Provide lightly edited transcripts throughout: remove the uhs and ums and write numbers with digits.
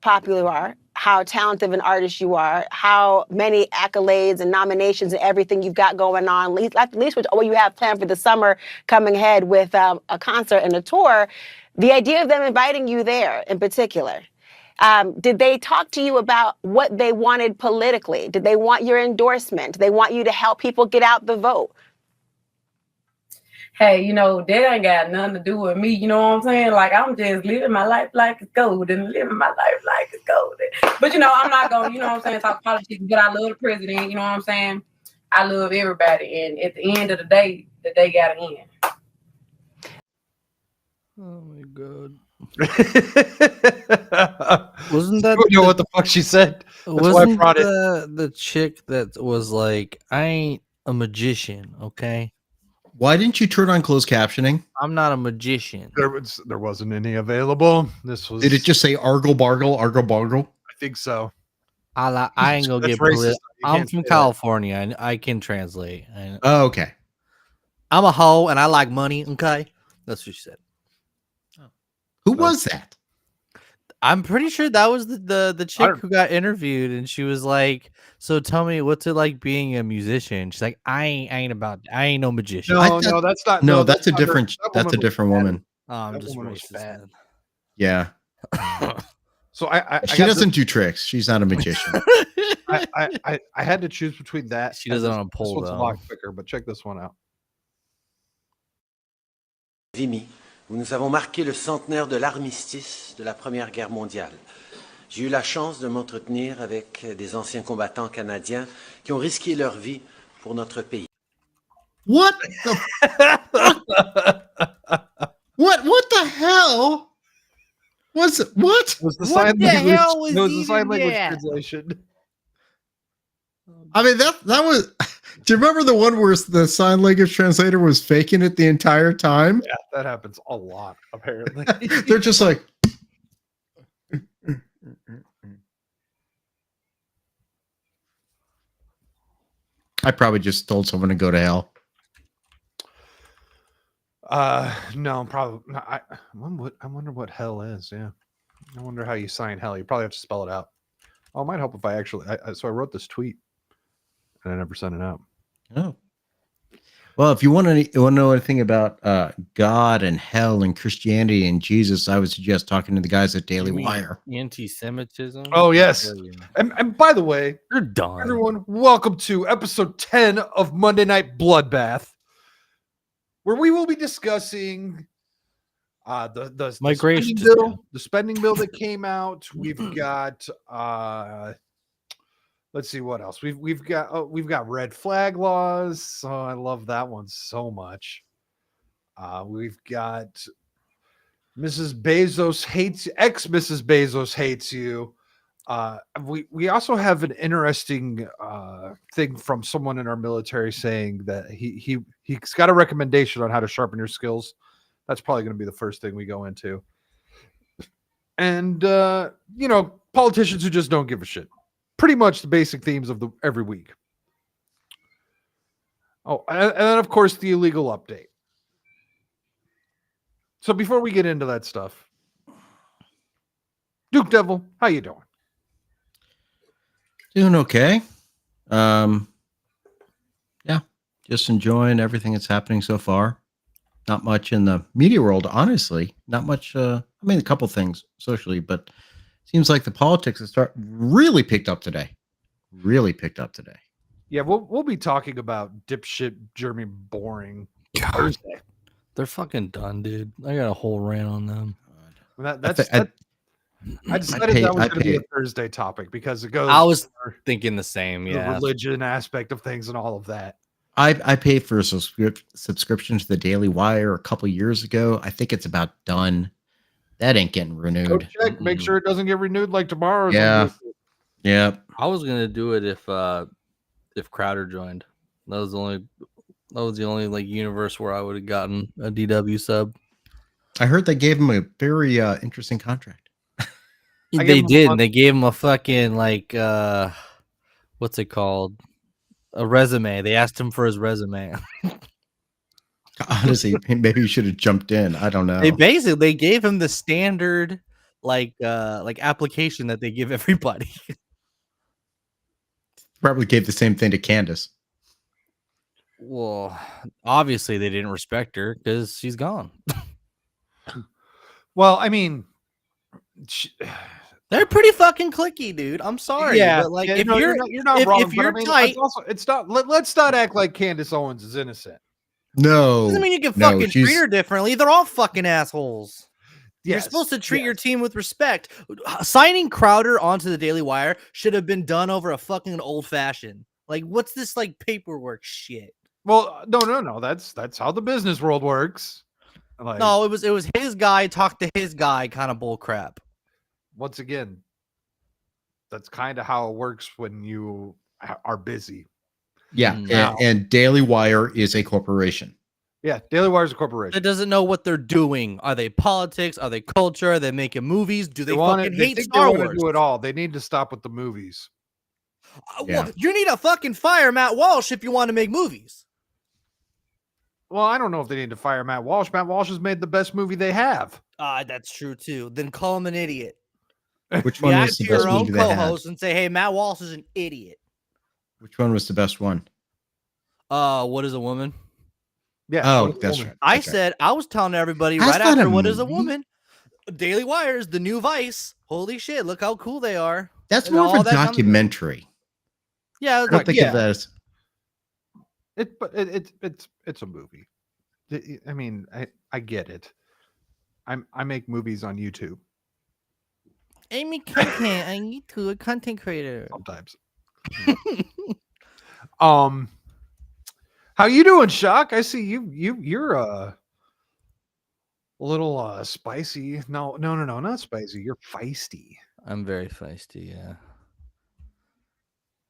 popular you are, how talented of an artist you are, how many accolades and nominations and everything you've got going on, at least with what you have planned for the summer coming ahead with a concert and a tour, the idea of them inviting you there in particular, did they talk to you about what they wanted politically? Did they want your endorsement? Did they want you to help people get out the vote? Hey, that ain't got nothing to do with me. You know what I'm saying? Like, I'm just living my life like it's golden, living my life like it's golden. But, I'm not going to, talk politics, but I love the president. You know what I'm saying? I love everybody. And at the end of the day got to end. Oh, my God. Wasn't that what the fuck she said? That's why I brought the chick that was like, I ain't a magician, okay? Why didn't you turn on closed captioning? I'm not a magician. There wasn't any available. Did it just say argle bargle, argle bargle? I think so. I ain't gonna get political. I'm from California. I can translate. Oh, okay. I'm a hoe and I like money. Okay, that's what she said. Who was that? I'm pretty sure that was the chick who got interviewed, and she was like, "So tell me, what's it like being a musician?" She's like, "I ain't no magician." No, that's not. No, that's a different. That's a different woman. Oh, I'm just racist. Yeah. So she doesn't do tricks. She's not a magician. I had to choose between that. She does it on a pole. This one's a lot quicker, but check this one out. Vimy, où nous avons marqué le centenaire de l'armistice de la Première Guerre mondiale. J'ai eu la chance de m'entretenir avec des anciens combattants canadiens qui ont risqué leur vie pour notre pays. What the What the hell? Was it what? Was the What sign the language? hell was It was the even sign language that? translation. I mean that was. Do you remember the one where the sign language translator was faking it the entire time? Yeah, that happens a lot. Apparently, they're just like. I probably just told someone to go to hell. No, probably not. I wonder what hell is. Yeah, I wonder how you sign hell. You probably have to spell it out. Oh, it might help if I actually. So I wrote this tweet, and I never sent it out. Oh, well, if you want to know anything about God and hell and Christianity and Jesus, I would suggest talking to the guys at Daily Wire. Anti-Semitism. Oh yes, and by the way, you're done. Everyone, welcome to episode 10 of Monday Night Bloodbath, where we will be discussing the migration bill, the spending bill that came out. We've got let's see what else we've got red flag laws. Oh, I love that one so much. We've got Mrs. Bezos hates Mrs. Bezos hates you. We also have an interesting thing from someone in our military saying that he's got a recommendation on how to sharpen your skills. That's probably going to be the first thing we go into. And politicians who just don't give a shit. Pretty much the basic themes of every week. Oh, and then of course the illegal update. So before we get into that stuff, Duke Devil, how you doing? Doing okay. Yeah, just enjoying everything that's happening so far. Not much in the media world, honestly. Not much. I mean, a couple things socially, but seems like the politics has really picked up today. Yeah, we'll be talking about dipshit Jeremy Boring Thursday. They're fucking done, dude. I got a whole rant on them. I decided that was going to be a Thursday topic because it goes. I was thinking the same. Yeah, the religion aspect of things and all of that. I paid for a subscription to the Daily Wire a couple years ago. I think it's about done. That ain't getting renewed. Go check. Make sure it doesn't get renewed like tomorrow. Yeah. I was gonna do it if Crowder joined. That was the only like universe where I would have gotten a DW sub. I heard they gave him a very interesting contract. They did. They gave him a fucking like what's it called? A resume. They asked him for his resume. Honestly, maybe you should have jumped in. I don't know. They gave him the standard application that they give everybody. Probably gave the same thing to Candace. Well, obviously they didn't respect her because she's gone. Well, I mean, sh- They're pretty fucking clicky, dude. I'm sorry, yeah, but like yeah, if no, you're you're not if, wrong. if but you're I mean, tight, it's also, it's not. Let's not act like Candace Owens is innocent. No, doesn't mean you can no, fucking treat her differently. They're all fucking assholes. You're Yes, supposed to treat your yes. team with respect. Signing Crowder onto the Daily Wire should have been done over a fucking old fashioned. Like, what's this like paperwork shit? Well, no. That's how the business world works. Like, No, it was his guy talk to his guy kind of bull crap. once again, that's kind of how it works when you are busy. Yeah, Now- and Daily Wire is a corporation. Yeah, Daily Wire is a corporation. That doesn't know what they're doing. Are they politics? Are they culture? Are they making movies? Do they wanna- fucking they hate think Star they wanna Wars? do it all. They need to stop with the movies. Yeah. Well, you need to fucking fire Matt Walsh if you want to make movies. Well, I don't know if they need to fire Matt Walsh. Matt Walsh has made the best movie they have. That's true too. Then call him an idiot. Which one React was the to your best own movie they had? co-host and say, "Hey, Matt Walsh is an idiot." Which one was the best one? What is a woman? Yeah. Oh, Wonder that's Woman. right. I Okay. said I was telling everybody That's right not after a What is a movie. Woman? Daily Wire is the new Vice. Holy shit! Look how cool they are. That's And more all of a that comes- documentary. Yeah, I don't think yeah. of that as It's a movie. I mean, I get it. I make movies on YouTube Amy content. I need to a content creator. sometimes. How you doing, Shock? I see you're a little spicy. No, not spicy. You're feisty. I'm very feisty. Yeah,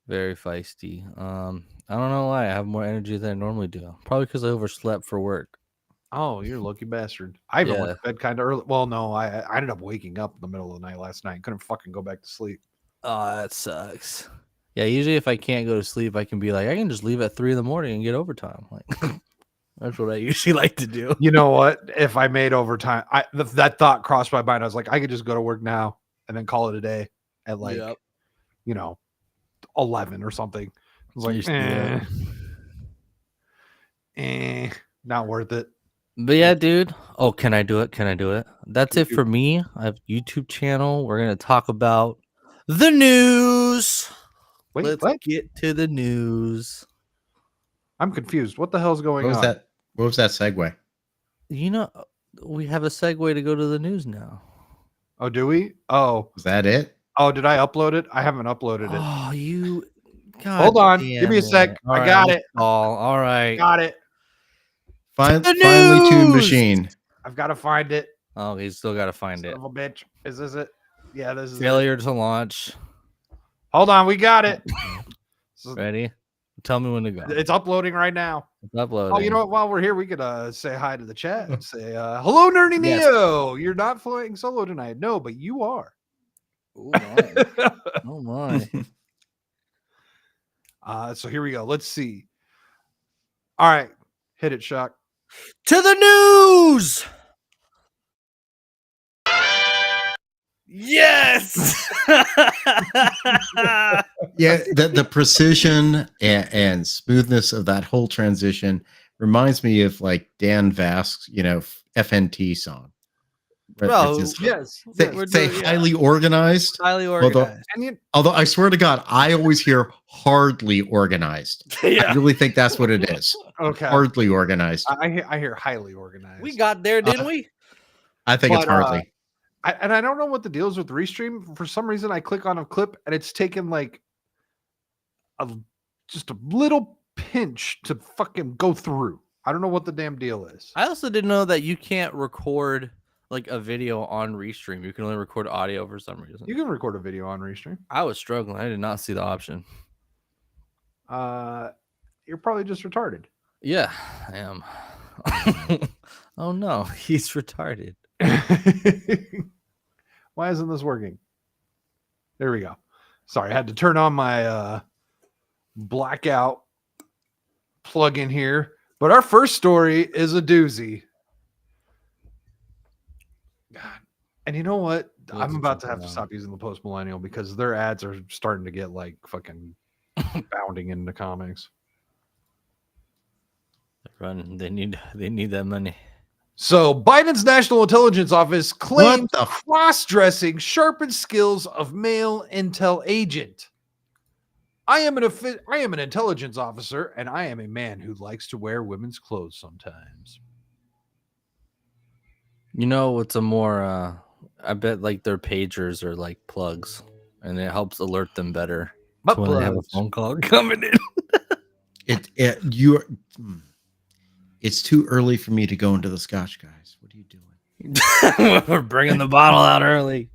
very feisty. I don't know why I have more energy than I normally do. Probably because I overslept for work. Oh, you're a lucky bastard. I even went Yeah. to bed kind of early. Well, no, I ended up waking up in the middle of the night last night. Couldn't fucking go back to sleep. Oh, that sucks. Yeah, usually if I can't go to sleep, I can be like, I can just leave at 3 a.m. and get overtime. Like that's what I usually like to do. You know what? If I made overtime, that thought crossed my mind. I was like, I could just go to work now and then call it a day at like, Yep. 11 or something. I was I like, used to do that. not worth it. But yeah, dude. Oh, can I do it? That's it YouTube. for me. I have a YouTube channel. We're gonna talk about the news. Wait, Let's what? get to the news. I'm confused. What the hell's going what was on? that? What was that segue? You know, we have a segue to go to the news now. Oh, do we? Oh, Was that it? did I upload it? I haven't uploaded it. Oh, you. God Hold on. Give me a damn sec. it. I All got right, it. All right. Got it. The Finely tuned news! machine. I've got to find it. Oh, he's still got to find Son it. of a bitch. Is this it? Yeah, this is it. Failure to launch. Hold on. We got it. Ready? Tell me when to go. It's uploading right now. It's uploading. Oh, you know what? While we're here, we could say hi to the chat and say, hello, Nerdy Yes. Neo. You're not flying solo tonight. No, but you are. Oh my. Oh my. So here we go. Let's see. All right. Hit it, Shock. To the news. Yes. Yeah, the precision and smoothness of that whole transition reminds me of like Dan Vask's, FNT song. But Bro, it's just- Yes. We're say doing- yeah. highly organized. Highly Although- organized. And you, Although I swear to God, I always hear hardly organized. I really think that's what it is. okay. Hardly organized. I hear highly organized. We got there, didn't we? I think it's but, hardly. I don't know what the deal is with Restream. For some reason, I click on a clip and it's taken like just a little pinch to fucking go through. I don't know what the damn deal is. I also didn't know that you can't record like a video on Restream. You can only record audio for some reason. You can record a video on Restream. I was struggling. I did not see the option. You're probably just retarded. Yeah, I am. Oh no, he's retarded. Why isn't this working? There we go. Sorry, I had to turn on my blackout plug in here. But our first story is a doozy. God. And you know what? I'm about to have to stop using the post millennial because their ads are starting to get like fucking bounding into comics. Run. They need that money. So Biden's National Intelligence Office claims the cross-dressing sharpens skills of male intel agent. I am an intelligence officer, and I am a man who likes to wear women's clothes sometimes. You know what's a more? I bet like their pagers are like plugs, and it helps alert them better Butt when they have a plugs. phone call coming in. It's too early for me to go into the Scotch, guys. What are you doing? We're bringing the bottle out early.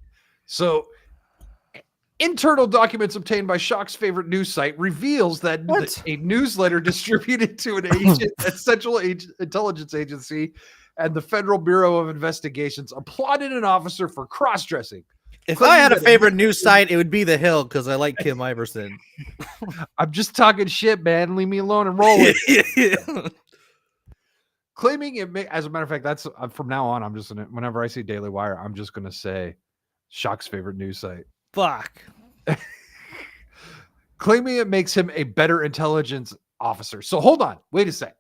So, internal documents obtained by Shock's favorite news site reveals that What? a newsletter distributed to an agent at Central Intelligence Agency and the Federal Bureau of Investigations applauded an officer for cross-dressing. If I had a favorite news site, it would be The Hill because I like Kim Iverson. I'm just talking shit, man. Leave me alone and roll it. Claiming it as a matter of fact, that's from now on. I'm just gonna, whenever I see Daily Wire, I'm just gonna say Shock's favorite news site. Fuck. Claiming it makes him a better intelligence officer. So hold on, wait a sec.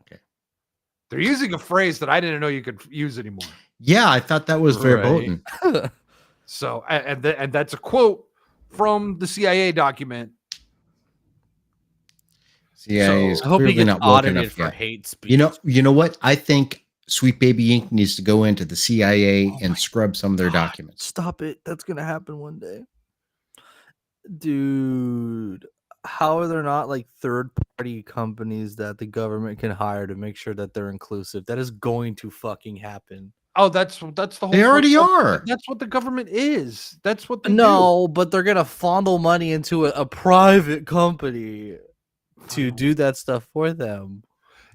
Okay. They're using a phrase that I didn't know you could use anymore. Yeah, I thought that was verboten. So, and that's a quote from the CIA document. CIA is I hope he clearly gets not woke audited enough for yet. hate speech. You know what? I think Sweet Baby Inc. needs to go into the CIA and scrub some of their documents. Stop it. That's going to happen one day. Dude, how are there not like third-party companies that the government can hire to make sure that they're inclusive? That is going to fucking happen. Oh, that's the whole. They already purpose. are. That's what the government is. That's what they do. No, but they're going to fondle money into a private company to do that stuff for them.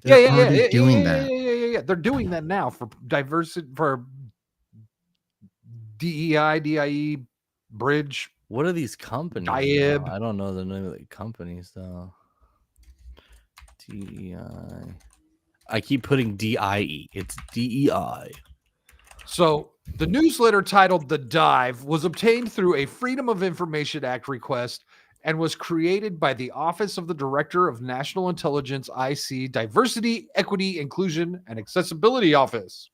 They're already doing that. Yeah. They're doing that now for diversity, for DEI, DIE, Bridge. What are these companies? Diab. though? I don't know the name of the companies though. DEI. I keep putting DIE. It's DEI. So the newsletter titled The Dive was obtained through a Freedom of Information Act request and was created by the Office of the Director of National Intelligence, IC, Diversity, Equity, Inclusion, and Accessibility Office.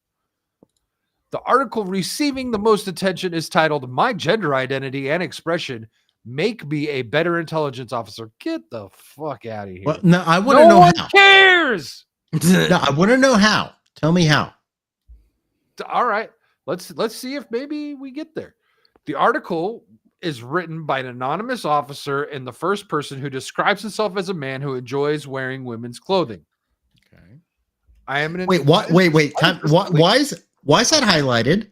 The article receiving the most attention is titled My Gender Identity and Expression Make Me a Better Intelligence Officer. Get the fuck out of here. Well, no, I want to No know one how. cares. No, I want to know how. Tell me how. All right, let's see if maybe we get there. The article is written by an anonymous officer in the first person who describes himself as a man who enjoys wearing women's clothing. Okay. I am an Wait, what? Wait. Time, why is that highlighted?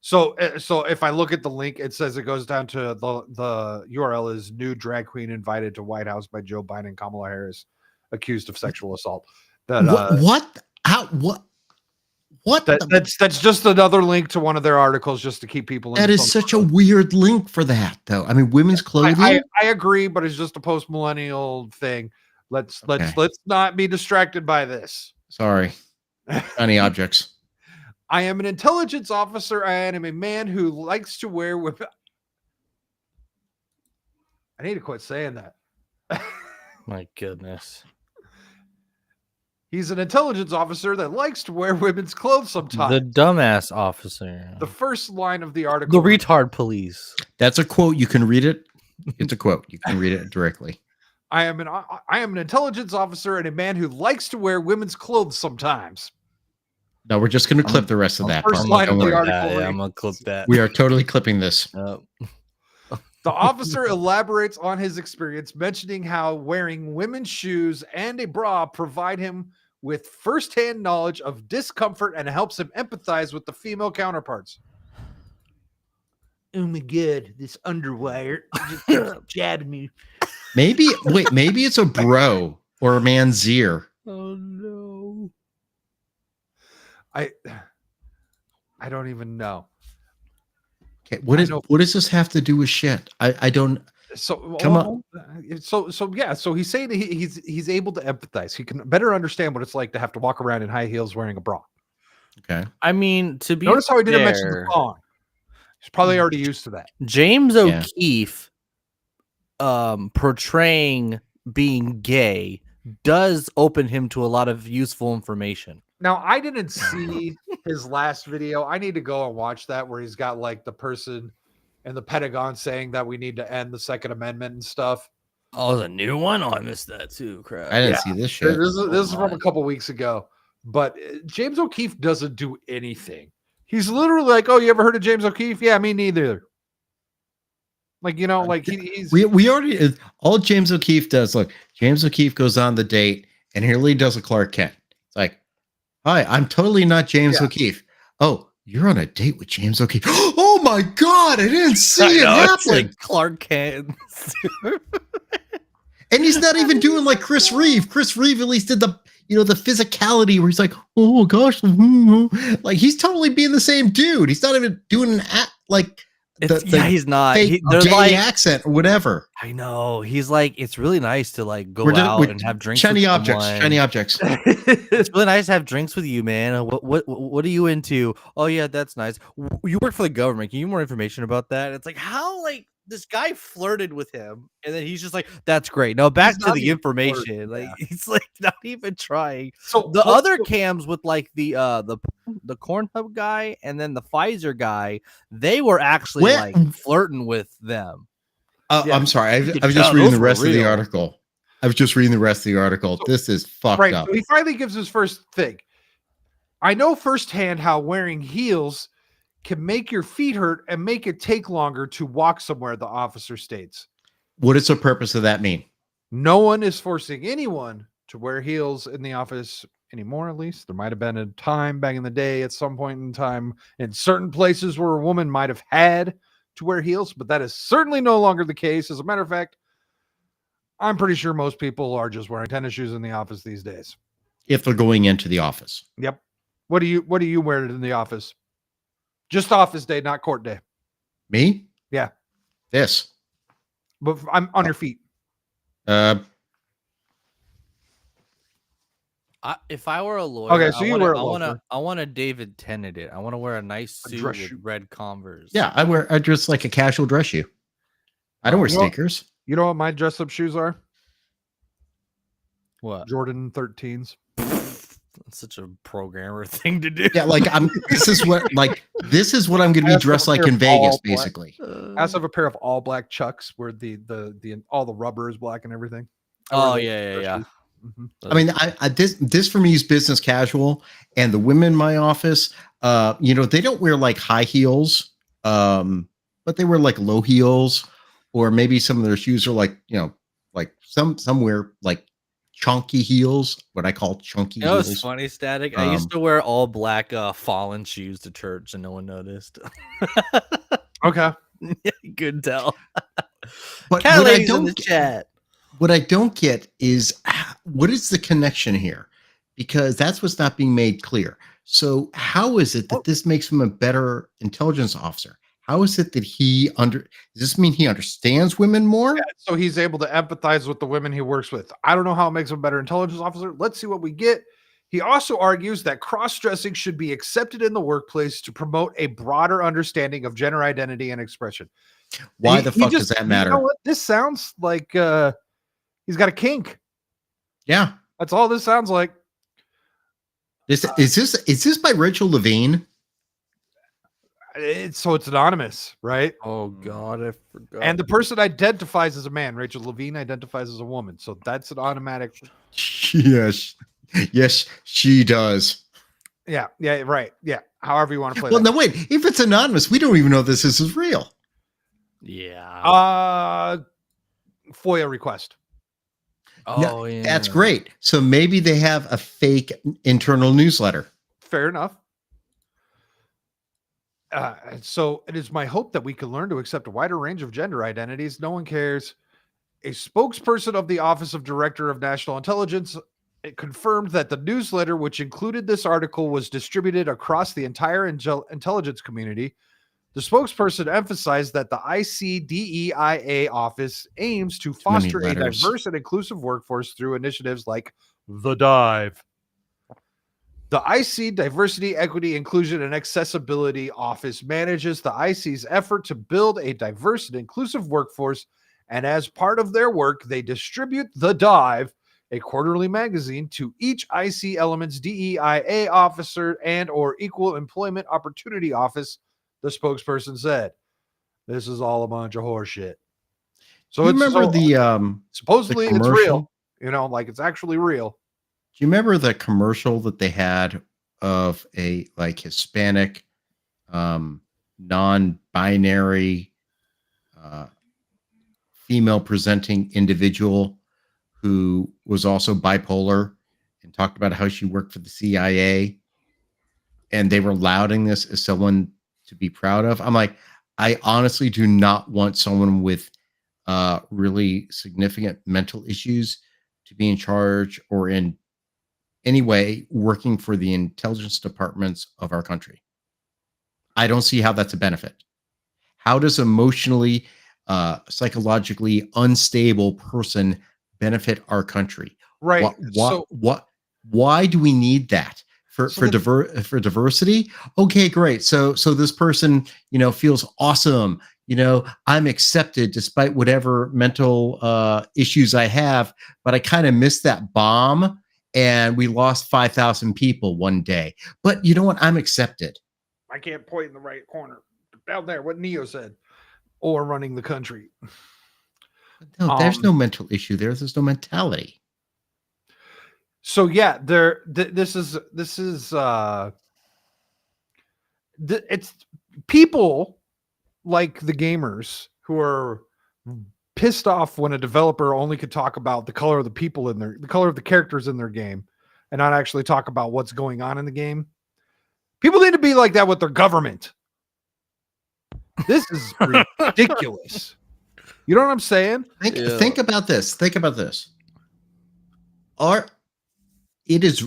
So if I look at the link, it says it goes down to the URL is new drag queen invited to White House by Joe Biden and Kamala Harris, accused of sexual assault. That What? How? What? that's just another link to one of their articles just to keep people. That is such a weird link for that, though. I mean, women's clothing. I agree, but it's just a post millennial thing. Let's not be distracted by this. Sorry, shiny objects. I am an intelligence officer. I am a man who likes to wear women. I need to quit saying that. My goodness. He's an intelligence officer that likes to wear women's clothes sometimes. The dumbass officer. The first line of the article. The retard police. That's a quote. You can read it. It's a quote. You can read it directly. I am an intelligence officer and a man who likes to wear women's clothes sometimes. No, we're just going to clip the rest of that. First part. line Don't of the worry. article. Yeah, I'm gonna clip that. We are totally clipping this. Yep. The officer elaborates on his experience, mentioning how wearing women's shoes and a bra provide him with firsthand knowledge of discomfort and helps him empathize with the female counterparts. Oh my god, this underwire just keeps jabbing me. Maybe it's a bro or a man's ear. Oh no. I don't even know. Okay, what does this have to do with shit? I don't. So Come on. So he's saying that he's able to empathize. He can better understand what it's like to have to walk around in high heels wearing a bra. Okay. I mean, to be Notice how he didn't mention the fair, thong. He's probably already used to that. James Yeah. O'Keefe portraying being gay does open him to a lot of useful information. Now, I didn't see his last video. I need to go and watch that where he's got like the person in the Pentagon saying that we need to end the Second Amendment and stuff. Oh, the new one? Oh, I missed that too. Crap. I didn't Yeah. see this This shit. is from a couple weeks ago. But James O'Keefe doesn't do anything. He's literally like, "Oh, you ever heard of James O'Keefe? Yeah, me neither." Like, you know, like he's We already all James O'Keefe does. Look, James O'Keefe goes on the date, and here Lee does a Clark Kent. It's like, "Hi, I'm totally not James O'Keefe." Oh, you're on a date with James O'Keefe. Oh my god, I didn't see it happening. Clark Kent. And he's not even doing like Chris Reeve. Chris Reeve at least did the the physicality where he's like, "Oh gosh," like he's totally being the same dude. He's not even doing an act like he's not. fake They're gay like, accent or whatever. I know. He's like, it's really nice to like go We're done out with and have drinks. shiny with objects. someone. Shiny objects. It's really nice to have drinks with you, man. What are you into? Oh yeah, that's nice. You work for the government. Can you give more information about that? It's like how like this guy flirted with him, and then he's just like, "That's great." No, back He's to not the even information. flirting, Like yeah. he's like not even trying. so The other cams with like the Cornhub guy and then the Pfizer guy, they were actually Where- like flirting with them. Yeah. I'm sorry. I could was just tell reading those the were rest of the real. article. I was just reading the rest of the article. So- This is fucked right. up. So he finally gives his first thing. I know firsthand how wearing heels can make your feet hurt and make it take longer to walk somewhere, the officer states. What does the purpose of that mean? No one is forcing anyone to wear heels in the office anymore, at least. There might have been a time back in the day at some point in time in certain places where a woman might have had to wear heels, but that is certainly no longer the case. As a matter of fact, I'm pretty sure most people are just wearing tennis shoes in the office these days. If they're going into the office. Yep. What do you wear in the office? Just office day, not court day. Me? Yeah. This. But I'm on your feet. If I were a lawyer, Okay, so you wear a I loafer. want to David Tennant it. I want to wear a nice A suit dress with shoe. red Converse. Yeah, I dress like a casual dress shoe. I don't wear Well- sneakers. You know what my dress up shoes are? What? Jordan 13s. That's such a programmer thing to do. Yeah, like this is what I'm gonna be That's dressed what like in they're all Vegas, black. basically. I also have a pair of all black Chucks where the all the rubber is black and everything. I wear Oh those yeah. dress shoes. Mhm. I mean, I this for me is business casual, and the women in my office, they don't wear like high heels, but they wear like low heels, or maybe some of their shoes are like like some wear like chunky heels, what I call chunky You know what's heels. funny, Static? I used to wear all black Fallen shoes to church, and no one noticed. Okay. You couldn't tell. But Cat what I ladies in don't the chat. what I don't get is what is the connection here? Because that's what's not being made clear. So how is it that this makes him a better intelligence officer? How is it that does this mean he understands women more? Yeah, so he's able to empathize with the women he works with. I don't know how it makes him a better intelligence officer. Let's see what we get. He also argues that cross-dressing should be accepted in the workplace to promote a broader understanding of gender identity and expression. Why He- the he fuck just- does that you matter? know what? This sounds like he's got a kink. Yeah. That's all this sounds like. Is this by Rachel Levine? It's anonymous, right? Oh God, I forgot. And the person identifies as a man. Rachel Levine identifies as a woman. So that's an automatic. Yes, she does. Yeah, right. Yeah. However you want to play Well, that. no, wait. If it's anonymous, we don't even know this is real. yeah. FOIA request. Oh yeah. That's great. So maybe they have a fake internal newsletter. Fair enough. So it is my hope that we can learn to accept a wider range of gender identities. No one cares. A spokesperson of the Office of Director of National Intelligence confirmed that the newsletter, which included this article, was distributed across the entire intelligence community. The spokesperson emphasized that the ICDEIA office aims to many foster a letters. diverse and inclusive workforce through initiatives like The Dive. The IC Diversity, Equity, Inclusion, and Accessibility Office manages the IC's effort to build a diverse and inclusive workforce. And as part of their work, they distribute The Dive, a quarterly magazine, to each IC Elements DEIA officer and or Equal Employment Opportunity Office, the spokesperson said. This is all a bunch of horseshit. So You it's remember supposedly it's real, commercial? like it's actually real. Do you remember the commercial that they had of a like Hispanic, non-binary, female presenting individual who was also bipolar and talked about how she worked for the CIA, and they were lauding this as someone to be proud of? I'm like, I honestly do not want someone with really significant mental issues to be in charge or in any way working for the intelligence departments of our country. I don't see how that's a benefit. How does emotionally, psychologically unstable person benefit our country? Right. Why do we need that for So for diversity? Okay, great. So this person, feels awesome. I'm accepted despite whatever mental issues I have, but I kind of missed that bomb and we lost 5,000 people one day. But you know what? I'm accepted. I can't point in the right corner. Down there, what Neo said. Or running the country. No, there's no mental issue there. There's no mentality. So yeah, it's people like the gamers who are pissed off when a developer only could talk about the color of the people in the color of the characters in their game and not actually talk about what's going on in the game. People need to be like that with their government. This is ridiculous. You know what I'm saying? Think about this. Think about this. It is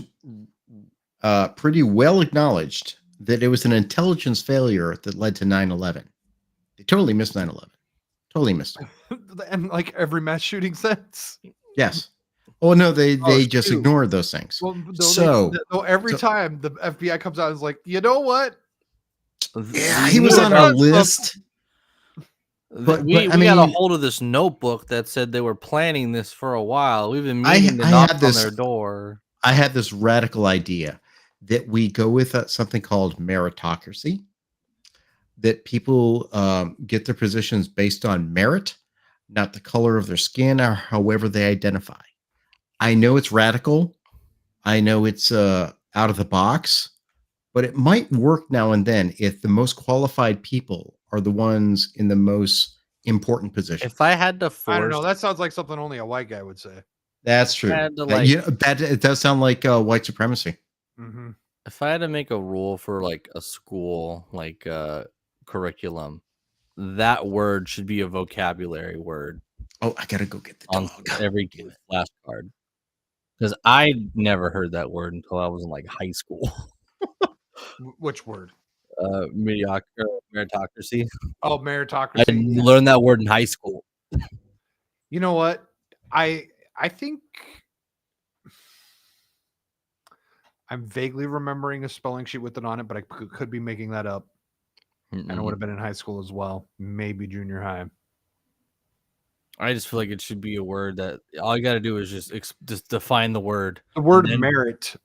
pretty well acknowledged that it was an intelligence failure that led to 9/11. They totally missed 9/11. Totally missed it. And like every mass shooting since. Yes. Oh no, they just ignored those things. Well, every time the FBI comes out and is like, you know what? Yeah, he was on our list. But we got a hold of this notebook that said they were planning this for a while. We've been meaning to knock on their door. I had this radical idea that we go with something called meritocracy, that people get their positions based on merit, not the color of their skin or however they identify. I know it's radical. I know it's out of the box, but it might work now and then if the most qualified people are the ones in the most important positions. If I had to force, I don't know. That sounds like something only a white guy would say. That's true. It does sound like white supremacy. Mm-hmm. If I had to make a rule for like a school, like curriculum, that word should be a vocabulary word. Oh, I gotta go get the on dog. Every flashcard, because I never heard that word until I was in like high school. Which word? Meritocracy. Oh, meritocracy. I learned that word in high school. You know what? I think I'm vaguely remembering a spelling sheet with it on it, but I could be making that up. And it would have been in high school as well, maybe junior high. I just feel like it should be a word that all you got to do is just define the word. The word merit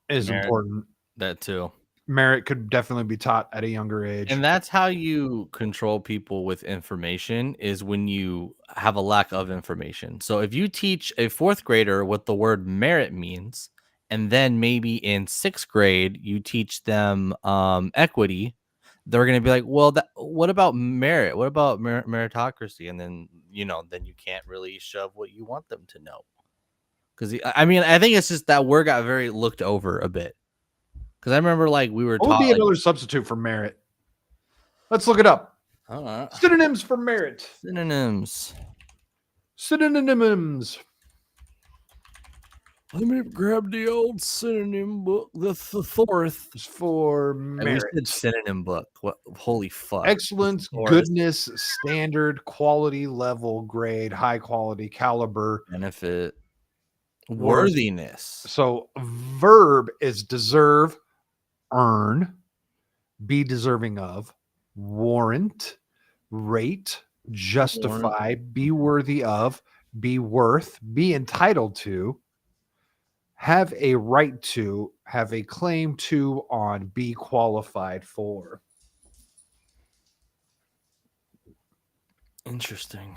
is important. That too. Merit could definitely be taught at a younger age. And that's how you control people with information, is when you have a lack of information. So if you teach a 4th grader what the word merit means, and then maybe in 6th grade you teach them equity, they're going to be like, well, what about merit? What about meritocracy? And then, then you can't really shove what you want them to know. Because I think it's just that word got very looked over a bit. Because I remember, we were taught. What would be another substitute for merit? Let's look it up. Synonyms for merit. Synonyms. Let me grab the old synonym book. The fourth for merit. We said synonym book. What? Holy fuck! Excellence, goodness, standard, quality, level, grade, high quality, caliber, benefit, Worthiness. So verb is deserve, earn, be deserving of, warrant, rate, justify, be worthy of, be worth, be entitled to, have a right to, have a claim to, on, be qualified for. Interesting.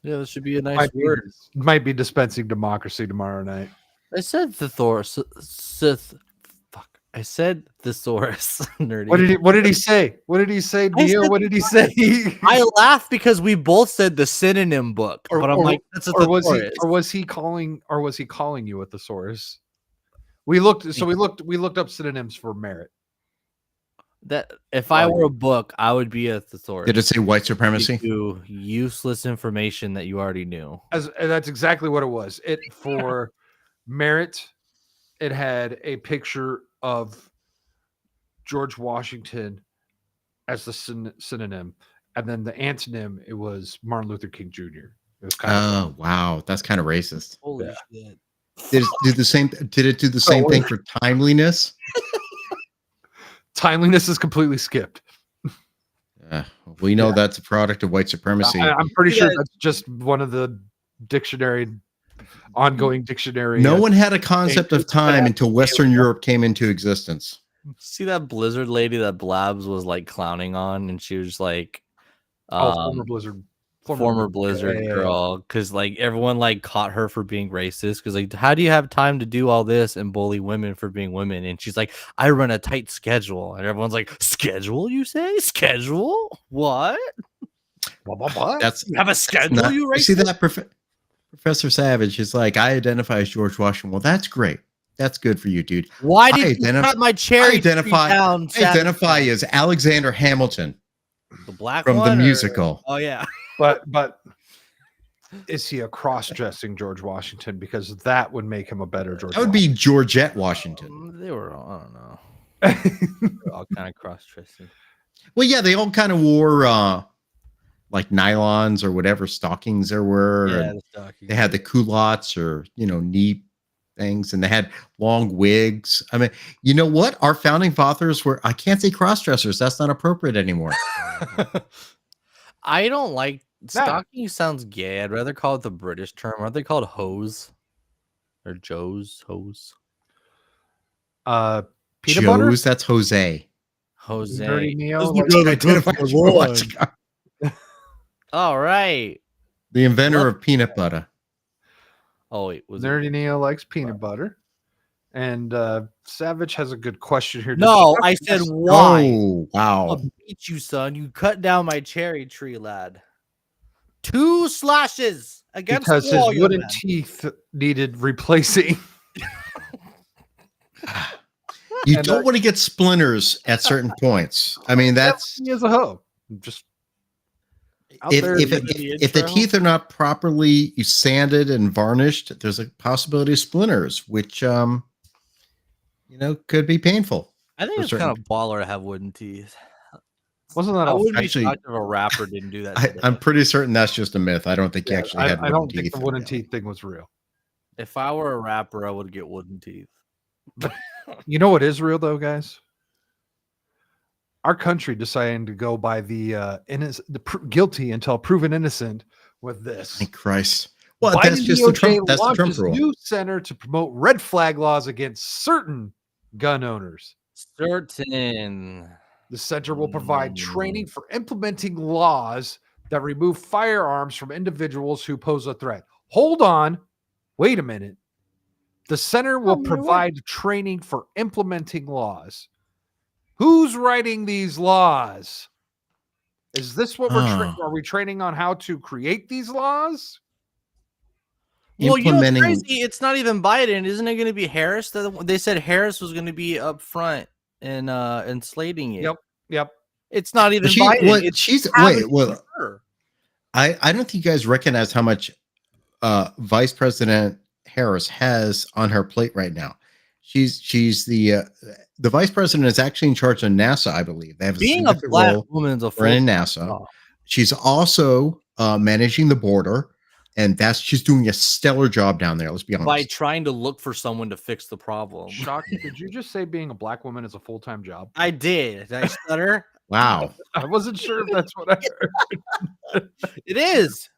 Yeah, this should be a nice word. Might be dispensing democracy tomorrow night. I said thesaurus. Fuck. I said thesaurus. Nerdy. What did he say? What did he say, I Dio? said- What did he say? I laughed because we both said the synonym book, but I'm like, that's a or was he thesaurus. calling you a thesaurus? We looked up synonyms for merit. That if I were a book, I would be a thesaurus. Did it say white supremacy? To useless information that you already knew. And that's exactly what it was. It for merit, it had a picture of George Washington as the synonym, and then the antonym, it was Martin Luther King Jr. It was kind of Oh wow, that's kind of racist. Holy Yeah. shit. Did it do the same? Did it do the same thing for timeliness? timeliness is completely skipped. We know that's a product of white supremacy. I'm pretty sure that's just one of the ongoing dictionary. No one had a concept of time until Western Europe came into existence. See that Blizzard lady that Blabs was like clowning on, and she was like, former Blizzard. former Blizzard Yeah. girl, because like everyone like caught her for being racist. Because like, how do you have time to do all this and bully women for being women? And she's like, I run a tight schedule, and everyone's like, schedule? You say schedule? What? That's You have a schedule? not, you you see racist? that Professor Savage is like, I identify as George Washington. Well, that's great. That's good for you, dude. Why I did you identif- cut my cherry tree identify- down? I identify as Alexander Hamilton the black from the one, or- musical. Oh yeah. But is he a cross-dressing George Washington? Because that would make him a better George. That would be Georgette Washington. They were all, I don't know. Washington. They're all kind of cross-dressing. Well, yeah, they all kind of wore like nylons or whatever stockings there were. Yeah, and the stockings. they had the culottes or knee things, and they had long wigs. I mean, you know what? Our founding fathers were, I can't say cross-dressers. That's not appropriate anymore. I don't like stocking. Sounds gay. I'd rather call it the British term. Aren't they called hose or Joe's hose? Peanut butter. Joe's, that's Jose. Jose. Nerdy Neo. Doesn't like- go to Identify good as for George one. Washington. All right. The inventor What? of peanut butter. Oh wait, was it? Nerdy Neo likes peanut butter. And Savage has a good question here. No, I said why. Oh, wow. I'll beat you, son. You cut down my cherry tree, lad. 2 slashes against because the wall, his young wooden man. teeth needed replacing. You And don't want to get splinters at certain points. I mean, that's he as a hoe. Just out if, there. if, in the if the intro. teeth are not properly sanded and varnished, there's a possibility of splinters, which could be painful. I think for it's kind certain- of baller to have wooden teeth. wasn't that I all? wouldn't Actually- be shocked if a rapper didn't do that. I, today. I'm pretty certain that's just a myth. I don't think he Yeah, actually had I wooden don't teeth. think the in wooden reality. teeth thing was real. If I were a rapper, I would get wooden teeth. You know what is real though, guys? Our country deciding to go by the guilty until proven innocent with this. Thank Christ. Well, Biden that's just the DOJ Trump. That's the Trump launches rule. new center to promote red flag laws against certain gun owners. Certain. The center will provide training for implementing laws that remove firearms from individuals who pose a threat. Hold on. Wait a minute. The center will provide training for implementing laws. Who's writing these laws? Is this what are we training on how to create these laws? Well, Implementing- crazy. It's not even Biden. Isn't it going to be Harris? They said Harris was going to be up front and slating it. Yep. It's not even She, Biden. what, It's she's Harris wait. Well, for her. I don't think you guys recognize how much Vice President Harris has on her plate right now. She's the vice president is actually in charge of NASA, I believe. They have Being a significant black role woman is a for in full NASA. She's also managing the border, and she's doing a stellar job down there. Let's be honest. By trying to look for someone to fix the problem. Shock, did you just say being a black woman is a full-time job? I did. Did I stutter? Wow, I wasn't sure if that's what I heard. It is.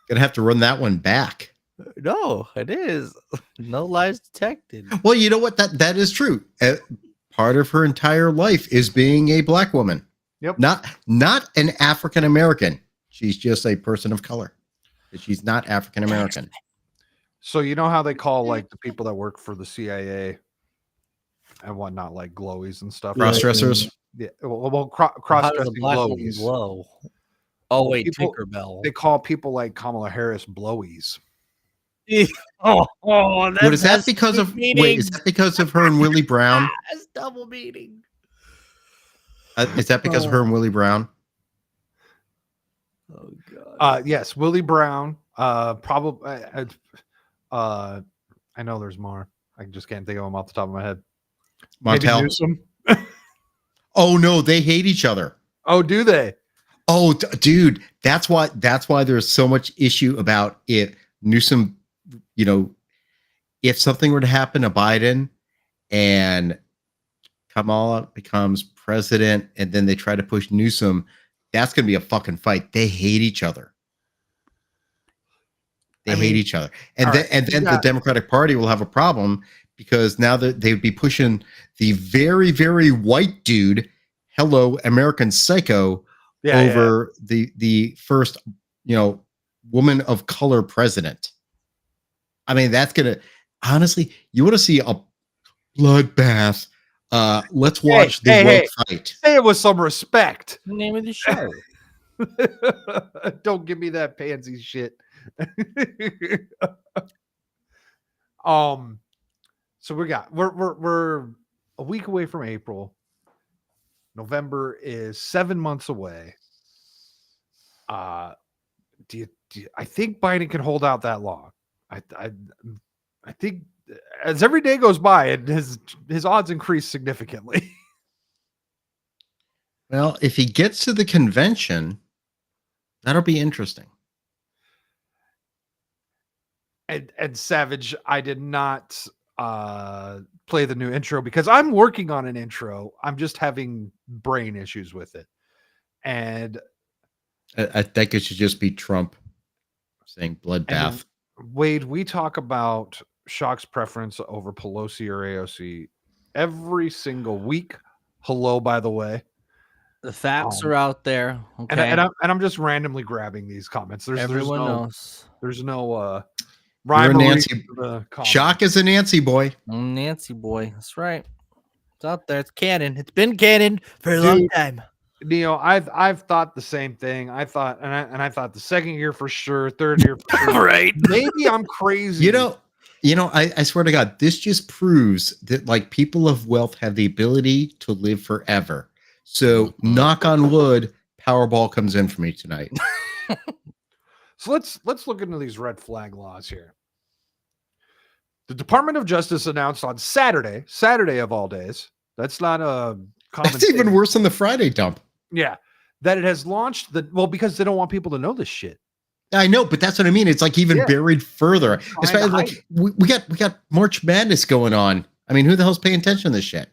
gonna have to run that one back. No, it is. No lies detected. Well, you know what? That is true. Part of her entire life is being a black woman. Yep. Not an African American. She's just a person of color. She's not African American. So you know how they call like the people that work for the CIA and whatnot, like glowies and stuff. Cross dressers. Yeah. Well, How does a cross-dressing black woman glowies. glow? Oh wait, People- Tinkerbell. They call people like Kamala Harris blowies. Oh, What is that because of? Wait, is that because of her and Willie Brown? That's double meaning. Is that because of her and Willie Brown? Oh god. Yes, Willie Brown. Probably. I know there's more. I just can't think of them off the top of my head. Maybe Montel. Newsom. Oh no, they hate each other. Oh, do they? Oh, dude, that's why there's so much issue about it. Newsom, you know, if something were to happen to Biden and Kamala becomes president, and then they try to push Newsom, that's going to be a fucking fight. They hate each other. They hate each other, and then the Democratic Party will have a problem because now that they would be pushing the very, very white dude, hello American Psycho, over the first, woman of color president. I mean, that's gonna, honestly, you want to see a bloodbath. Let's watch the woke fight. Say it with some respect. The name of the show. Don't give me that pansy shit. So we're a week away from April. November is 7 months away. I think Biden can hold out that long. I think as every day goes by, his odds increase significantly. Well, if he gets to the convention, that'll be interesting. And Savage, I did not play the new intro because I'm working on an intro. I'm just having brain issues with it. And I think it should just be Trump saying bloodbath. Wade, we talk about Shock's preference over Pelosi or AOC every single week. Hello, by the way. The facts are out there. Okay. And I'm just randomly grabbing these comments. Everyone knows. There's no You're a rhyme or Nancy. reason to the comment. Shock is a Nancy boy. Nancy boy. That's right. It's out there. It's canon. It's been canon for a long time. Neo, I've thought the same thing. I thought I thought the second year for sure, third year for sure. Right. Maybe I'm crazy. I swear to God, this just proves that like people of wealth have the ability to live forever. So knock on wood, Powerball comes in for me tonight. So let's look into these red flag laws here. The Department of Justice announced on Saturday of all days. That's not a common That's even thing. worse than the Friday dump. Yeah, that it has launched because they don't want people to know this shit. I know, but that's what I mean. It's like even buried further. Trying Especially to like hide we got March Madness going on. I mean, who the hell's paying attention to this shit?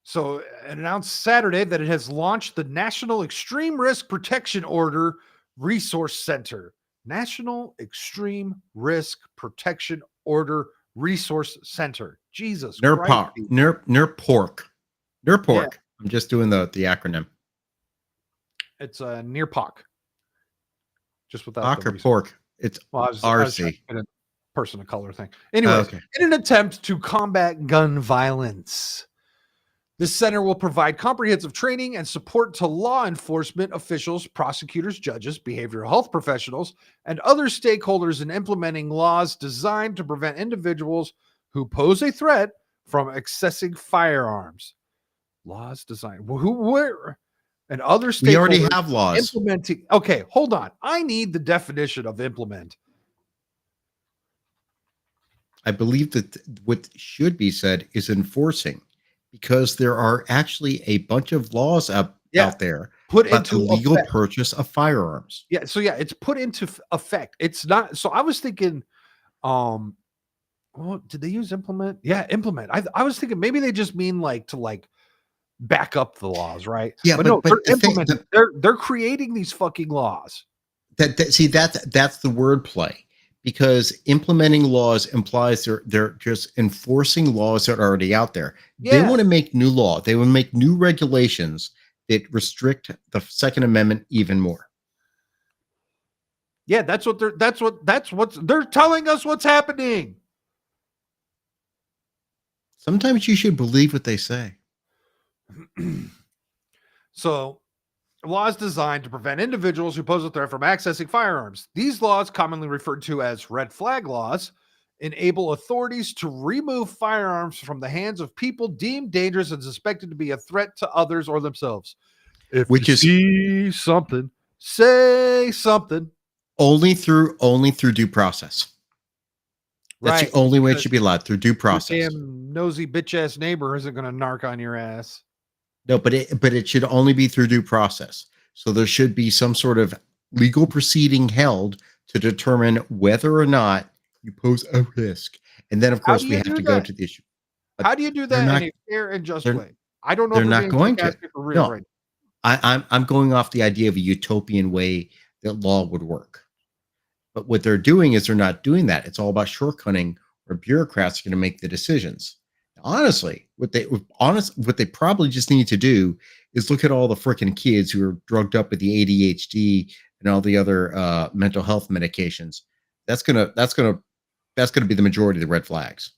So it announced Saturday that it has launched the National Extreme Risk Protection Order Resource Center. National Extreme Risk Protection Order Resource Center. Jesus Christ. NERPORC. NERPORC. Yeah. I'm just doing the acronym. It's a NERPOC. Just without Pock the or resource. pork? It's Well, I was RC. trying to get a person of color thing. Anyway, Okay. in an attempt to combat gun violence, this center will provide comprehensive training and support to law enforcement officials, prosecutors, judges, behavioral health professionals, and other stakeholders in implementing laws designed to prevent individuals who pose a threat from accessing firearms. Laws designed where and other stakeholders We already have laws. implementing. Okay, hold on. I need the definition of implement. I believe that what should be said is enforcing, because there are actually a bunch of laws out there put About the into legal effect. purchase of firearms. Yeah, so yeah, it's put into effect. It's not. So I was thinking, well, did they use implement? Yeah, implement. I was thinking maybe they just mean like to like back up the laws, right? Yeah, but no, but they're the thing, implementing. They're creating these fucking laws. see that's the wordplay, because implementing laws implies they're just enforcing laws that are already out there. They Yeah. want to make new law. They want to make new regulations that restrict the Second Amendment even more. Yeah, that's what they're telling us what's happening. Sometimes you should believe what they say. So, laws designed to prevent individuals who pose a threat from accessing firearms. These laws, commonly referred to as red flag laws, enable authorities to remove firearms from the hands of people deemed dangerous and suspected to be a threat to others or themselves. If Which you is- see something, say something. Only through due process. That's Right, the only way it because should be allowed, through due Your process. damn nosy bitch ass neighbor isn't going to narc on your ass. No, but it should only be through due process. So there should be some sort of legal proceeding held to determine whether or not you pose a risk. And then, of How course, do we you have do to go that? to the issue. How do you do they're that not- in a fair and just they're- way? I don't know. they're if not being going to. sarcastic or real No. right I'm going off the idea of a utopian way that law would work. But what they're doing is they're not doing that. It's all about shortcutting, where bureaucrats are going to make the decisions. Honestly, what they probably just need to do is look at all the freaking kids who are drugged up with the ADHD and all the other mental health medications. That's gonna be the majority of the red flags.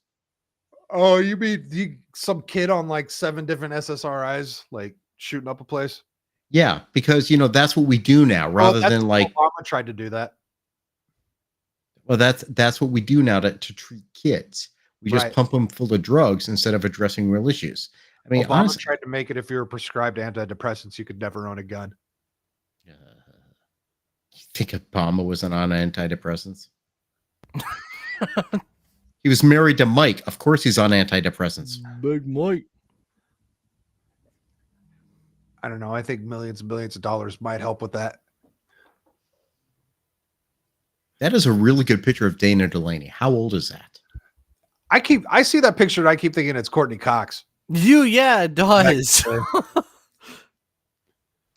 Oh, you mean some kid on like 7 different SSRIs, like shooting up a place? Yeah, because that's what we do now, rather that's than like, Obama tried to do that. well, that's what we do now to treat kids. We just Right. pump them full of drugs instead of addressing real issues. I mean, Obama honestly, tried to make it if you were prescribed antidepressants, you could never own a gun. you think Obama wasn't on antidepressants? He was married to Mike. Of course, he's on antidepressants. Big Mike. I don't know. I think millions and billions of dollars might help with that. That is a really good picture of Dana Delaney. How old is that? I see that picture and I keep thinking it's Courtney Cox. Yeah, it does.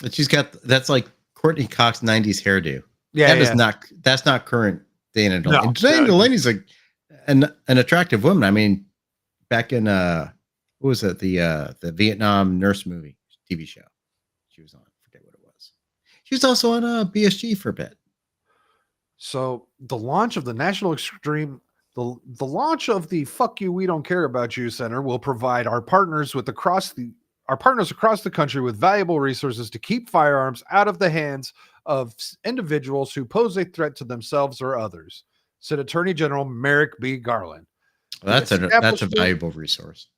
But that's like Courtney Cox 90s hairdo. Yeah, That's not current Dana Delaney. No, Dana Delaney's an attractive woman. I mean, back in what was it? The Vietnam nurse movie TV show she was on. I forget what it was. She was also on BSG for a bit. So the launch of the National Extreme, the launch of the "Fuck You, We Don't Care About You" Center will provide our partners across the country with valuable resources to keep firearms out of the hands of individuals who pose a threat to themselves or others, said Attorney General Merrick B. Garland. That's a establishment- valuable resource.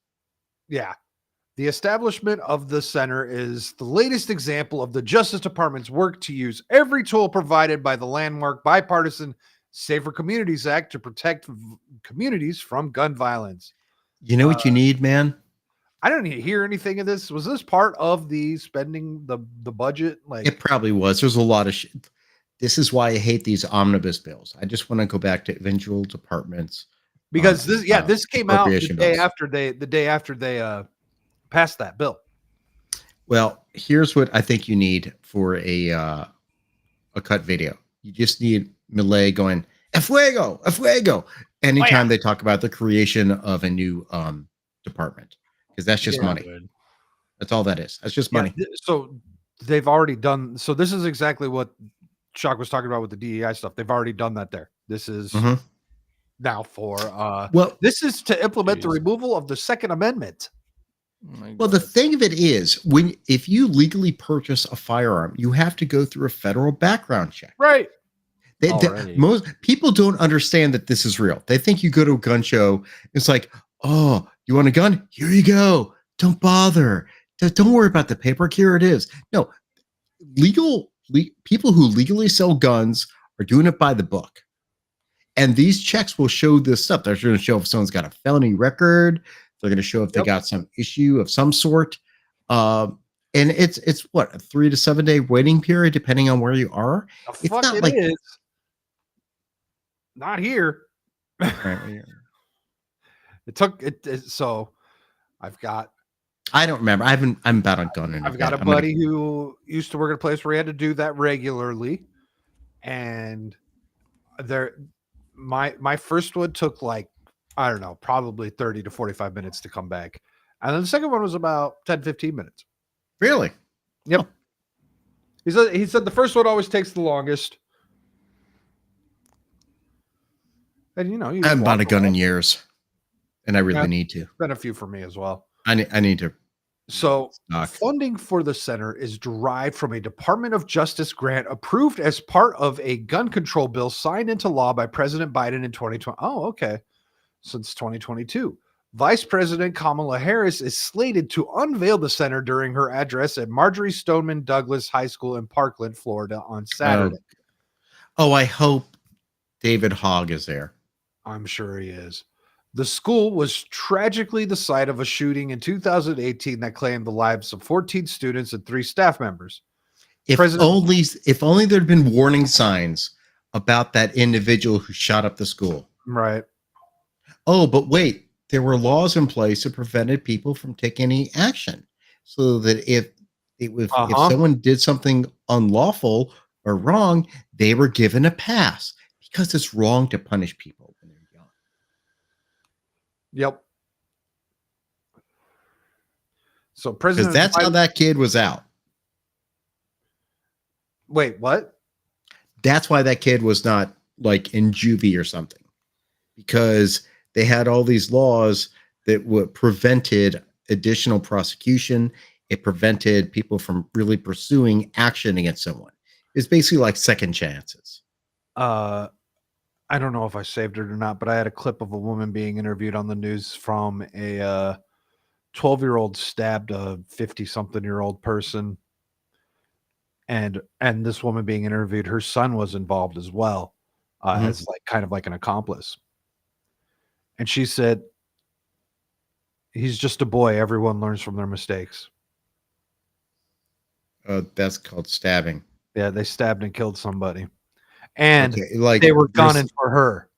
Yeah. The establishment of the center is the latest example of the Justice Department's work to use every tool provided by the landmark bipartisan Safer Communities Act to protect communities from gun violence. You know what you need, man? I don't hear anything of this. Was this part of the spending the budget? Like, It probably was. There's a lot of shit. This is why I hate these omnibus bills. I just want to go back to individual departments. because this came out the appropriation day bills. after they passed that bill. Well, here's what I think you need for a cut video. You just need Millet going "A fuego, a fuego" anytime they talk about the creation of a new department, because that's just Yeah. money. That's all that is. That's just money. So they've already done. So this is exactly what Shock was talking about with the DEI stuff. They've already done that there. This is Mhm. now for Well, this is to implement the Jeez. removal of the Second Amendment. Well, the thing of it is, if you legally purchase a firearm, you have to go through a federal background check. Right. Already. Most people don't understand that this is real. They think you go to a gun show, it's like, oh, you want a gun? Here you go. Don't bother. Don't worry about the paperwork. Here it is. No, people who legally sell guns are doing it by the book. And these checks will show this stuff. They're going to show if someone's got a felony record. They're going to show if they got some issue of some sort. And it's what, a 3 to 7 day waiting period depending on where you are. The It's fuck not it like is. Not here. right, yeah. It took it. So I've got I don't remember. I'm about on gun in I've got a buddy who used to work at a place where he had to do that regularly, and my first one took like, I don't know, probably 30 to 45 minutes to come back, and then the second one was about 10-15 minutes. Really? Yep. He said the first one always takes the longest, and you I haven't bought a gun in years, and I really Yeah. need to. been a few for me as well. I need to. So, Stock. funding for the center is derived from a Department of Justice grant approved as part of a gun control bill signed into law by President Biden in 2020. Oh, okay. Since 2022. Vice President Kamala Harris is slated to unveil the center during her address at Marjorie Stoneman Douglas High School in Parkland, Florida on Saturday. Oh, I hope David Hogg is there. I'm sure he is. The school was tragically the site of a shooting in 2018 that claimed the lives of 14 students and 3 staff members. If only there'd been warning signs about that individual who shot up the school. Right. Oh, but wait, there were laws in place that prevented people from taking any action, so that if someone did something unlawful or wrong, they were given a pass, because it's wrong to punish people when they're young. Yep. So Because President that's how Biden- that kid was out. Wait, what? That's why that kid was not like in juvie or something, because they had all these laws that prevented additional prosecution. It prevented people from really pursuing action against someone. It's basically like second chances. I don't know if I saved it or not, but I had a clip of a woman being interviewed on the news from a 12-year-old stabbed a 50-something-year-old person. And this woman being interviewed, her son was involved as well, as like kind of like an accomplice. And she said, he's just a boy. Everyone learns from their mistakes. That's called stabbing. Yeah, they stabbed and killed somebody. And Okay, like they were there's- gunning for her.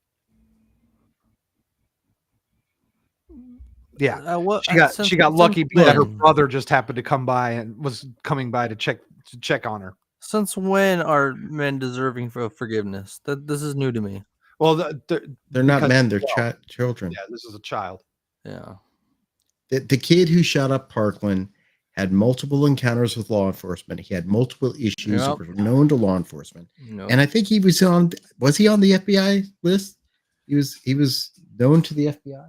Yeah. She got lucky that her brother just happened to come by and was coming by to check on her. Since when are men deserving for forgiveness? This is new to me. Well, they're not because- men, they're children. yeah, this is a child. Yeah. The kid who shot up Parkland had multiple encounters with law enforcement. He had multiple issues that were known to law enforcement. No. And I think he was on the FBI list? He was known to the FBI.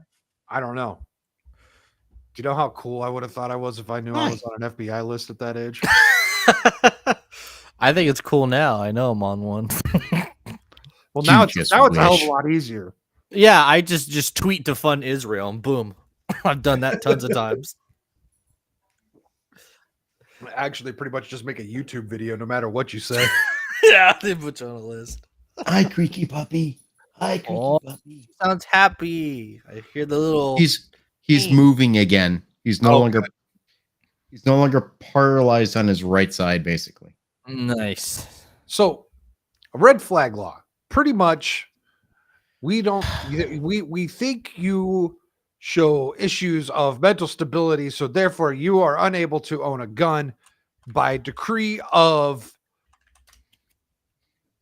I don't know. Do you know how cool I would have thought I was if I knew I was on an FBI list at that age? I think it's cool now. I know I'm on one. Well, You now it's just a hell of a wish. lot easier. Yeah, I just tweet to fund Israel and boom. I've done that tons of times. Actually, pretty much just make a YouTube video no matter what you say. Yeah, they put you on a list. Hi, creaky puppy. Hi, creaky Oh. puppy. Sounds happy. I hear the little He's moving again. He's no longer paralyzed on his right side, basically. nice. So, a red flag law. Pretty much, we think you show issues of mental stability, so therefore you are unable to own a gun by decree of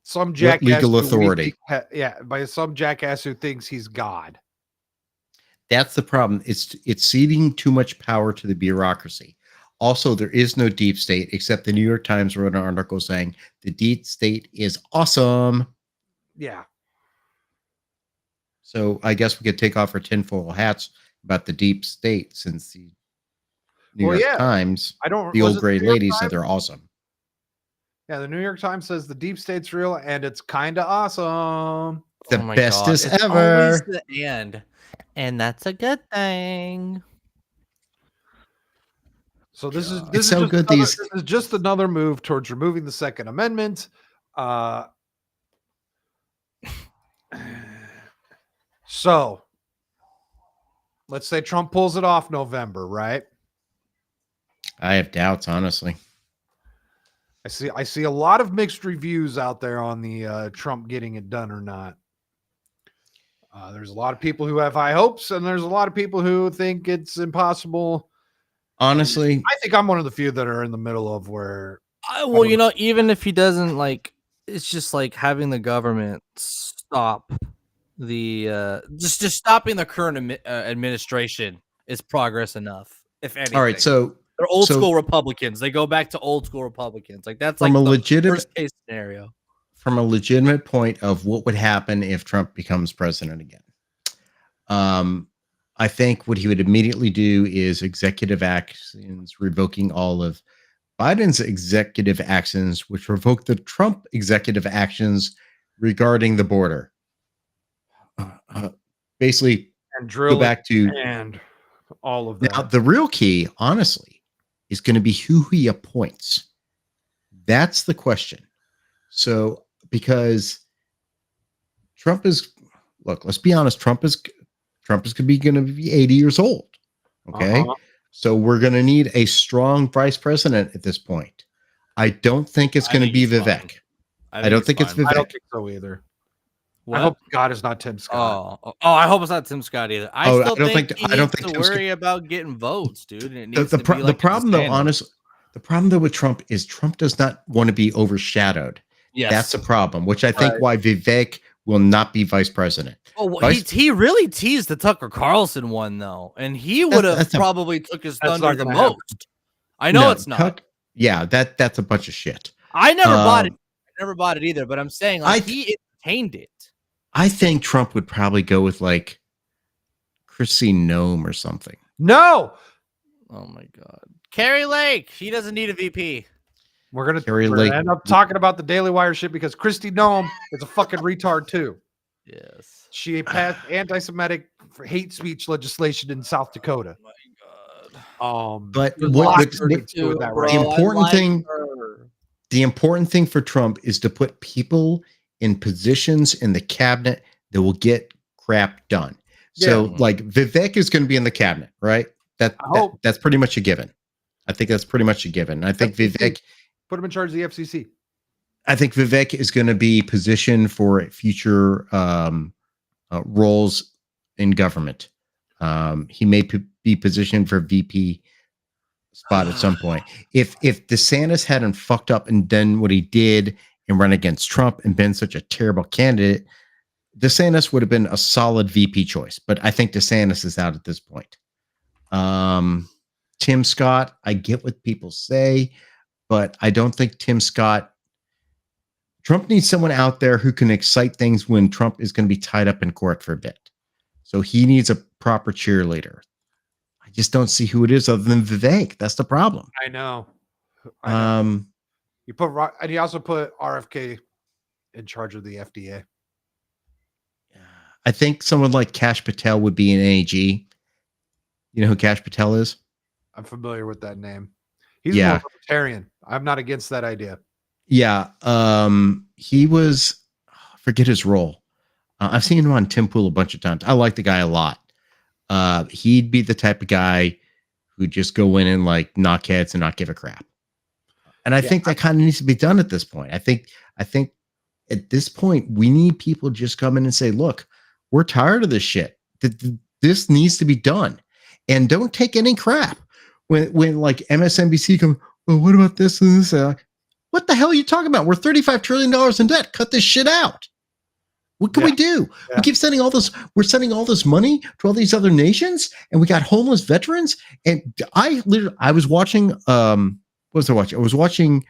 some jackass. legal who we authority? think by some jackass who thinks he's God. That's the problem. It's ceding too much power to the bureaucracy. Also, there is no deep state, except the New York Times wrote an article saying the deep state is awesome. Yeah. So I guess we could take off our tinfoil hats about the deep state, since the New Well, York yeah. Times, I don't. the was old it gray New York lady, Times? said they're awesome. Yeah, the New York Times says the deep state's real and it's kind of awesome. The Oh my bestest God. It's ever. always the and that's a good thing. So this is It's so just good, another- these- this is just another move towards removing the Second Amendment. So let's say Trump pulls it off November, right? I have doubts, honestly. I see a lot of mixed reviews out there on the Trump getting it done or not. There's a lot of people who have high hopes, and there's a lot of people who think it's impossible. Honestly, I think I'm one of the few that are in the middle of where. Well, you know, even if he doesn't like, it's just like having the government stop the just stopping the current administration is progress enough. If anything, all right. So they're old school Republicans. They go back to old school Republicans. Like that's from like a the legitimate worst case scenario. From a legitimate point of what would happen if Trump becomes president again. I think what he would immediately do is executive actions revoking all of Biden's executive actions, which revoke the Trump executive actions regarding the border. Basically, and drill go back to and all of that. Now, the real key, honestly, is going to be who he appoints. That's the question. So, because Trump is, look, let's be honest, Trump is going to be 80 years old. Okay. So we're going to need a strong vice president at this point. I don't think it's going to be Vivek. I don't think it's Vivek. I don't think so either. What? I hope God is not Tim Scott. Oh, I hope it's not Tim Scott either. I don't think Tim worry about getting votes, dude. The problem, though, honestly, the problem though with Trump is Trump does not want to be overshadowed. Yes. That's a problem, which I think why Vivek will not be vice president. Oh, well, he really teased the Tucker Carlson one though, and he would have probably took his thunder the most. I know it's not. That's a bunch of shit. I never bought it. I never bought it either. But I'm saying like he entertained it. I think Trump would probably go with like Chrissy Nome or something. No. Oh my God, Carrie Lake. She doesn't need a VP. We're gonna end up talking about the Daily Wire shit because Kristi Noem is a fucking retard too. Yes, she passed anti-Semitic hate speech legislation in South Dakota. Oh my God. But the important thing for Trump is to put people in positions in the cabinet that will get crap done. So, like Vivek is going to be in the cabinet, right? That's pretty much a given. I think that's pretty much a given. I think Vivek. Put him in charge of the FCC. I think Vivek is going to be positioned for future roles in government. He may be positioned for VP spot at some point. If DeSantis hadn't fucked up and done what he did and run against Trump and been such a terrible candidate, DeSantis would have been a solid VP choice. But I think DeSantis is out at this point. Tim Scott, I get what people say, but I don't think Trump needs someone out there who can excite things when Trump is going to be tied up in court for a bit. So he needs a proper cheerleader. I just don't see who it is other than Vivek. That's the problem. I know. And he also put RFK in charge of the FDA. I think someone like Kash Patel would be an AG. You know who Kash Patel is? I'm familiar with that name. He's more libertarian. I'm not against that idea. Yeah. He was, forget his role. I've seen him on Tim Pool a bunch of times. I like the guy a lot. He'd be the type of guy who'd just go in and like knock heads and not give a crap. And I think that kind of needs to be done at this point. I think at this point, we need people just come in and say, look, we're tired of this shit. This needs to be done. And don't take any crap. When like MSNBC come, well, what about this and this? What the hell are you talking about? We're $35 trillion in debt. Cut this shit out. What can we do? Yeah. We keep sending all this. We're sending all this money to all these other nations, and we got homeless veterans. And I was watching. What was I watching? I was watching.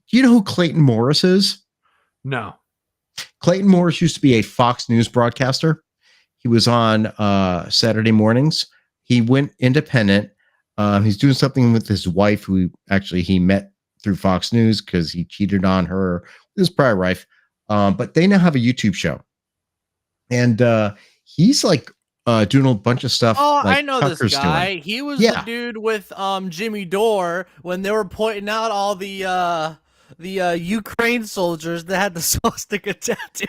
You know who Clayton Morris is? No. Clayton Morris used to be a Fox News broadcaster. He was on Saturday mornings. He went independent. He's doing something with his wife, who actually he met through Fox News because he cheated on her with his prior wife. But they now have a YouTube show. And he's like doing a bunch of stuff. Oh, like I know Tucker's this guy. doing. He was the dude with Jimmy Dore when they were pointing out all the Ukraine soldiers that had the swastika tattoo.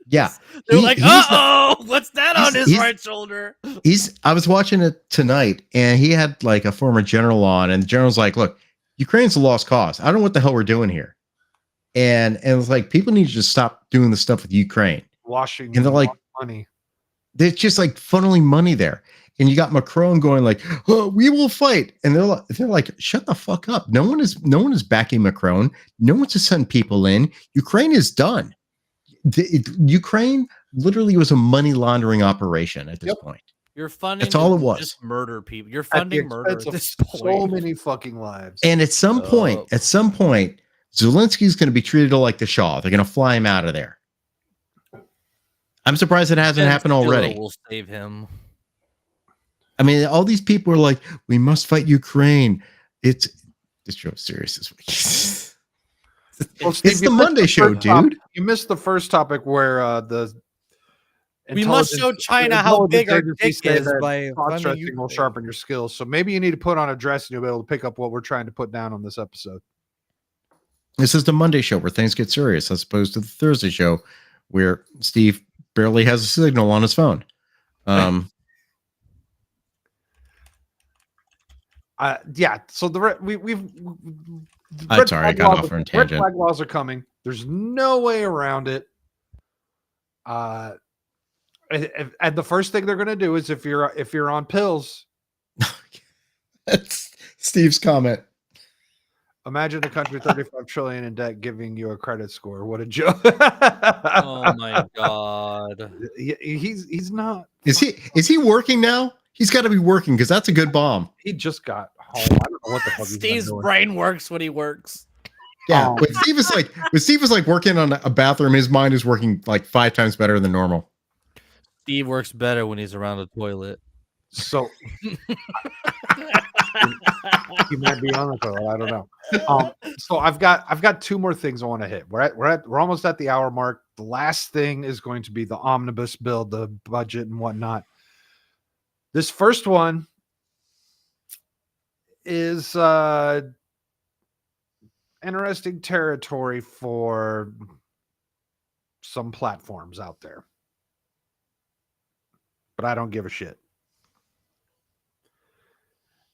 Yeah. They're like, what's that on his right shoulder? I was watching it tonight, and he had like a former general on, and the general's like, look, Ukraine's a lost cause. I don't know what the hell we're doing here. And it's like people need to just stop doing the stuff with Ukraine. Washing And they're like, money. they're just like funneling money there. And you got Macron going like, "Oh, we will fight," and they're like, "Shut the fuck up! No one is backing Macron. No one's to send people in. Ukraine is done. Ukraine literally was a money laundering operation at this point. You're funding. That's all it was. Just murder people. You're At the funding murder at expense of this so point. many fucking lives. And at some point, Zelensky's going to be treated like the Shah. They're going to fly him out of there. I'm surprised it hasn't happened already. We'll save him. I mean, all these people are like, "We must fight Ukraine." This show's serious this week. Well, Steve, It's you the missed Monday show, first topic- dude. You missed the first topic where the We must show China how big our dick is by funding stretching will Ukraine. sharpen your skills. So maybe you need to put on a dress and you'll be able to pick up what we're trying to put down on this episode. This is the Monday show where things get serious, as opposed to the Thursday show where Steve barely has a signal on his phone. Yeah. So we've. I'm sorry, I got off on a Red tangent. flag laws are coming. There's no way around it. And the first thing they're going to do is if you're on pills, That's Steve's comment. imagine a country 35 trillion in debt giving you a credit score. What a joke! Oh my god. He's not. Is he working now? He's got to be working because that's a good bomb. He just got home. I don't know what the fuck he's been Steve's doing. brain works when he works. Yeah, Oh. when Steve is like working on a bathroom, his mind is working like 5 times better than normal. Steve works better when he's around the toilet. So he might be on the toilet. I don't know. So I've got 2 more things I want to hit. We're almost at the hour mark. The last thing is going to be the omnibus bill, the budget and whatnot. This first one is interesting territory for some platforms out there, but I don't give a shit.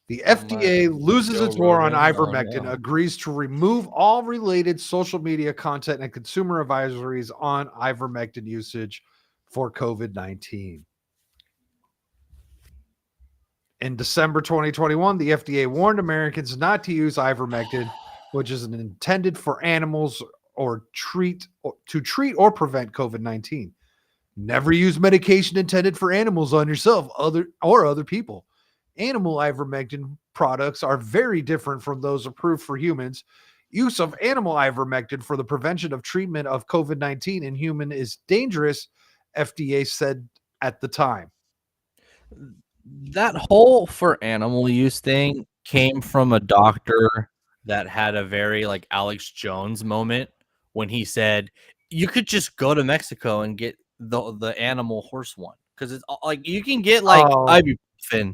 The FDA loses Joe its war on Rogan, oh, ivermectin, no. agrees to remove all related social media content and consumer advisories on ivermectin usage for COVID-19. In December 2021, the FDA warned Americans not to use ivermectin, which is intended for animals or to treat or prevent COVID-19. Never use medication intended for animals on yourself, other people. Animal ivermectin products are very different from those approved for humans. Use of animal ivermectin for the prevention of treatment of COVID-19 in human is dangerous, FDA said at the time. That whole for animal use thing came from a doctor that had a very like Alex Jones moment when he said you could just go to Mexico and get the animal horse one because it's like you can get like ibuprofen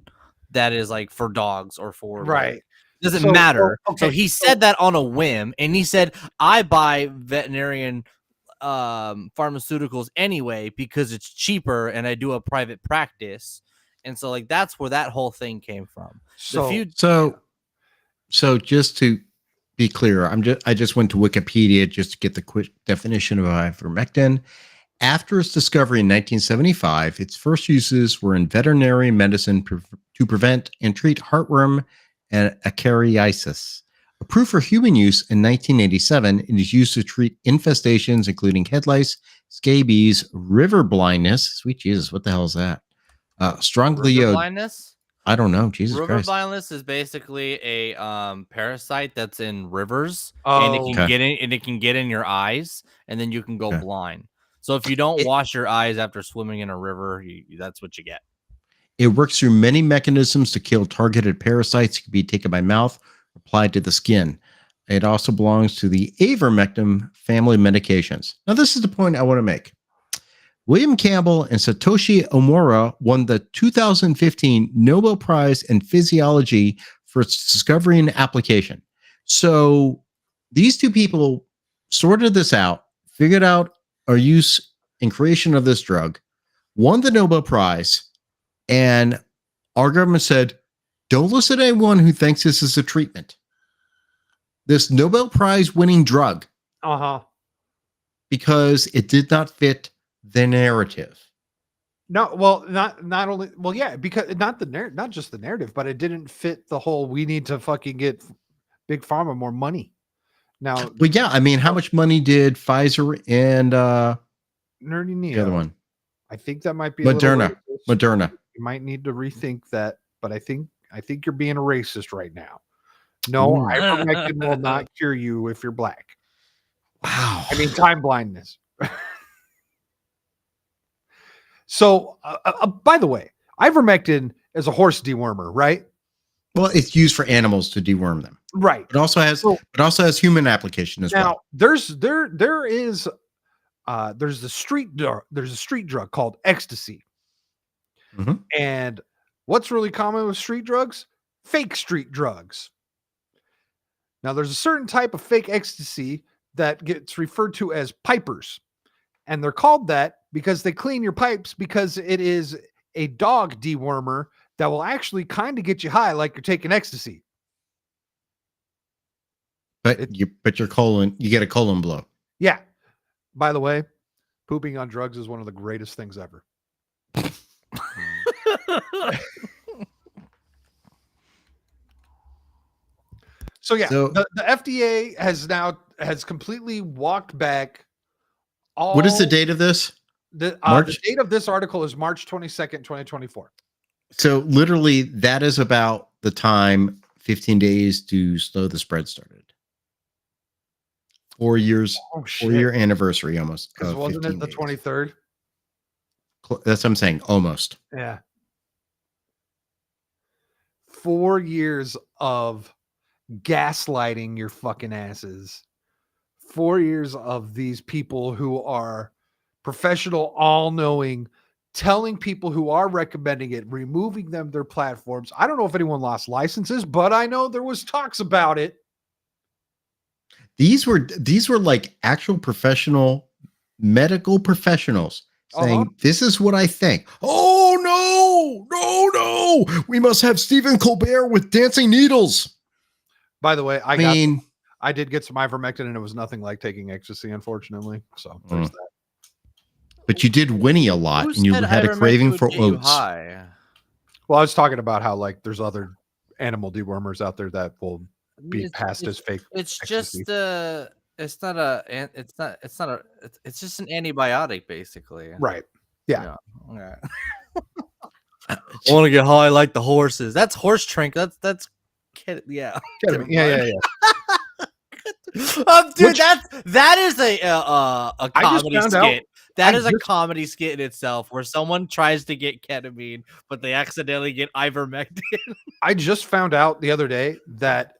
that is like for dogs or for Right. doesn't matter. okay, So he said that on a whim, and he said I buy veterinarian pharmaceuticals anyway because it's cheaper and I do a private practice. And so like that's where that whole thing came from. So just to be clear, I just went to Wikipedia just to get the quick definition of ivermectin. After its discovery in 1975, its first uses were in veterinary medicine to prevent and treat heartworm and acariasis. Approved for human use in 1987, it is used to treat infestations including head lice, scabies, river blindness. Sweet Jesus, what the hell is that? Strong River glio. blindness. I don't know. Jesus River Christ. blindness is basically a parasite that's in rivers, and it can Okay. get in, and it can get in your eyes, and then you can go Okay. blind. So if you don't wash your eyes after swimming in a river, that's what you get. It works through many mechanisms to kill targeted parasites. It can be taken by mouth, applied to the skin. It also belongs to the ivermectin family of medications. Now, this is the point I want to make. William Campbell and Satoshi Omura won the 2015 Nobel Prize in Physiology for its discovery and application. So these two people sorted this out, figured out our use and creation of this drug, won the Nobel Prize, and our government said, don't listen to anyone who thinks this is a treatment. this Nobel Prize winning drug Uh-huh. because it did not fit the narrative. No, well, not only, well, yeah, because not not just the narrative, but it didn't fit the whole. We need to fucking get big pharma more money. Now, But yeah, I mean, how much money did Pfizer and Nerdy Neo, the other one, I think that might be a little Moderna, racist. Moderna? You might need to rethink that, but I think you're being a racist right now. No, Ooh. ivermectin will not cure you if you're black. Wow. I mean, time blindness. So, by the way, ivermectin is a horse dewormer, right? Well, it's used for animals to deworm them. Right. It also has human application as Now, well. there's the street drug called ecstasy. Mhm. And what's really common with street drugs? Fake street drugs. Now, there's a certain type of fake ecstasy that gets referred to as pipers. And they're called that because they clean your pipes, because it is a dog dewormer that will actually kind of get you high like you're taking ecstasy. But you get a colon blow. Yeah. By the way, pooping on drugs is one of the greatest things ever. So yeah, the FDA has completely walked back. What is the date of this? The March? date of this article is March 22nd, 2024. So literally, that is about the time 15 days to slow the spread started. 4 years, Oh shit! 4-year anniversary almost. Because of wasn't 15 it the days. 23rd? That's what I'm saying. Almost. Yeah. 4 years of gaslighting your fucking asses. 4 years of these people who are professional, all-knowing, telling people who are recommending it, removing them their platforms. I don't know if anyone lost licenses, but I know there was talks about it. These were like actual professional medical professionals saying, this is what I think. Oh no, we must have Stephen Colbert with dancing needles. By the way, I did get some ivermectin, and it was nothing like taking ecstasy, unfortunately. So there's that. But you did whinny a lot, Who and you said had a ivermectin craving would for get you oats. high? Well, I was talking about how like there's other animal dewormers out there that will be passed as fake. It's ecstasy. just it's just an antibiotic basically. Right. Yeah. Yeah. I want to get high like the horses. That's horse drink. That's yeah. Yeah. Yeah. Dude, Which- that is a I just comedy found out- skit. That I is a just- comedy skit in itself, where someone tries to get ketamine, but they accidentally get ivermectin. I just found out the other day that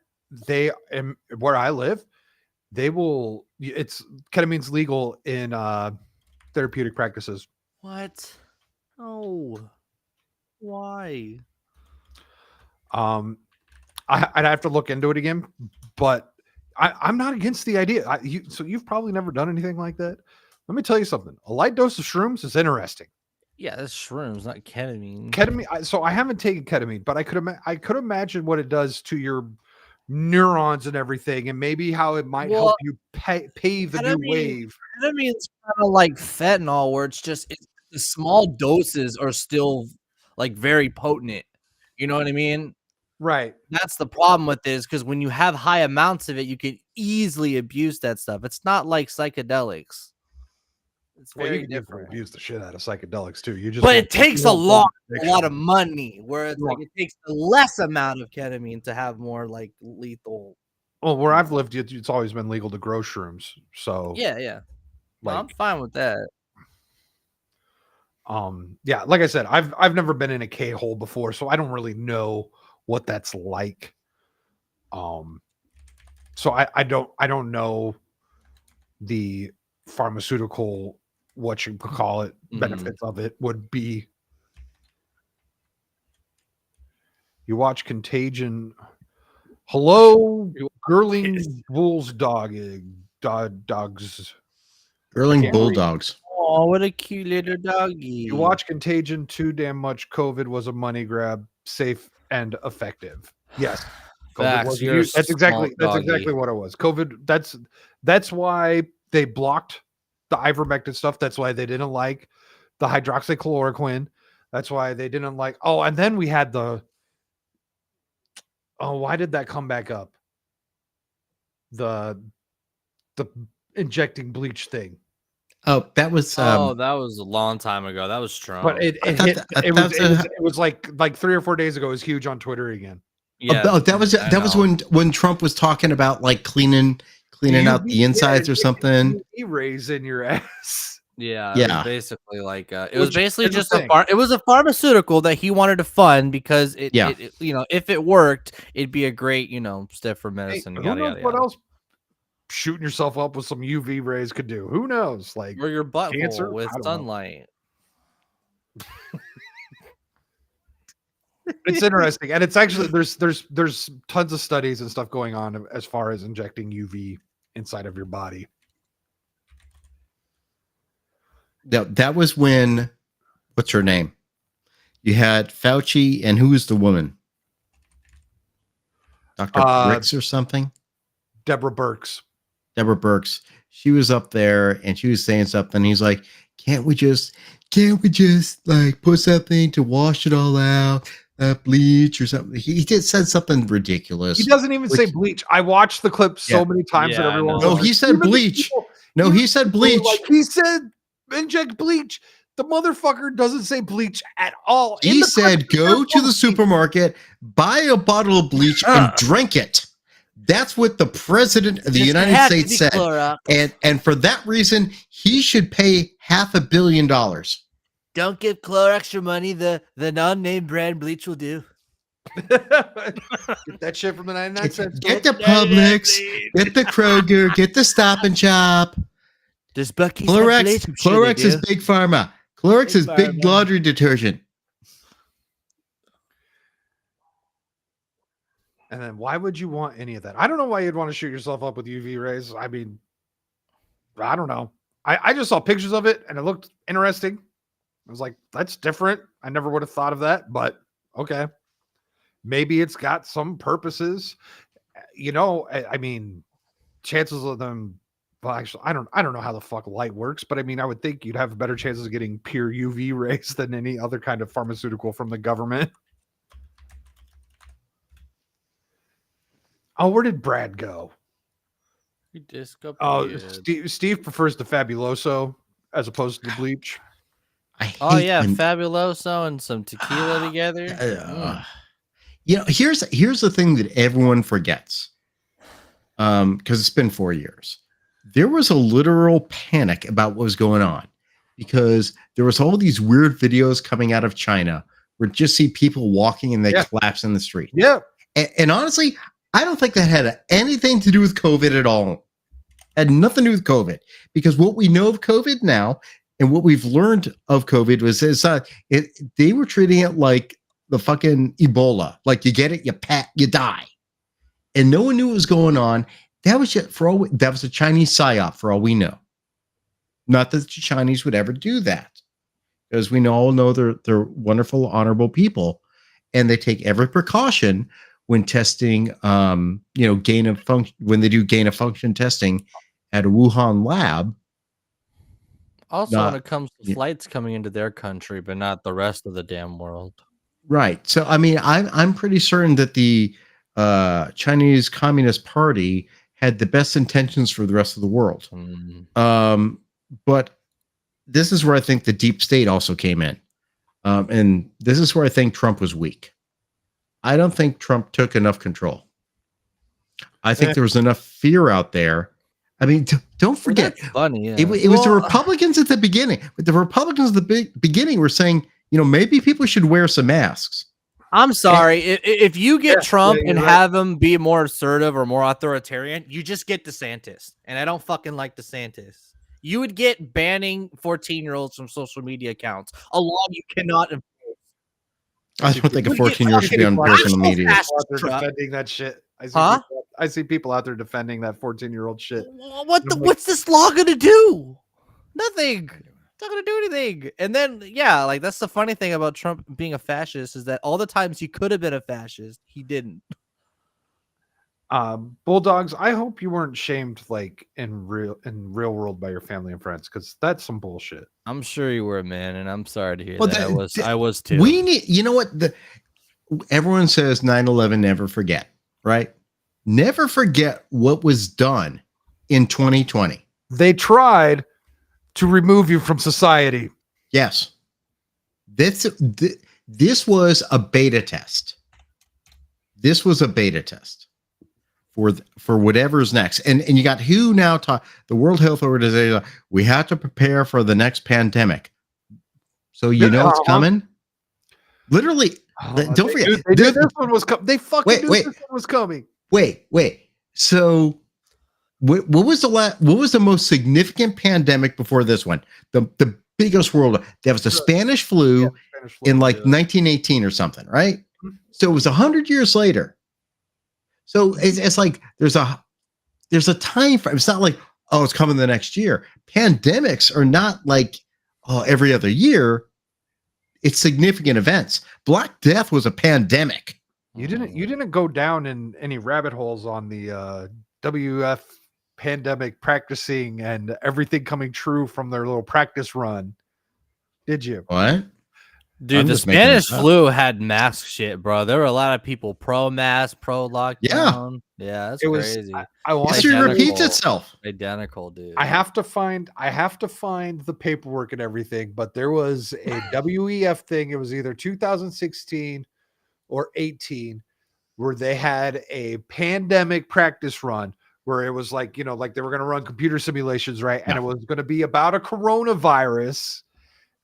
where I live, ketamine's legal in therapeutic practices. What? Oh, why? I'd have to look into it again, but I'm not against the idea. So you've probably never done anything like that. Let me tell you something. A light dose of shrooms is interesting. Yeah, that's shrooms, not ketamine. Ketamine. So I haven't taken ketamine, but I could imagine what it does to your neurons and everything, and maybe how it might help you pave the new wave. Ketamine's kind of like fentanyl, where the small doses are still like very potent. You know what I mean? Right. That's the problem with this, because when you have high amounts of it, you can easily abuse that stuff. It's not like psychedelics. It's Well, very you can different. abuse the shit out of psychedelics too. You just But won't- it takes you a won't lot addiction. of money, where it's like it takes a less amount of ketamine to have more like lethal. Well, where I've lived, it's always been legal to grow shrooms. So Yeah. Well, I'm like, fine with that. yeah, like I said, I've never been in a K-hole before, so I don't really know what that's like. So I don't know the pharmaceutical, what you call it, benefits of it would be. You watch Contagion. Hello, Girling Bulls dogs. Girling can't bulldogs. Oh, what a cute little doggy. You watch Contagion, too damn much. COVID was a money grab, safe and effective. Yes. Facts, was you're a that's exactly smart doggy. what it was. COVID. That's why they blocked the ivermectin stuff. That's why they didn't like the hydroxychloroquine. That's why they didn't like. Oh, and then we had the. Oh, why did that come back up? The injecting bleach thing. Oh, that was Oh, that was a long time ago. That was Trump. But it I thought hit. that- I It thought was, that- it was like 3 or 4 days ago. It was huge on Twitter again. yeah, that was I know. when Trump was talking about like cleaning out the insides or something. He rays in your ass. Yeah, Yeah. It was basically like it was Which basically is the just a thing. it was a pharmaceutical that he wanted to fund because it, Yeah. it you know, if it worked, it'd be a great, step for Hey, medicine. who yada, knows yada, what yada. else shooting yourself up with some UV rays could do? Who knows? Like Or your butthole cancer? with I don't know. sunlight. It's interesting, and it's actually there's tons of studies and stuff going on as far as injecting UV inside of your body. That was when, what's her name? You had Fauci, and who was the woman? Dr. Bricks or something? Deborah Birx. Deborah Birx. She was up there and she was saying something. He's like, can't we just like put something to wash it all out? Bleach or something. He did said something ridiculous. He doesn't even say Which- bleach. I watched the clip so Yeah. many times Yeah, that I everyone. know. No, he said bleach. No, he said bleach. He said inject bleach. The motherfucker doesn't say bleach at all. In He the said, clip, go there's to no the supermarket, buy a bottle of bleach, and drink it. That's what the president of the United States said. And for that reason, he should pay $500 million. Don't give Clorox your money. The non-name brand bleach will do. Get that shit from the 99 cents. Get the Publix, get the Kroger, get the Stop and Shop. Does Buc-ee's Clorox is big pharma. Clorox is big Pharma. laundry detergent. And then why would you want any of that? I don't know why you'd want to shoot yourself up with UV rays. I mean, I don't know. I just saw pictures of it and it looked interesting. I was like, that's different. I never would have thought of that, but okay. Maybe it's got some purposes. I mean, chances of them. Well, actually, I don't know how the fuck light works, but I mean, I would think you'd have better chances of getting pure UV rays than any other kind of pharmaceutical from the government. Oh, where did Brad go? Oh, Steve prefers the Fabuloso as opposed to the bleach. I Oh hate yeah, when- Fabuloso and some tequila together. Here's the thing that everyone forgets. Because it's been 4 years. There was a literal panic about what was going on because there was all these weird videos coming out of China where just see people walking and they collapse in the street. Yeah. And honestly, I don't think that had anything to do with COVID at all. Had nothing to do with COVID because what we know of COVID now and what we've learned of COVID was they were treating it like the fucking Ebola. Like you get it, you die. And no one knew what was going on. That was that was a Chinese psyop for all we know. Not that the Chinese would ever do that. Because we all know they're wonderful, honorable people. And they take every precaution when testing, gain of function, when they do gain of function testing at a Wuhan lab. Also, when it comes to flights coming into their country, but not the rest of the damn world. Right. So, I mean, I'm pretty certain that the Chinese Communist Party had the best intentions for the rest of the world. But this is where I think the deep state also came in. And this is where I think Trump was weak. I don't think Trump took enough control. I think there was enough fear out there. I mean, don't forget, That's funny. Yeah. it was the Republicans at the beginning. But the Republicans at the beginning were saying, maybe people should wear some masks. I'm sorry. If you get Trump and right. have him be more assertive or more authoritarian, you just get DeSantis. And I don't fucking like DeSantis. You would get banning 14-year-olds from social media accounts. A law you cannot enforce. I don't think a 14-year-old should be on personal media. Defending that shit. I see people out there defending that 14-year-old shit. What's this law gonna do? Nothing. It's not gonna do anything. And then that's the funny thing about Trump being a fascist is that all the times he could have been a fascist, he didn't. Bulldogs, I hope you weren't shamed like in real world by your family and friends, because that's some bullshit. I'm sure you were, man, and I'm sorry to hear Well, that. I was too. We need, you know what? Everyone says 9/11, never forget, right? Never forget what was done in 2020. They tried to remove you from society. Yes. This was a beta test. This was a beta test for whatever's next. And you got WHO now, the World Health Organization. We have to prepare for the next pandemic. So you know it's coming. Literally, don't forget. They knew this one was coming. They fucking knew this one was coming. Wait. So what was the most significant pandemic before this one? The biggest world. There was the Spanish flu in like 1918 or something, right? So it was 100 years later. So it's like there's a time frame. It's not like, oh, it's coming the next year. Pandemics are not like, oh, every other year. It's significant events. Black Death was a pandemic. You didn't go down in any rabbit holes on the WF pandemic practicing and everything coming true from their little practice run, did you? What? Dude, I'm the just making Spanish this up. flu had mask shit, bro. There were a lot of people pro-mask, pro-lockdown. Yeah, that's It was. crazy. I want. History Identical. repeats itself. Identical, dude. I have to find the paperwork and everything, but there was a WEF thing. It was either 2016 or 18 where they had a pandemic practice run where it was like, like they were going to run computer simulations, right? And it was going to be about a coronavirus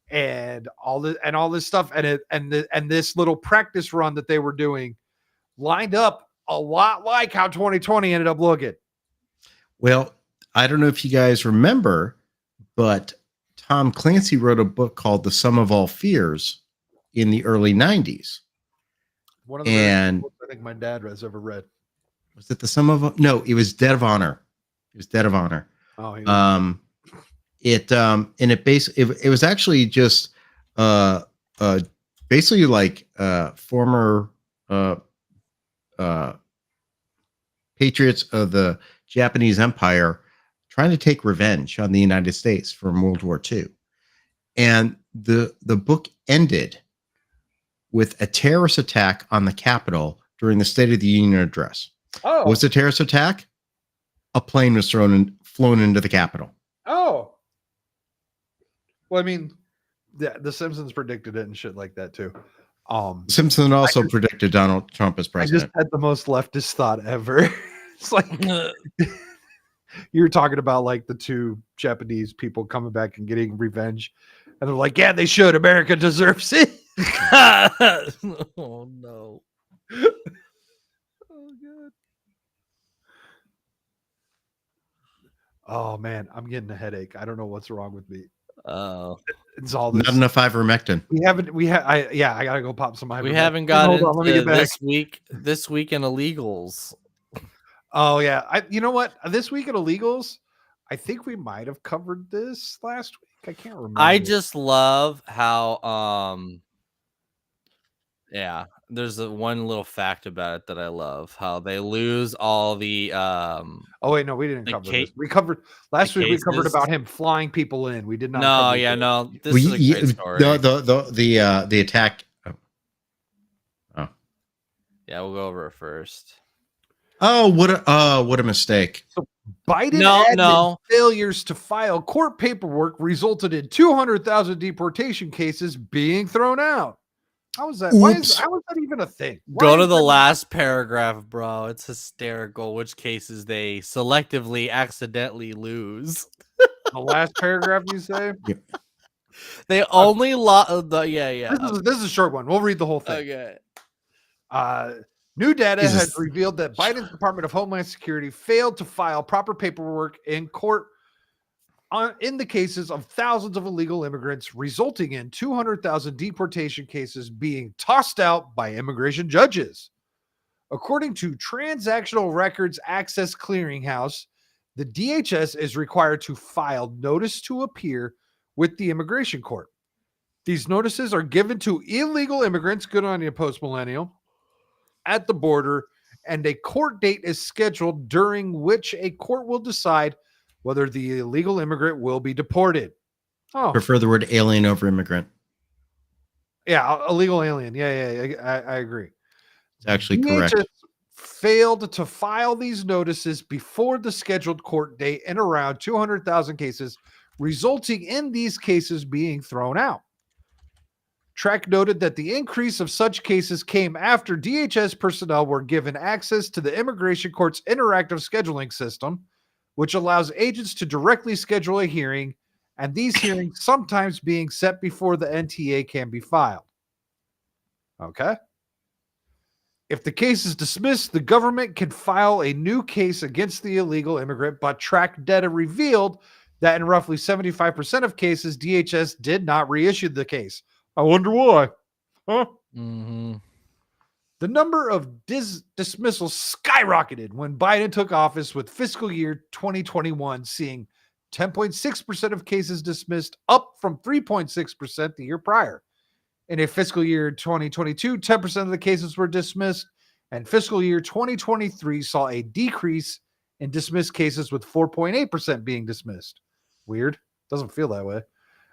and all this stuff. And this little practice run that they were doing lined up a lot like how 2020 ended up looking. Well, I don't know if you guys remember, but Tom Clancy wrote a book called The Sum of All Fears in the early 90s. One of the best books I think my dad has ever read. Was it The Sum of? No, it was Dead of Honor. It was Dead of Honor. Oh, it was actually just basically like former patriots of the Japanese Empire trying to take revenge on the United States from World War II. And the book ended with a terrorist attack on the Capitol during the State of the Union address. Oh, What was the terrorist attack? A plane was flown into the Capitol. Oh, well, I mean, the Simpsons predicted it and shit like that too. Simpson also predicted Donald Trump as I president. just had the most leftist thought ever. It's like you were talking about like the two Japanese people coming back and getting revenge, and they're like, "Yeah, they should. America deserves it." Oh no. Oh god. Oh man, I'm getting a headache. I don't know what's wrong with me. Oh. It's all this. Not enough ivermectin. I gotta go pop some. We ivermectin. haven't got Hold on, let me into get back. this week in illegals. Oh yeah, you know what? This week at illegals, I think we might have covered this last week. I can't remember. I just love how yeah, there's one little fact about it that I love, how they lose all the Oh wait, no, we didn't the cover ca- this. We covered last the week. We covered cases. about him flying people in. We did not. No, cover yeah, this. no. This Well, is a great story. the attack. Yeah, we'll go over it first. Oh, what a mistake. Biden No, admin no. failures to file court paperwork resulted in 200,000 deportation cases being thrown out. How is that? Oops. How is that even a thing? Go Why to is the that- last paragraph, bro. It's hysterical which cases they selectively accidentally lose. the last paragraph. You say They only lost yeah. this is a short one. We'll read the whole thing. Okay. New data Jesus. has revealed that Biden's Department of Homeland Security failed to file proper paperwork in court in the cases of thousands of illegal immigrants, resulting in 200,000 deportation cases being tossed out by immigration judges. According to Transactional Records Access Clearinghouse, the DHS is required to file notice to appear with the immigration court. These notices are given to illegal immigrants, good on you, post-millennial, at the border and a court date is scheduled during which a court will decide whether the illegal immigrant will be deported. Oh, Prefer the word alien over immigrant. yeah, illegal alien. Yeah, I agree. It's actually correct. DHS failed to file these notices before the scheduled court date in around 200,000 cases, resulting in these cases being thrown out. Track noted that the increase of such cases came after DHS personnel were given access to the Immigration Court's interactive scheduling system, which allows agents to directly schedule a hearing, and these hearings sometimes being set before the NTA can be filed. Okay. If the case is dismissed, the government can file a new case against the illegal immigrant, but track data revealed that in roughly 75% of cases, DHS did not reissue the case. I wonder why. Huh? Mm-hmm. The number of dismissals skyrocketed when Biden took office, with fiscal year 2021 seeing 10.6% of cases dismissed, up from 3.6% the year prior. In a fiscal year 2022, 10% of the cases were dismissed, and fiscal year 2023 saw a decrease in dismissed cases, with 4.8% being dismissed. Weird. Doesn't feel that way.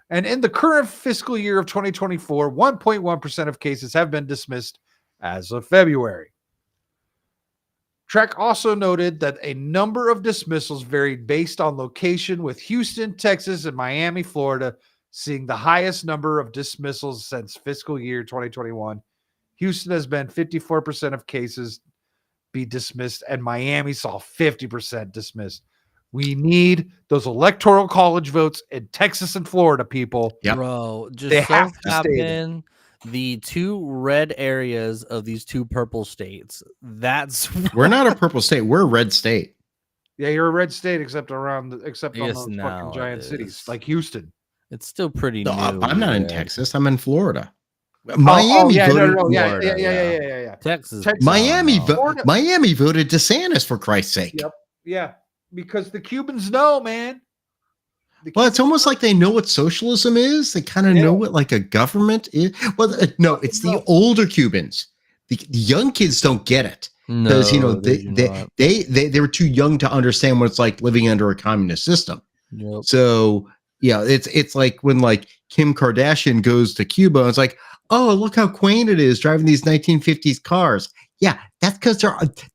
And in the current fiscal year of 2024, 1.1% of cases have been dismissed as of February. Track also noted that a number of dismissals varied based on location, with Houston, Texas, and Miami, Florida seeing the highest number of dismissals since fiscal year 2021. Houston has been 54% of cases be dismissed, and Miami saw 50% dismissed. We need those electoral college votes in Texas and Florida, people. Yep. Bro, just They so have to stay there. happen the two red areas of these two purple states. That's We're not a purple state. We're a red state. Yeah, you're a red state, except on Yes, those now fucking it giant is. cities like Houston. it's still pretty No, new. I'm not in yeah. Texas. I'm in Florida. Miami yeah, voted. yeah, Florida, yeah. Texas. Texas- Miami, no. Florida- Miami voted DeSantis, for Christ's sake. Yep. Yeah, because the Cubans know, man. Well, it's almost like they know what socialism is. They kind of Yeah. know what like a government is. Well, no, it's the older Cubans. The young kids don't get it because No, they were too young to understand what it's like living under a communist system. Yep. So yeah, it's like when like Kim Kardashian goes to Cuba and it's like, oh, look how quaint it is driving these 1950s cars. Yeah, that's because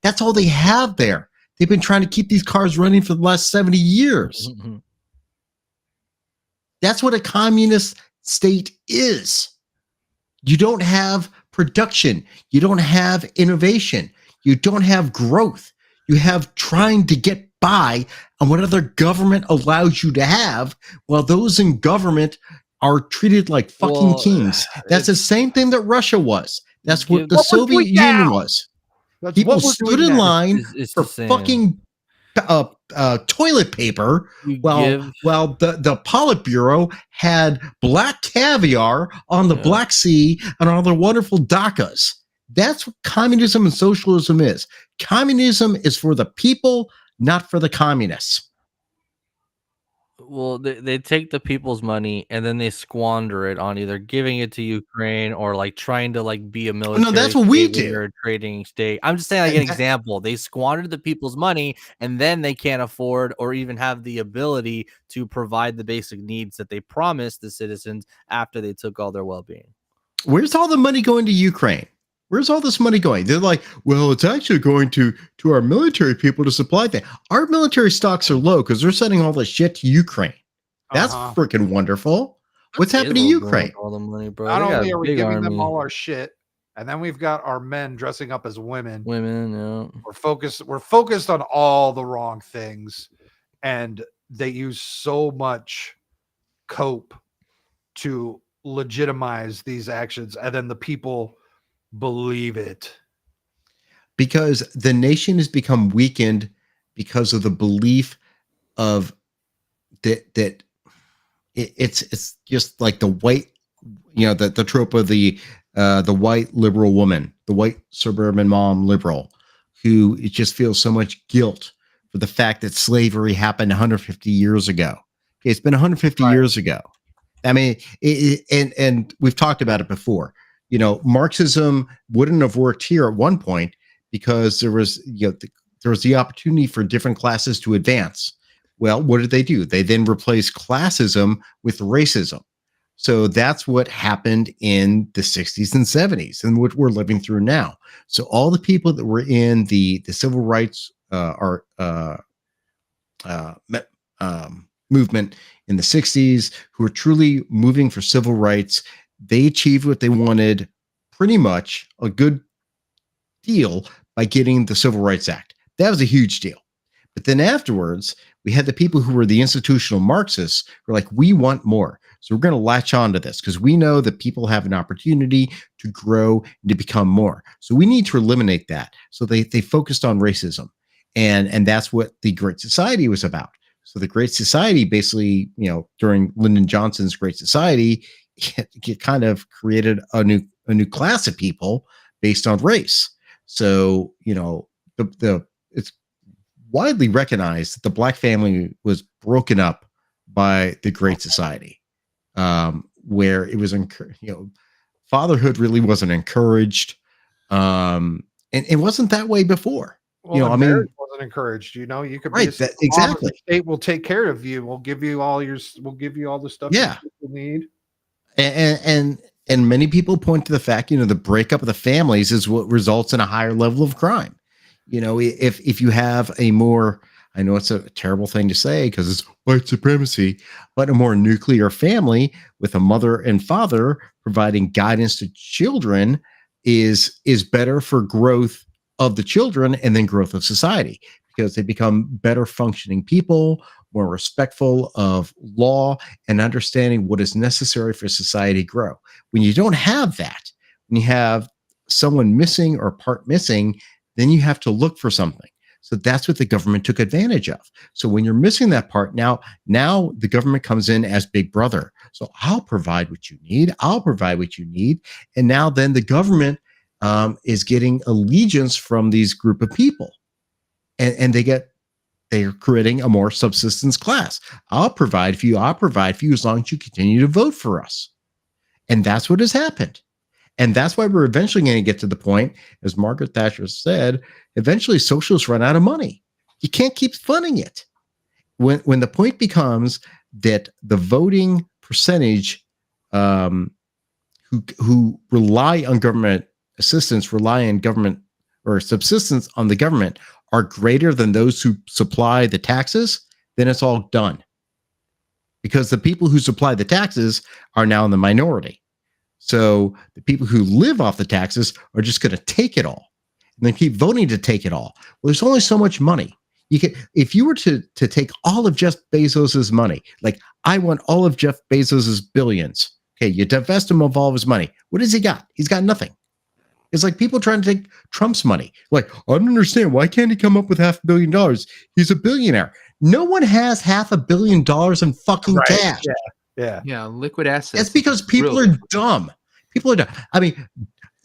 that's all they have there. They've been trying to keep these cars running for the last 70 years. That's what a communist state is. You don't have production. You don't have innovation. You don't have growth. You have trying to get by on what other government allows you to have, while those in government are treated like fucking Well, kings. That's the same thing that Russia was. That's what the What we're Soviet doing now. Union was. That's People what we're stood doing in now. line It's for the same. fucking toilet paper, You while give- the Politburo had black caviar on the Yeah. Black Sea and all the wonderful dakas. That's what communism and socialism is. Communism is for the people, not for the communists. Well, they take the people's money and then they squander it on either giving it to Ukraine or like trying to like be a military. that's what we state do. or a trading state. I'm just saying, like an And that- example. They squandered the people's money and then they can't afford or even have the ability to provide the basic needs that they promised the citizens after they took all their well-being. Where's all the money going to Ukraine? Where's all this money going? They're like, well, it's actually going to our military people to supply things. Our military stocks are low because they're sending all this shit to Ukraine. That's Uh-huh. freaking wonderful. What's happening to Israel's going Ukraine? with all the money, bro. Not They got only a are we big giving them army. all our shit, and then we've got our men dressing up as women. Women, yeah. We're focused on all the wrong things, and they use so much cope to legitimize these actions, and then the people believe it. Because the nation has become weakened because of the belief of that it's just like the white, the trope of the white liberal woman, the white suburban mom liberal, who just feels so much guilt for the fact that slavery happened 150 years ago. Okay, it's been 150 Right. years ago. I mean, and we've talked about it before. Marxism wouldn't have worked here at one point because there was there was the opportunity for different classes to advance. Well, what did they do? They then replaced classism with racism. So that's what happened in the 60s and 70s and what we're living through now. So all the people that were in the civil rights movement in the 60s, who were truly moving for civil rights, they achieved what they wanted, pretty much a good deal, by getting the Civil Rights Act. That was a huge deal. But then afterwards, we had the people who were the institutional Marxists who were like, we want more. So we're going to latch on to this because we know that people have an opportunity to grow and to become more. So we need to eliminate that. So they focused on racism. And that's what the Great Society was about. So the Great Society basically, during Lyndon Johnson's Great Society, it kind of created a new class of people based on race. So, it's widely recognized that the Black family was broken up by the Great Society, where it was, fatherhood really wasn't encouraged. And it wasn't that way before. Well, marriage wasn't encouraged. You could be exactly. The state will take care of you. We'll give you all the stuff you need. And many people point to the fact, the breakup of the families is what results in a higher level of crime. If you have a more, I know it's a terrible thing to say because it's white supremacy, but a more nuclear family with a mother and father providing guidance to children is better for growth of the children and then growth of society, because they become better functioning people, more respectful of law, and understanding what is necessary for society to grow. When you don't have that, when you have someone missing or part missing, then you have to look for something. So that's what the government took advantage of. So when you're missing that part, now the government comes in as big brother. So I'll provide what you need. I'll provide what you need. And now then the government is getting allegiance from these group of people. And they're creating a more subsistence class. I'll provide for you as long as you continue to vote for us. And that's what has happened. And that's why we're eventually going to get to the point, as Margaret Thatcher said, eventually socialists run out of money. You can't keep funding it. When the point becomes that the voting percentage who rely on government assistance, rely on government or subsistence on the government are greater than those who supply the taxes, then it's all done. Because the people who supply the taxes are now in the minority. So the people who live off the taxes are just going to take it all and then keep voting to take it all. Well, there's only so much money. If you were to take all of Jeff Bezos's money, like I want all of Jeff Bezos's billions. Okay, you divest him of all of his money. What has he got? He's got nothing. It's like people trying to take Trump's money. Like, I don't understand. Why can't he come up with $500 million? He's a billionaire. No one has $500 million in fucking cash. Yeah, liquid assets. That's because people are dumb. People are dumb. I mean,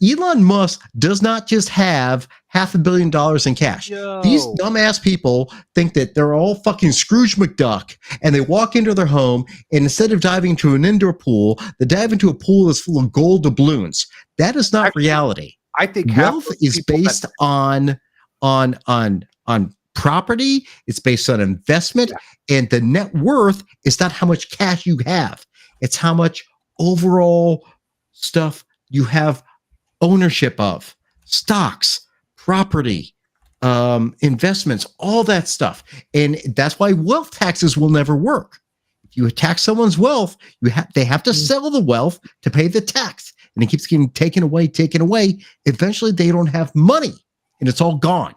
Elon Musk does not just have $500 million in cash. These dumbass people think that they're all fucking Scrooge McDuck, and they walk into their home, and instead of diving into an indoor pool, they dive into a pool that's full of gold doubloons. That is not reality. I think wealth is based on property. It's based on investment, and the net worth is not how much cash you have. It's how much overall stuff you have ownership of, stocks, property, investments, all that stuff. And that's why wealth taxes will never work. If you tax someone's wealth, they have to sell the wealth to pay the tax. And it keeps getting taken away. Eventually they don't have money and it's all gone.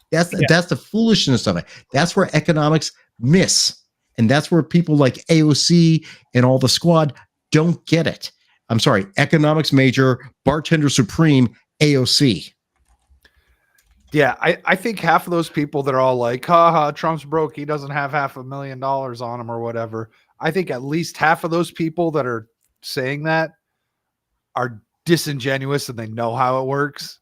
That's the foolishness of it. That's where economics miss. And that's where people like AOC and all the squad don't get it. I'm sorry, economics major, bartender supreme, AOC. Yeah, I think half of those people that are all like, haha, Trump's broke, he doesn't have $500,000 on him or whatever. I think at least half of those people that are saying that are disingenuous and they know how it works.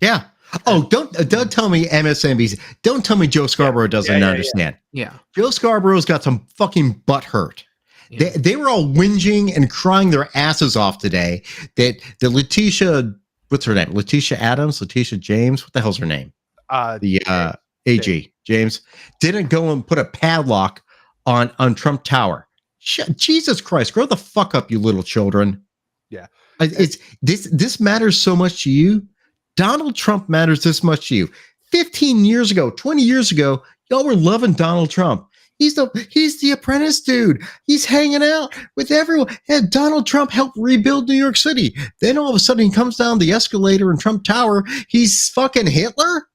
Yeah. Oh, don't tell me MSNBC. Don't tell me Joe Scarborough doesn't understand. Yeah. Joe Scarborough's got some fucking butt hurt. Yeah. They were all whinging and crying their asses off today that Letitia what's her name? Letitia Adams, Letitia James. What the hell's her name? The AG James didn't go and put a padlock on Trump Tower. Jesus Christ, grow the fuck up, you little children. Yeah. It's this matters so much to you. Donald Trump matters this much to you. 15 years ago, 20 years ago, y'all were loving Donald Trump. He's the apprentice dude. He's hanging out with everyone. And Donald Trump helped rebuild New York City. Then all of a sudden he comes down the escalator in Trump Tower. He's fucking Hitler.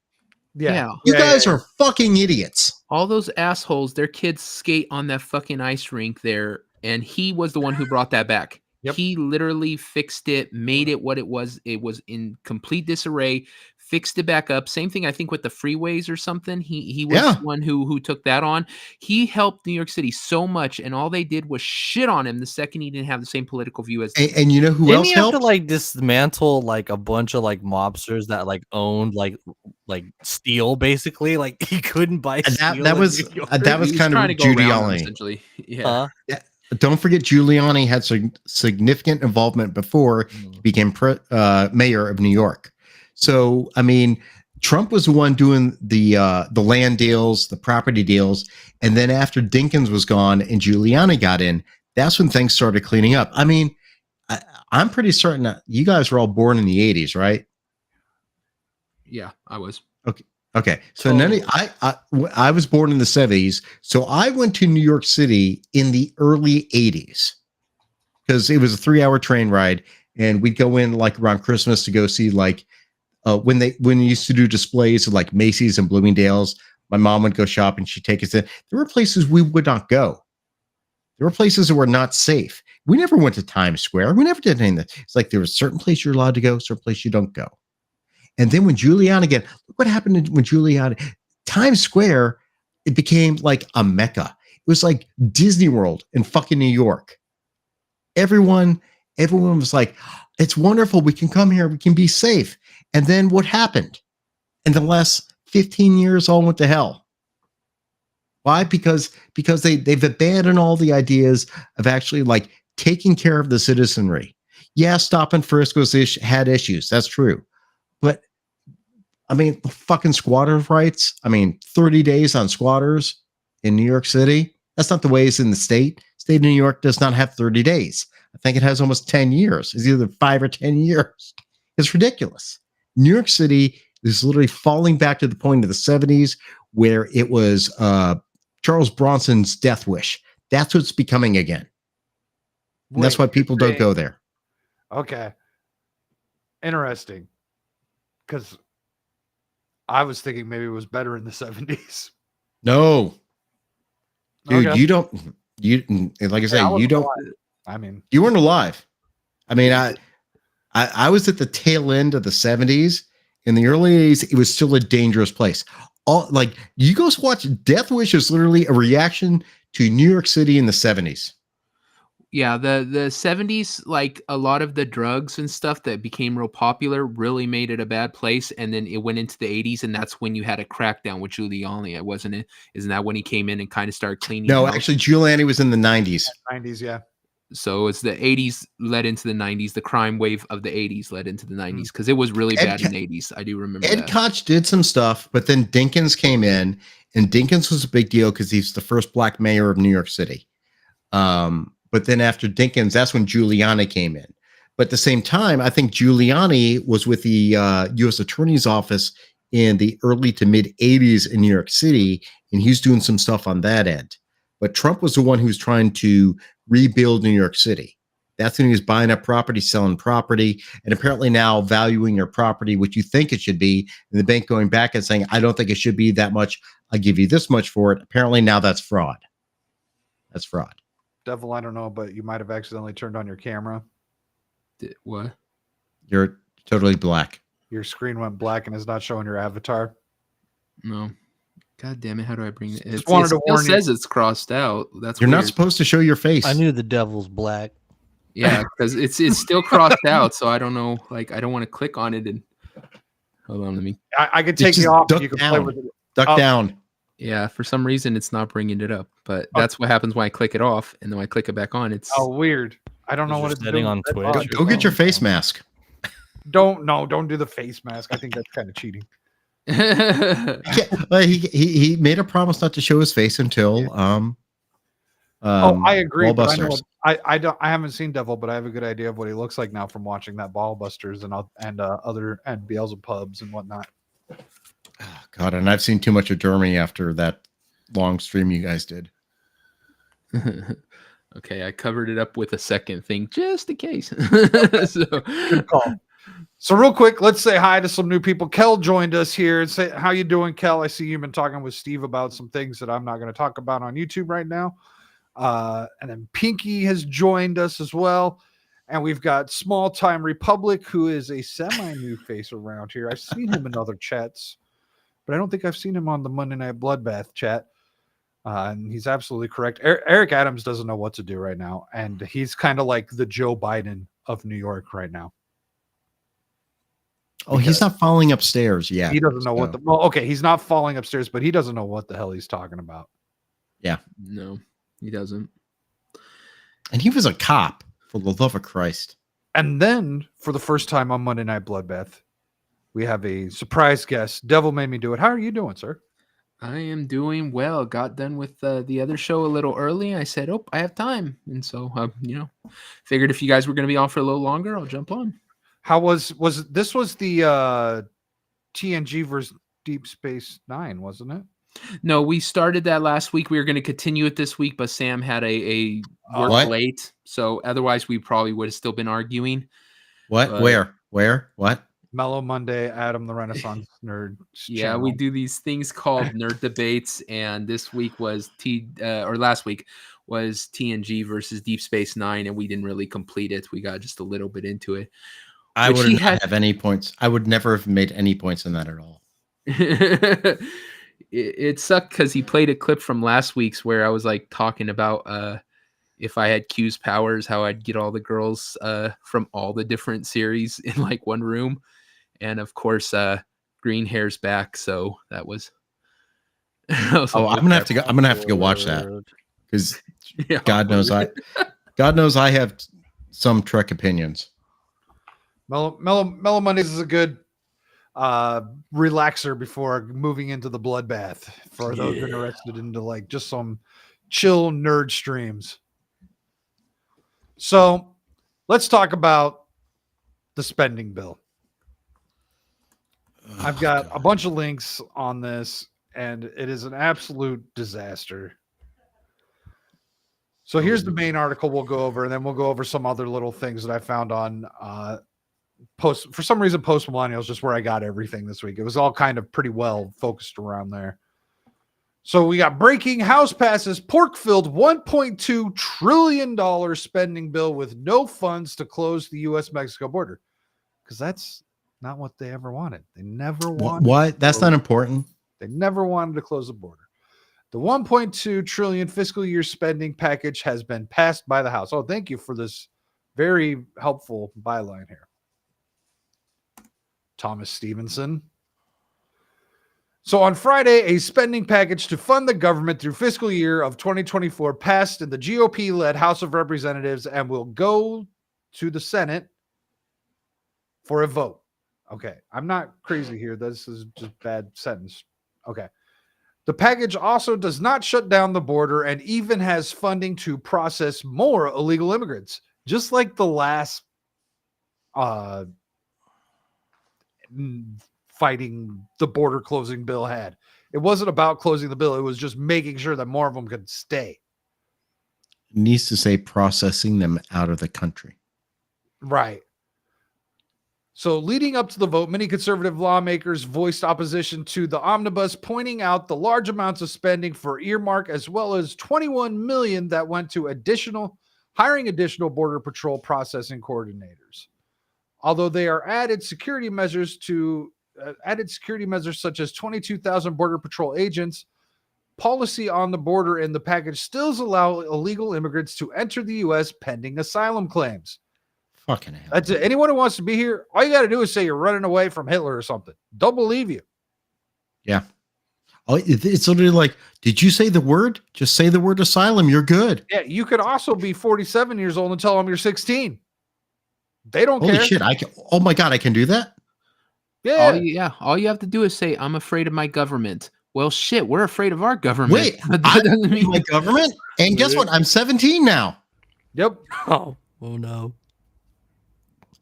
Yeah. You guys are fucking idiots. All those assholes, their kids skate on that fucking ice rink there, and he was the one who brought that back. Yep. He literally fixed it, made it what it was. It was in complete disarray, fixed it back up. Same thing, I think, with the freeways or something. He was the one who took that on. He helped New York City so much, and all they did was shit on him the second he didn't have the same political view as them. And you know who Didn't else he have helped? to like dismantle like a bunch of like mobsters that like owned like steel basically? Like he couldn't buy And steel. that was He kind of trying to go around them, Giuliani. essentially. Yeah. Don't forget, Giuliani had significant involvement before he became mayor of New York. So, I mean, Trump was the one doing the land deals, the property deals, and then after Dinkins was gone and Giuliani got in, that's when things started cleaning up. I mean, I'm pretty certain that you guys were all born in the 80s, right? Yeah, I was. Okay, so I was born in the 70s, so I went to New York City in the early 80s because it was a 3-hour train ride, and we'd go in like around Christmas to go see like when they used to do displays of like Macy's and Bloomingdale's. My mom would go shop and she'd take us in. There were places we would not go. There were places that were not safe. We never went to Times Square. We never did anything. It's like there was certain place you're allowed to go, certain place you don't go. And then when Giuliani again, look what happened when Giuliani, Times Square, it became like a mecca. It was like Disney World in fucking New York. Everyone was like, it's wonderful. We can come here. We can be safe. And then what happened? In the last 15 years, all went to hell. Why? Because they've abandoned all the ideas of actually like taking care of the citizenry. Yeah, stop and frisk had issues. That's true. But I mean, fucking squatters' rights. I mean, 30 days on squatters in New York City. That's not the way it's in the state. State of New York does not have 30 days. I think it has almost 10 years. It's either 5 or 10 years. It's ridiculous. New York City is literally falling back to the point of the 70s where it was Charles Bronson's death wish. That's what it's becoming again. And that's why people don't go there. Okay. Interesting. Because I was thinking maybe it was better in the 70s. No. Dude, Okay. you like I said, Yeah, you don't. I mean, You weren't alive. I mean, I was at the tail end of the 70s. In the early 80s, it was still a dangerous place. All like you go watch Death Wish is literally a reaction to New York City in the 70s. Yeah, the 70s, like a lot of the drugs and stuff that became real popular really made it a bad place. And then it went into the 80s, and that's when you had a crackdown with Giuliani, wasn't it? Isn't that when he came in and kind of started cleaning? No, house? actually, Giuliani was in the 90s. 90s, yeah. So it's the 80s led into the 90s. The crime wave of the 80s led into the 90s because it was really bad in the 80s. I do remember Ed that. Koch did some stuff, but then Dinkins came in, and Dinkins was a big deal because he's the first black mayor of New York City. But then after Dinkins, that's when Giuliani came in. But at the same time, I think Giuliani was with the U.S. Attorney's Office in the early to mid 80s in New York City, and he's doing some stuff on that end. But Trump was the one who was trying to rebuild New York City. That's when he was buying up property, selling property, and apparently now valuing your property, which you think it should be, and the bank going back and saying, I don't think it should be that much. I'll give you this much for it. Apparently now that's fraud. That's fraud. Devil, I don't know, but you might have accidentally turned on your camera. What? You're totally black. Your screen went black and is not showing your avatar. No. God damn it! How do I bring it? It wanted to still warn you. says it's crossed out. That's You're weird. not supposed to show your face. I knew the devil's black. Yeah, because it's still crossed out. So I don't know. Like I don't want to click on it and hold on. Let me. I could take just you off. duck And you can down. play with it. Duck Oh. down. Yeah, for some reason it's not bringing it up. But that's what happens when I click it off, and then when I click it back on. It's Oh, weird. I don't know Is what your it's setting doing. on That's Twitch? awesome. Go get your face mask. Don't do the face mask. I think that's kind of cheating. Yeah, well, he made a promise not to show his face until I agree. But I know Ballbusters. I haven't seen Devil, but I have a good idea of what he looks like now from watching that Ballbusters and Beelzebubs and whatnot. Oh, God, and I've seen too much of Germany after that long stream you guys did. Okay, I covered it up with a second thing just in case. So, Good call. So real quick, let's say hi to some new people. Kel joined us here. Say how you doing, Kel? I see you've been talking with Steve about some things that I'm not going to talk about on YouTube right now. And then Pinky has joined us as well. And we've got Small Time Republic, who is a semi-new face around here. I've seen him in other chats, but I don't think I've seen him on the Monday Night Bloodbath chat. And he's absolutely correct. Eric Adams doesn't know what to do right now. And he's kind of like the Joe Biden of New York right now. Oh, he's not falling upstairs yet. He doesn't know what the okay, he's not falling upstairs, but he doesn't know what the hell he's talking about. Yeah. no, he doesn't. And he was a cop, for the love of Christ. And then for the first time on Monday Night Bloodbath, we have a surprise guest. Devil made me do it. How are you doing, sir? I am doing well. Got done with the other show a little early. I said, "Oh, I have time," and so figured if you guys were going to be on for a little longer, I'll jump on. How was the TNG versus Deep Space Nine, wasn't it? No, we started that last week. We were going to continue it this week, but Sam had a work What? late, so otherwise we probably would have still been arguing. What? But- Where? What? Mellow Monday, Adam the Renaissance Nerd. Yeah, we do these things called nerd debates, and this week was last week was TNG versus Deep Space Nine, and we didn't really complete it. We got just a little bit into it. I Which would he not had- have any points. I would never have made any points in that at all. It sucked because he played a clip from last week's where I was like talking about if I had Q's powers, how I'd get all the girls from all the different series in like one room. And of course, green hair's back. So that was. I'm gonna have to go. I'm gonna have to go watch that because Yeah. God knows I have some Trek opinions. Mellow Mondays is a good relaxer before moving into the bloodbath for those interested into like just some chill nerd streams. So let's talk about the spending bill. I've got a bunch of links on this, and it is an absolute disaster. So here's the main article we'll go over, and then we'll go over some other little things that I found on Post. For some reason, Post Millennial is just where I got everything this week. It was all kind of pretty well focused around there. So we got breaking House passes pork-filled $1.2 trillion spending bill with no funds to close the U.S.-Mexico border. Because that's not what they ever wanted. They never wanted. What? That's not important. They never wanted to close the border. The $1.2 trillion fiscal year spending package has been passed by the House. Oh, thank you for this very helpful byline here. Thomas Stevenson. So on Friday, a spending package to fund the government through fiscal year of 2024 passed in the GOP-led House of Representatives and will go to the Senate for a vote. Okay, I'm not crazy here. This is just bad sentence. Okay. The package also does not shut down the border and even has funding to process more illegal immigrants, just like the last fighting the border closing bill had. It wasn't about closing the bill. It was just making sure that more of them could stay. It needs to say processing them out of the country. Right. So leading up to the vote, many conservative lawmakers voiced opposition to the omnibus, pointing out the large amounts of spending for earmark, as well as $21 million that went to hiring additional border patrol processing coordinators. Although they are added security measures such as 22,000 border patrol agents, policy on the border in the package still allow illegal immigrants to enter the U.S. pending asylum claims. Fucking hell. That's it. Anyone who wants to be here, all you got to do is say you're running away from Hitler or something. Don't believe you. Yeah. Oh, it's literally like, did you say the word? Just say the word asylum. You're good. Yeah, you could also be 47 years old and tell them you're 16. They don't Holy care. shit! I can. Oh my god, I can do that. Yeah. All you have to do is say, "I'm afraid of my government." Well, shit, we're afraid of our government. Wait, But that I'm doesn't in mean my government, and guess what? I'm 17 now. Yep. Oh no.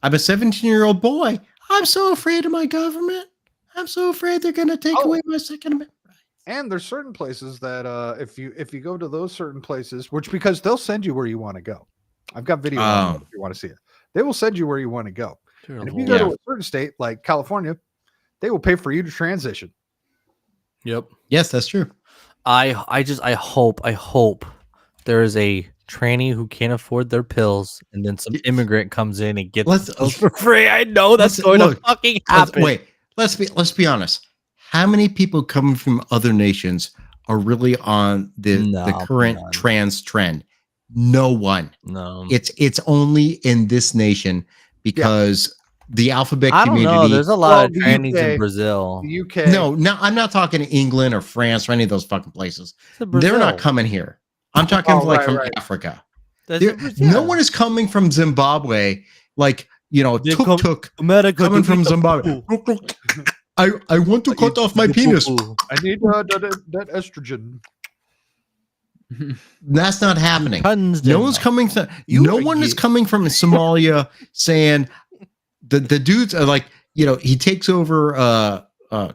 I'm a 17-year-old boy. I'm so afraid of my government. I'm so afraid they're going to take Oh. away my Second Amendment. And there's certain places that if you go to those certain places, which because they'll send you where you want to go. I've got video on that if you want to see it. They will send you where you want to go. And if you go to a certain state like California, they will pay for you to transition. Yep. Yes, that's true. I hope there is a tranny who can't afford their pills, and then some immigrant comes in and gets Let's- pills for free. I know that's going look, to fucking Let's- happen. Wait, let's be honest. How many people coming from other nations are really on the No, current none. trans trend? No one. No, It's only in this nation because the alphabet I don't community. know. There's a lot of the trannies UK in Brazil. The UK. No, I'm not talking England or France or any of those fucking places. They're not coming here. I'm talking Oh, from right. Africa. That's There- in Brazil. No one is coming from Zimbabwe, like They come- tuk America coming to from eat the Zimbabwe. poo-poo. I want to cut off my penis. Poo-poo. I need that estrogen. That's not happening. Tons No of one's them. coming. You No are one is ye- coming from Somalia saying the dudes are like, he takes over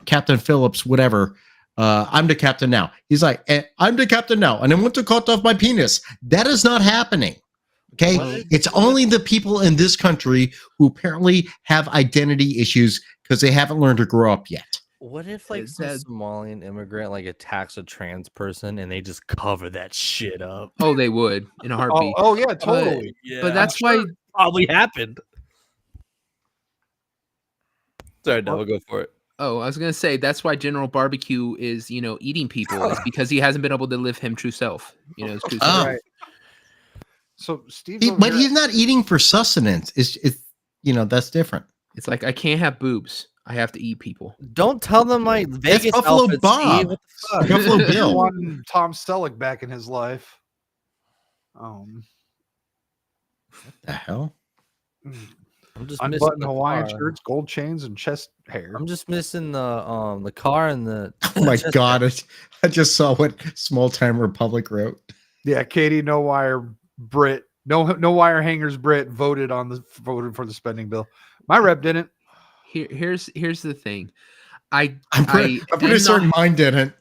Captain Phillips, whatever. I'm the captain now. He's like, I'm the captain now, and I want to cut off my penis. That is not happening. Okay, it's only the people in this country who apparently have identity issues because they haven't learned to grow up yet. What if like Is some that- Somalian immigrant like attacks a trans person and they just cover that shit up? Oh, they would in a heartbeat. Oh yeah, totally. But that's why Probably happened. Sorry, no, we'll go for it. Oh, I was gonna say that's why General Barbecue is, eating people is because he hasn't been able to live him true self. His true self. Oh. Right. So Steve, But he's not eating for sustenance. It's that's different. It's like I can't have boobs. I have to eat people. Don't tell them like Vegas Buffalo outfits, Bob. Steve. What the fuck? Buffalo Bill. wanting Tom Selleck back in his life. The hell? I'm just missing Unbuttoned the Hawaiian car. shirts, gold chains, and chest hair. I'm just missing the car and the. Oh my chest god! hair. I just saw what Small Time Republic wrote. Yeah, Katie, no wire Brit, no wire hangers Brit voted for the spending bill. My rep didn't. Here's the thing. I'm I'm pretty certain mine didn't.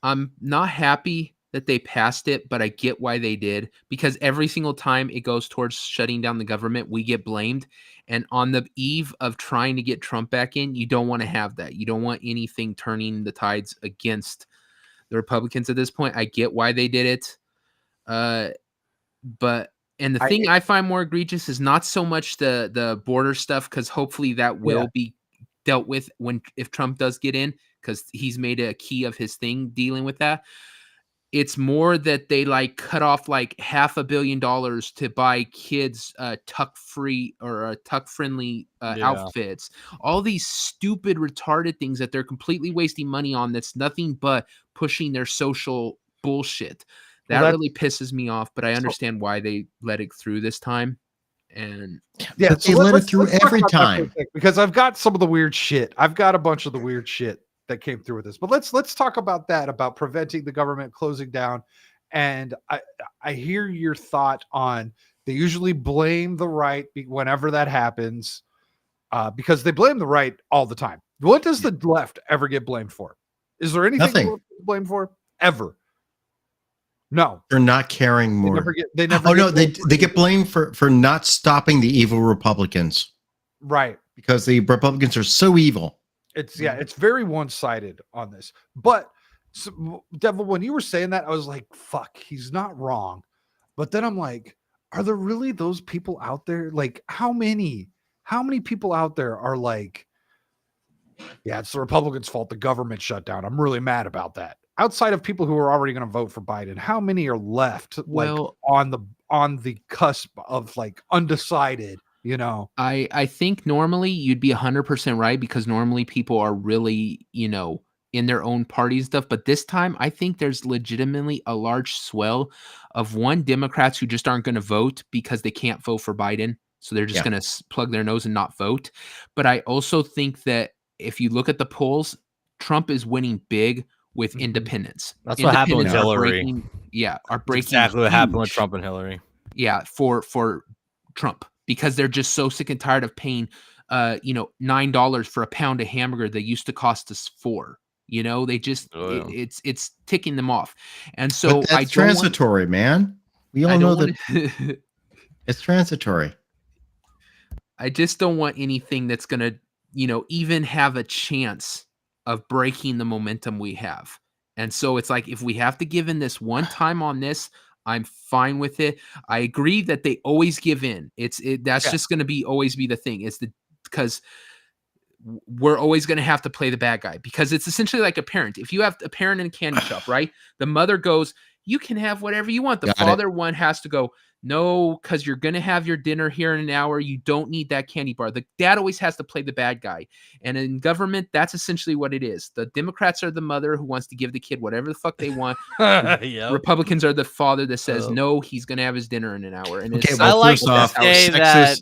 I'm not happy that they passed it, but I get why they did, because every single time it goes towards shutting down the government, we get blamed. And on the eve of trying to get Trump back in, you don't want to have that. You don't want anything turning the tides against the Republicans at this point. I get why they did it. But the thing I find more egregious is not so much the border stuff, because hopefully that will be dealt with if Trump does get in, because he's made a key of his thing dealing with that. It's more that they cut off $500 million to buy kids tuck free or tuck friendly outfits. All these stupid retarded things that they're completely wasting money on. That's nothing but pushing their social bullshit. That really pisses me off, but I understand why they let it through this time. And Yeah, But they let it through talk every about that for a time. sec, because I've got some of the weird shit. I've got a bunch of the weird shit that came through with this. But let's talk about that, about preventing the government closing down. And I hear your thought on they usually blame the right whenever that happens, because they blame the right all the time. What does the left ever get blamed for? Is there anything Nothing. the left gets blamed for ever? No, They're not caring they more. never get. They never. Oh no, get they get blamed for not stopping the evil Republicans right. because the Republicans are so evil. It's very one-sided on this. But Devil, when you were saying that, I was like, fuck, he's not wrong. But then I'm like, are there really those people out there? Like, how many people out there are like, yeah, it's the Republicans' fault the government shut down. I'm really mad about that. Outside of people who are already going to vote for Biden, how many are left on the cusp of undecided? I think normally you'd be 100% right, because normally people are really, in their own party and stuff. But this time, I think there's legitimately a large swell of Democrats who just aren't going to vote because they can't vote for Biden. So they're just Yeah. going to plug their nose and not vote. But I also think that if you look at the polls, Trump is winning big with Mhm. independents. That's what happened with Independents are Hillary. breaking- are That's breaking exactly what happened with huge. Trump and Hillary. Yeah, for Trump, because they're just so sick and tired of paying $9 for a pound of hamburger that used to cost us $4. They just Oh, yeah. it's ticking them off. And so But I that's don't want, transitory, man. We all I know don't that want it's transitory. I just don't want anything that's going to, even have a chance of breaking the momentum we have. And so it's like, if we have to give in this one time on this, I'm fine with it. I agree that they always give in. That's Yeah. just going to always be the thing. Because we're always going to have to play the bad guy, because it's essentially like a parent. If you have a parent in a candy shop, right? The mother goes, you can have whatever you want. The Got it. father one has to go, no, because you're going to have your dinner here in an hour. You don't need that candy bar. The dad always has to play the bad guy. And in government, that's essentially what it is. The Democrats are the mother who wants to give the kid whatever the fuck they want. Yep. Republicans are the father that says, Oh. no, he's going to have his dinner in an hour. And Okay, it's well, I like first to off, say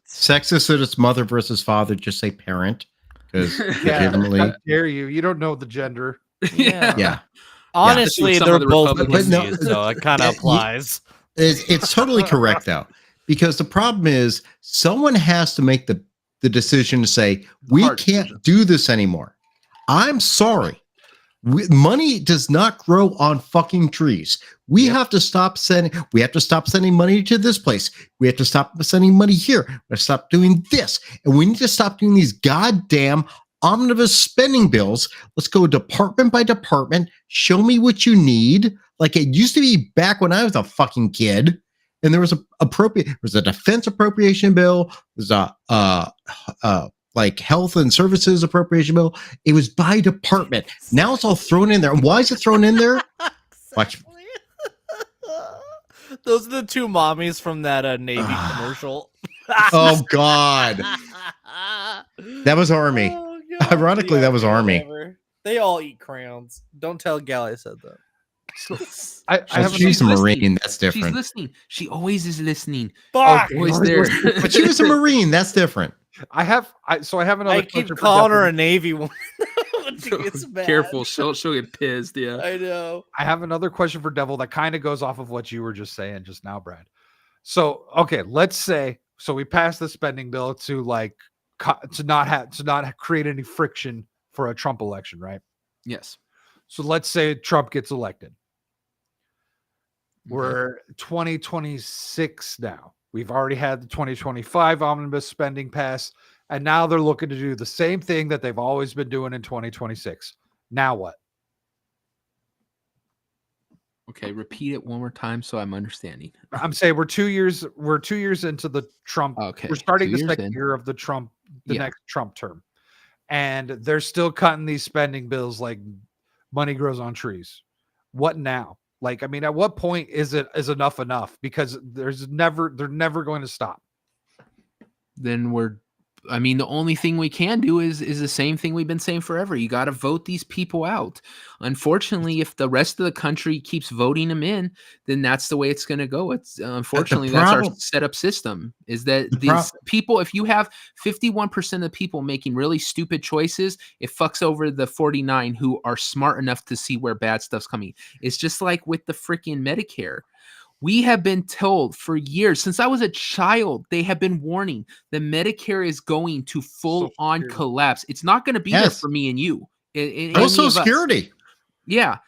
sexist that it's mother versus father. Just say parent, because Yeah. legitimately, How dare you? You don't know the gender. Yeah. yeah, Honestly, Some they're of the both Republicans- But no, pussies, so it kind of you- applies. it's totally correct though, because the problem is someone has to make the decision to say we hard can't decision. do this anymore. I'm sorry. Money does not grow on fucking trees. We have to stop sending. We have to stop sending money to this place. We have to stop sending money here. We have to stop doing this, and we need to stop doing these goddamn omnibus spending bills. Let's go department by department. Show me what you need, like it used to be back when I was a fucking kid. And there was a defense appropriation bill. There's a like health and services appropriation bill. It was by department. Now it's all thrown in there. And why is it thrown in there? Watch. Those are the two mommies from that Navy commercial. Oh God, that was Army. Oh, God. Ironically, that was Army. Whatever. They all eat crayons. Don't tell Gal I said that. I have She's a She's listening. Marine. That's She's different. listening. She always is listening. Fuck. Always there. But she was a Marine. That's different. I have another I question keep for calling her Devin. a Navy woman. When she gets mad. Careful, she'll get pissed. Yeah. I know. I have another question for Devil that kind of goes off of what you were just saying just now, Brad. So, okay, let's say we passed the spending bill to not create any friction for a Trump election, right? Yes. So let's say Trump gets elected. Okay. We're 2026 now. We've already had the 2025 omnibus spending pass, and now they're looking to do the same thing that they've always been doing in 2026. Now what? Okay. Repeat it one more time so I'm understanding. I'm saying we're 2 years into the Trump. Okay. We're starting 2 the years second in. year of the Trump, the Yeah. next Trump term. And they're still cutting these spending bills like money grows on trees. What now? Like, I mean, at what point is enough? Because they're never going to stop. Then the only thing we can do is the same thing we've been saying forever. You got to vote these people out. Unfortunately, if the rest of the country keeps voting them in, then that's the way it's going to go. It's unfortunately that's our problem- setup system. Is that The these people? If you have 51% of the people making really stupid choices, it fucks over the 49 who are smart enough to see where bad stuff's coming. It's just like with the freaking Medicare. We have been told for years, since I was a child, they have been warning that Medicare is going to full on Security. collapse. It's not going to be there Yes. for me and you. Also, security. Yeah.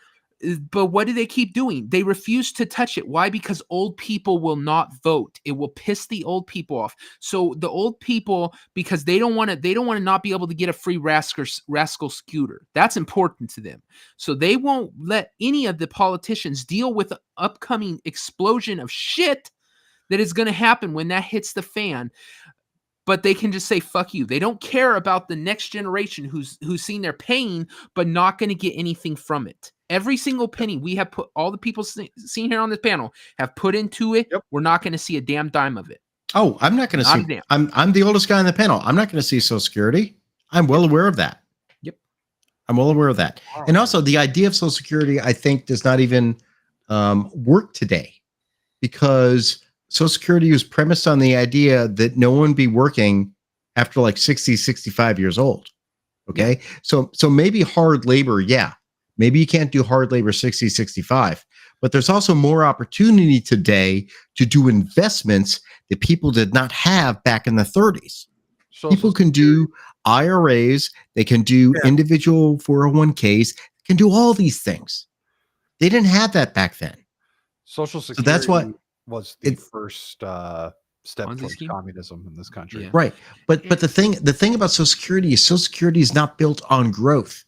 But what do they keep doing? They refuse to touch it. Why? Because old people will not vote. It will piss the old people off. So the old people, because they don't want to not be able to get a free rascal scooter. That's important to them. So they won't let any of the politicians deal with the upcoming explosion of shit that is going to happen when that hits the fan. But they can just say, fuck you. They don't care about the next generation who's seen their pain, but not going to get anything from it. Every single penny we have put, all the people seen here on this panel have put into it. Yep. We're not going to see a damn dime of it. Oh, I'm not going to Not a see. damn. I'm the oldest guy on the panel. I'm not going to see Social Security. I'm well aware of that. Yep. I'm well aware of that. And also, the idea of Social Security, I think, does not even work today, because Social Security was premised on the idea that no one be working after like 60, 65 years old. Okay. So maybe hard labor. Yeah. Maybe you can't do hard labor 60, 65, but there's also more opportunity today to do investments that people did not have back in the 30s. People can do IRAs. They can do individual 401ks, can do all these things. They didn't have that back then. Social Security that's what was the first step Ponzi towards scheme? communism in this country. Yeah. Right. But the thing about Social Security is not built on growth.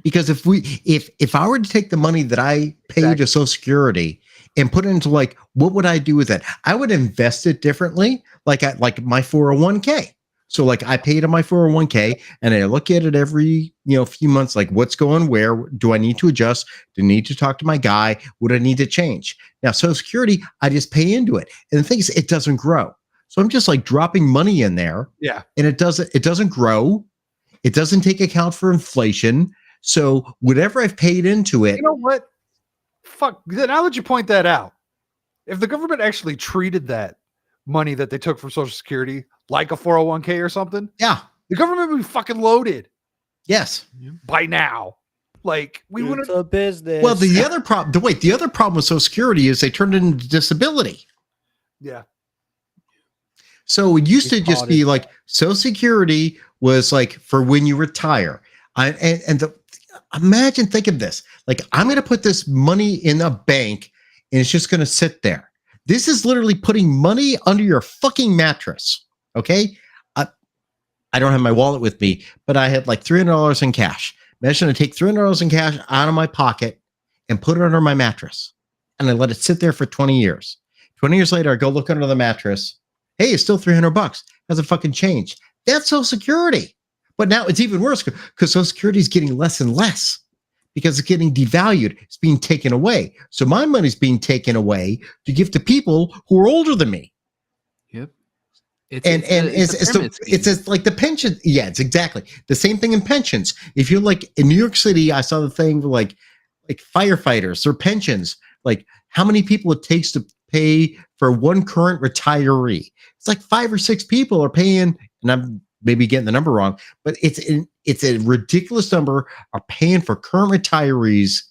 Because if I were to take the money that I pay to Social Security and put it into like, what would I do with it? I would invest it differently, like my 401k. So like I pay to my 401k and I look at it every few months, like what's going where? Do I need to adjust? Do I need to talk to my guy? What do I need to change? Now Social Security, I just pay into it, and the thing is, it doesn't grow. So I'm just like dropping money in there, and it doesn't grow. It doesn't take account for inflation. So whatever I've paid into it, you know what? Fuck. Now that you point that out, if the government actually treated that money that they took from Social Security like a 401k or something, the government would be fucking loaded. Yes, by now. Like we wouldn't. It's a business. Well, the other problem with Social Security is they turned it into disability. Yeah. So it used to just be like Social Security was like for when you retire. Imagine, think of this. Like, I'm going to put this money in a bank and it's just going to sit there. This is literally putting money under your fucking mattress. Okay. I don't have my wallet with me, but I had like $300 in cash. Imagine I take $300 in cash out of my pocket and put it under my mattress. And I let it sit there for 20 years. 20 years later, I go look under the mattress. Hey, it's still $300. Hasn't fucking changed. That's Social Security. But now it's even worse because Social Security is getting less and less because it's getting devalued. It's being taken away. So my money's being taken away to give to people who are older than me. Yep. It's like the pension. Yeah, it's exactly the same thing in pensions. If you're like in New York City, I saw the thing for like firefighters or pensions, like how many people it takes to pay for one current retiree. It's like 5 or 6 people are paying, and I'm maybe getting the number wrong, but it's a ridiculous number are paying for current retirees.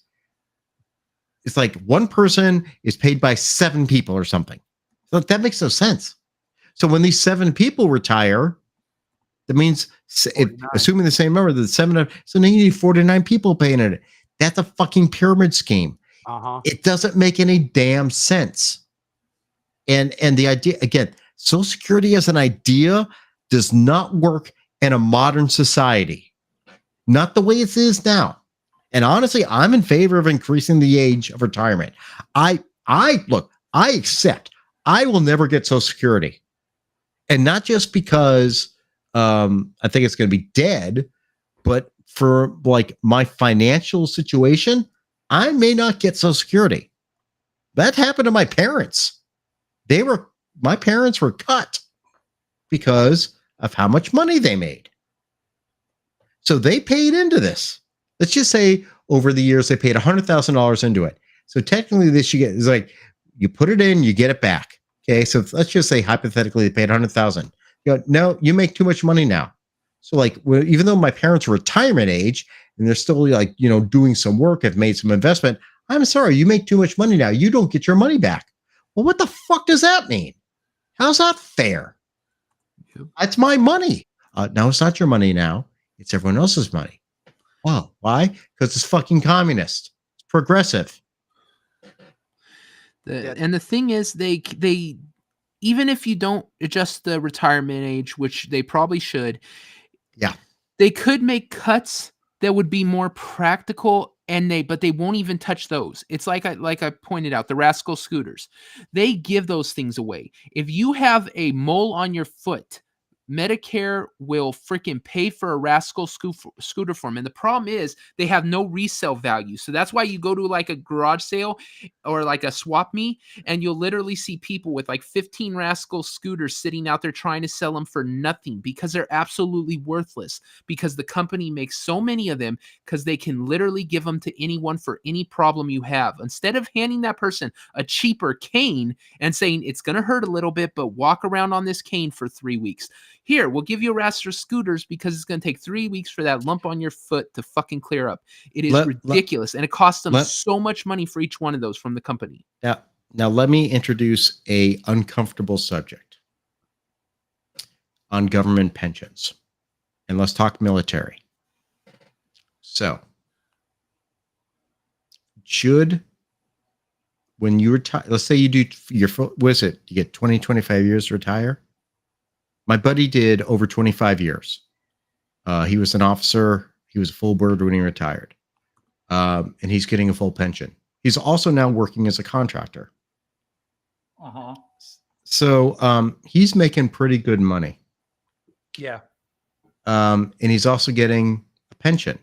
It's like one person is paid by 7 people or something. So that makes no sense. So when these 7 people retire, that means assuming the same number, so now you need 49 people paying it. That's a fucking pyramid scheme. It doesn't make any damn sense. And the idea, again, Social Security as an idea does not work in a modern society. Not the way it is now. And honestly, I'm in favor of increasing the age of retirement. I accept I will never get Social Security. And not just because I think it's going to be dead, but for like my financial situation, I may not get Social Security. That happened to my parents. My parents were cut because of how much money they made. So they paid into this. Let's just say over the years, they paid $100,000 into it. So technically this you get is like, you put it in, you get it back. Okay. So let's just say hypothetically they paid $100,000. You go, no, you make too much money now. So like, even though my parents are retirement age and they're still like, doing some work, have made some investment. I'm sorry, you make too much money now. You don't get your money back. Well, what the fuck does that mean? How's that fair? That's my money. No, it's not your money now. It's everyone else's money. Wow. Why? Because it's fucking communist. It's progressive. And the thing is, they even if you don't adjust the retirement age, which they probably should, they could make cuts that would be more practical, but they won't even touch those. It's like I pointed out, the Rascal scooters. They give those things away. If you have a mole on your foot, Medicare will freaking pay for a rascal scooter for them. And the problem is they have no resale value. So that's why you go to like a garage sale or like a swap me, and you'll literally see people with like 15 rascal scooters sitting out there trying to sell them for nothing because they're absolutely worthless, because the company makes so many of them because they can literally give them to anyone for any problem you have. Instead of handing that person a cheaper cane and saying it's going to hurt a little bit, but walk around on this cane for 3 weeks. Here, we'll give you a raster scooters because it's going to take 3 weeks for that lump on your foot to fucking clear up. It is ridiculous. And it costs them so much money for each one of those from the company. Now let me introduce a uncomfortable subject on government pensions. And let's talk military. So, when you retire, let's say you do what is it? You get 20, 25 years to retire. My buddy did over 25 years. He was an officer. He was a full bird when he retired. And he's getting a full pension. He's also now working as a contractor. Uh-huh. So he's making pretty good money. Yeah. And he's also getting a pension.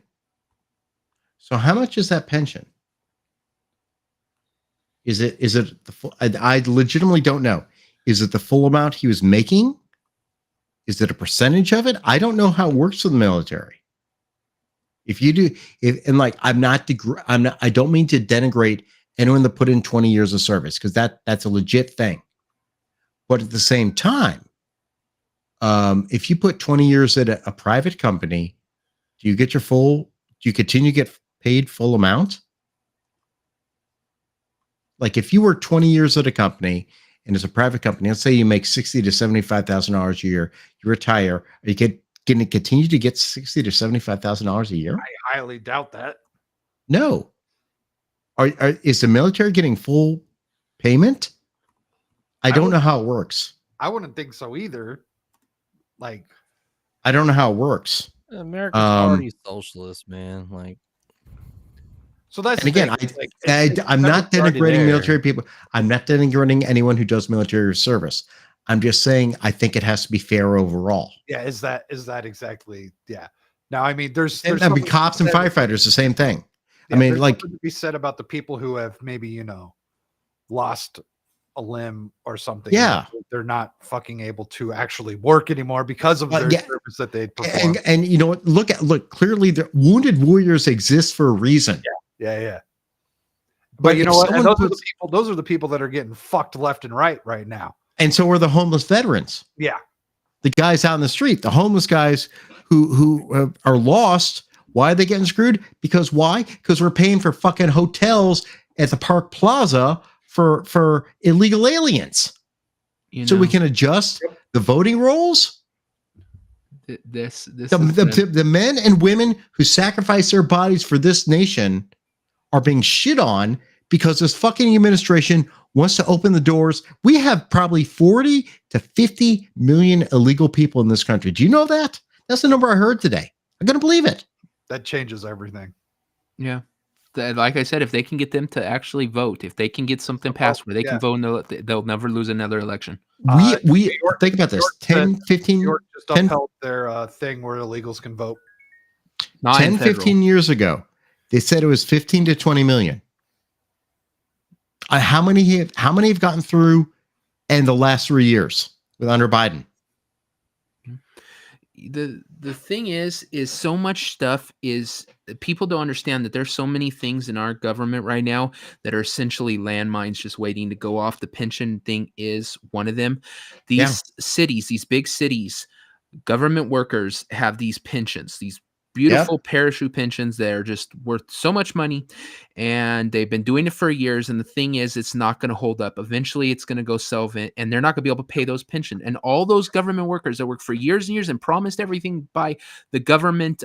So how much is that pension? Is it the full? I legitimately don't know. Is it the full amount he was making? Is it a percentage of it? I don't know how it works for the military. If you do, I don't mean to denigrate anyone that put in 20 years of service, because that's a legit thing. But at the same time, if you put 20 years at a private company, do you continue to get paid full amount? Like if you were 20 years at a company and it's a private company, let's say you make $60,000 to $75,000 a year, you retire, are you going to continue to get $60,000 to $75,000 a year? I highly doubt that. No. Is the military getting full payment? I don't know how it works. I wouldn't think so either. Like, I don't know how it works. America's already socialist, man. Like, so that's and again, I'm not denigrating military people. I'm not denigrating anyone who does military service. I'm just saying I think it has to be fair overall. Yeah, is that exactly? Yeah. Now, I mean, there's cops and firefighters, the same thing. Yeah, I mean, like to be said about the people who have maybe lost a limb or something. Yeah, they're not fucking able to actually work anymore because of their service that they perform. And you know what? Look. Clearly, the wounded warriors exist for a reason. Yeah. But you know what? And those are the people that are getting fucked left and right now. And so are the homeless veterans. Yeah. The guys out in the street, the homeless guys who are lost. Why are they getting screwed? Because why? Because we're paying for fucking hotels at the Park Plaza for illegal aliens. So we can adjust the voting rolls. The men and women who sacrifice their bodies for this nation are being shit on because this fucking administration wants to open the doors. We have probably 40 to 50 million illegal people in this country. Do you know that? That's the number I heard today. I'm going to believe it. That changes everything. Yeah. Like I said, if they can get them to actually vote, if they can get something passed where they can vote, they'll never lose another election. We think about this. 10, 15 York just upheld their thing where illegals can vote. 10, 15 years ago, they said it was 15 to 20 million. How many have gotten through in the last 3 years under Biden? The thing is so much stuff is people don't understand that there's so many things in our government right now that are essentially landmines just waiting to go off. The pension thing is one of them. These cities, these big cities, government workers have these pensions, these beautiful parachute pensions that are just worth so much money, and they've been doing it for years. And the thing is, it's not going to hold up. Eventually it's going to go solvent, and they're not going to be able to pay those pensions. And all those government workers that work for years and years and promised everything by the government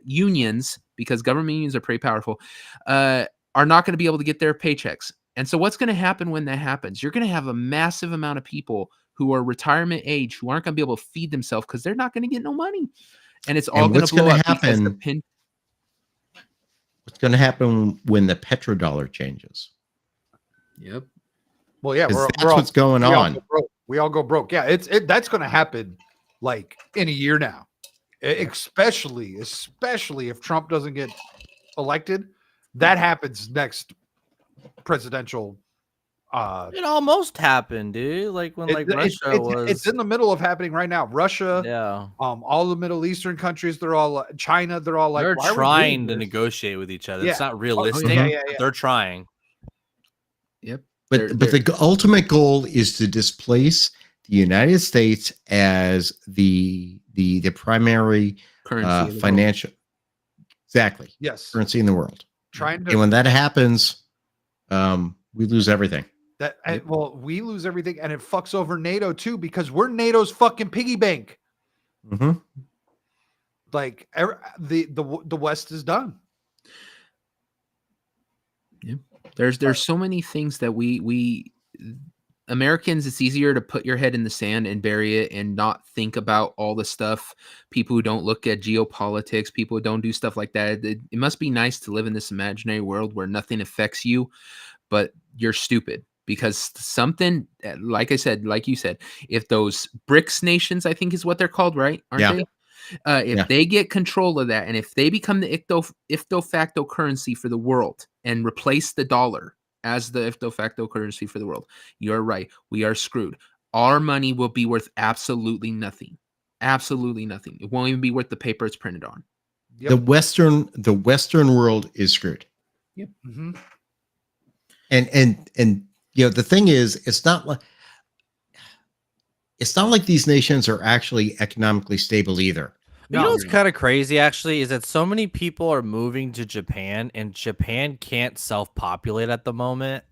unions, because government unions are pretty powerful, are not going to be able to get their paychecks. And so what's going to happen when that happens? You're going to have a massive amount of people who are retirement age who aren't going to be able to feed themselves because they're not going to get no money. And it's all going to blow up. What's going to happen when the petrodollar changes? Yep. Well, yeah, that's what's going on. We all go broke. Yeah, that's going to happen like in a year now. Especially if Trump doesn't get elected. That happens next presidential. It almost happened, dude. Like when Russia was. It's in the middle of happening right now. Russia, Yeah. all the Middle Eastern countries, they're all China. They're all like They're "Why are we trying doing to this?" negotiate with each other. Yeah. It's not Oh, realistic. yeah. But they're trying. Yep. But the ultimate goal is to displace the United States as the primary Currency of the world. financial Yes, currency in the world. trying And to when that happens, we lose everything. well, we lose everything, and it fucks over NATO too because we're NATO's fucking piggy bank. hmm Like the West is done. There's so many things that we Americans, it's easier to put your head in the sand and bury it and not think about all the stuff. People who don't look at geopolitics, people who don't do stuff like that. It must be nice to live in this imaginary world where nothing affects you, but you're stupid because something, like I said, like you said, if those BRICS nations, I think is what they're called, right? Aren't Yeah. they? If they get control of that, and if they become the ipso facto currency for the world and replace the dollar as the ipso facto currency for the world, you're right. We are screwed. Our money will be worth absolutely nothing. Absolutely nothing. It won't even be worth the paper it's printed on. Yep. The Western world is screwed. Mm-hmm. And the thing is, it's not like these nations are actually economically stable either. You know what's kind of crazy actually is that so many people are moving to Japan and Japan can't self-populate at the moment.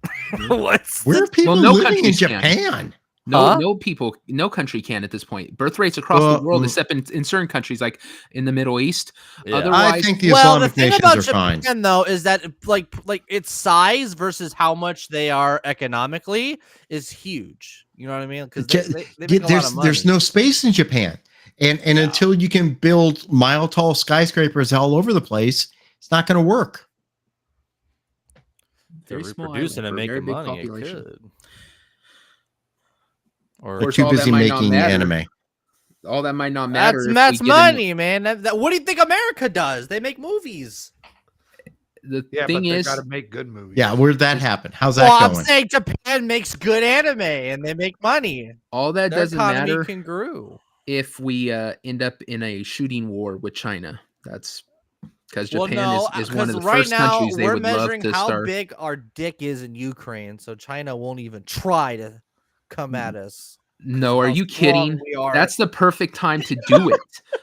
Where are people no living in countries can. Japan? No country can at this point. Birth rates across the world, except in certain countries like in the Middle East. Yeah. Otherwise, I think the Islamic nations are fine. Japan, though, is that like its size versus how much they are economically is huge. You know what I mean? Because they make a lot of money. There's no space in Japan, and until you can build mile tall skyscrapers all over the place, it's not going to work. They're very small reproducing and island for a very making big money. It population. could. Or They're course, too all that busy might not making matter. anime. all that might not matter. That's money, man. What do you think America does? They make movies. The Yeah, thing but they is, got to make good movies. Yeah, where'd that happen? How's that Well, going? I'm saying Japan makes good anime and they make money. all that Their doesn't economy matter can grow. if we end up in a shooting war with China. That's because Well, Japan no, is one of the right first now countries they we're would love measuring to how start. big our dick is in Ukraine, so China won't even try to come at us. No, are How you strong kidding? we are. That's the perfect time to do it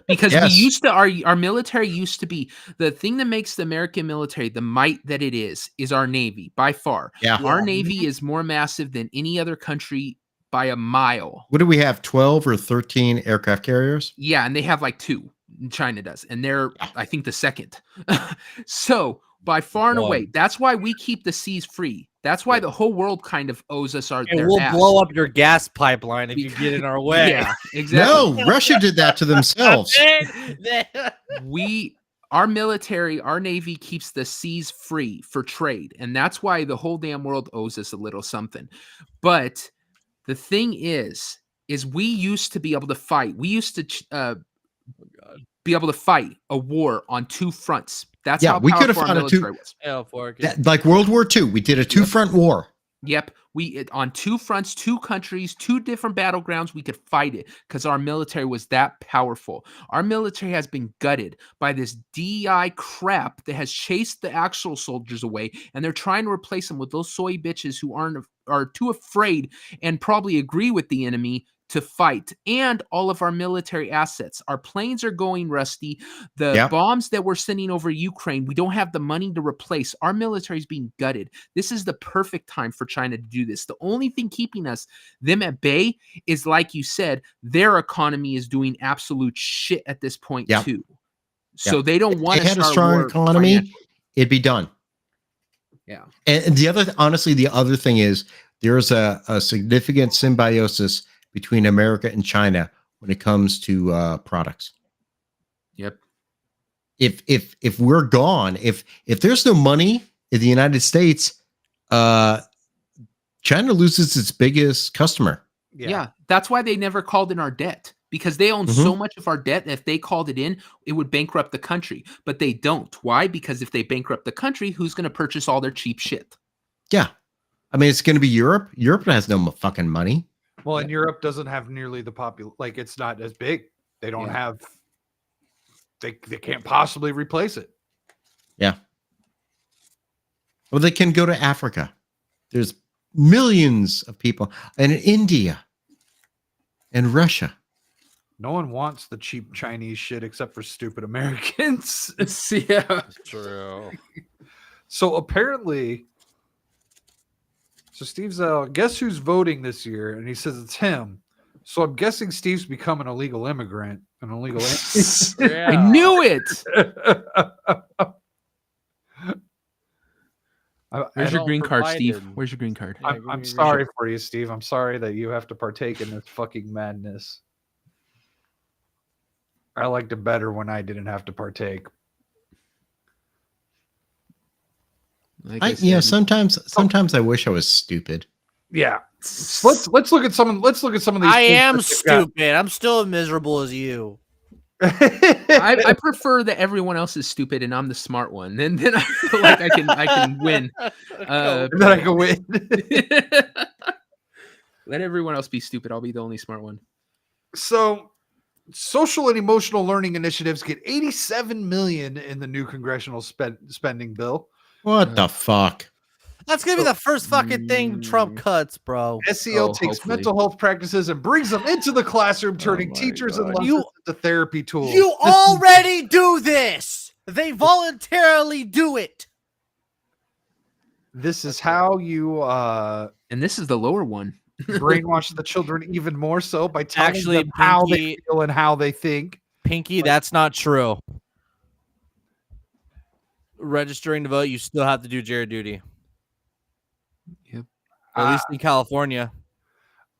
because Yes. we used to our military used to be the thing that makes the American military the might that it is our Navy by far. Yeah. Our Yeah. Navy is more massive than any other country by a mile. What do we have? 12 or 13 aircraft carriers? Yeah, and they have like 2. China does, and they're I think the second. So by far and away, that's why we keep the seas free. That's why the whole world kind of owes us And their we'll ass. blow up your gas pipeline if you get in our way. Yeah, exactly. No, Russia did that to themselves. Our military, our Navy keeps the seas free for trade, and that's why the whole damn world owes us a little something. But the thing is we used to be able to fight. We used to be able to fight a war on 2 fronts. That's how we could have powerful our fought a military was. Like World War II, we did a 2-front war. Yep, on 2 fronts, 2 countries, 2 different battlegrounds, we could fight it because our military was that powerful. Our military has been gutted by this DEI crap that has chased the actual soldiers away, and they're trying to replace them with those soy bitches who are too afraid and probably agree with the enemy to fight, and all of our military assets. Our planes are going rusty. The bombs that we're sending over Ukraine, we don't have the money to replace. Our military is being gutted. This is the perfect time for China to do this. The only thing keeping them at bay is, like you said, their economy is doing absolute shit at this point too. So they don't want to If they had a start strong war economy, financially. it'd be done. Yeah. And the other thing is there's a significant symbiosis between America and China when it comes to products. Yep. If we're gone, if there's no money in the United States, China loses its biggest customer. Yeah, that's why they never called in our debt. because they own so much of our debt that if they called it in, it would bankrupt the country. But they don't. Why? Because if they bankrupt the country, who's going to purchase all their cheap shit? Yeah. I mean, it's going to be Europe. Europe has no fucking money. Well, and Europe doesn't have nearly the like it's not as big. They don't have. They can't possibly replace it. Yeah. Well, they can go to Africa. There's millions of people, and in India, and Russia. No one wants the cheap Chinese shit except for stupid Americans. Yeah. True. So apparently, so Steve's guess who's voting this year? And he says it's him. So I'm guessing Steve's become an illegal immigrant. An illegal I knew it. Where's your green card, Steve? Where's your green card? I'm sorry for you, Steve. I'm sorry that you have to partake in this fucking madness. I liked it better when I didn't have to partake. Like Sometimes I wish I was stupid. Yeah. Let's look at some of these. I things am that they've got. stupid. I'm still as miserable as you. I prefer that everyone else is stupid and I'm the smart one. And then I feel like I can win. And then I can win. Let everyone else be stupid. I'll be the only smart one. So, social and emotional learning initiatives get $87 million in the new congressional spending bill. What the fuck? That's gonna be the first fucking thing Trump cuts, bro. SEL takes hopefully. mental health practices and brings them into the classroom, turning teachers and lessons into therapy tools. You already do this. They voluntarily do it. This is how you And this is the lower one. brainwash the children even more so by telling Actually, them how they Pinky- feel and how they think. Pinky, that's not true. Registering to vote, you still have to do jury duty. Yep. At least in California.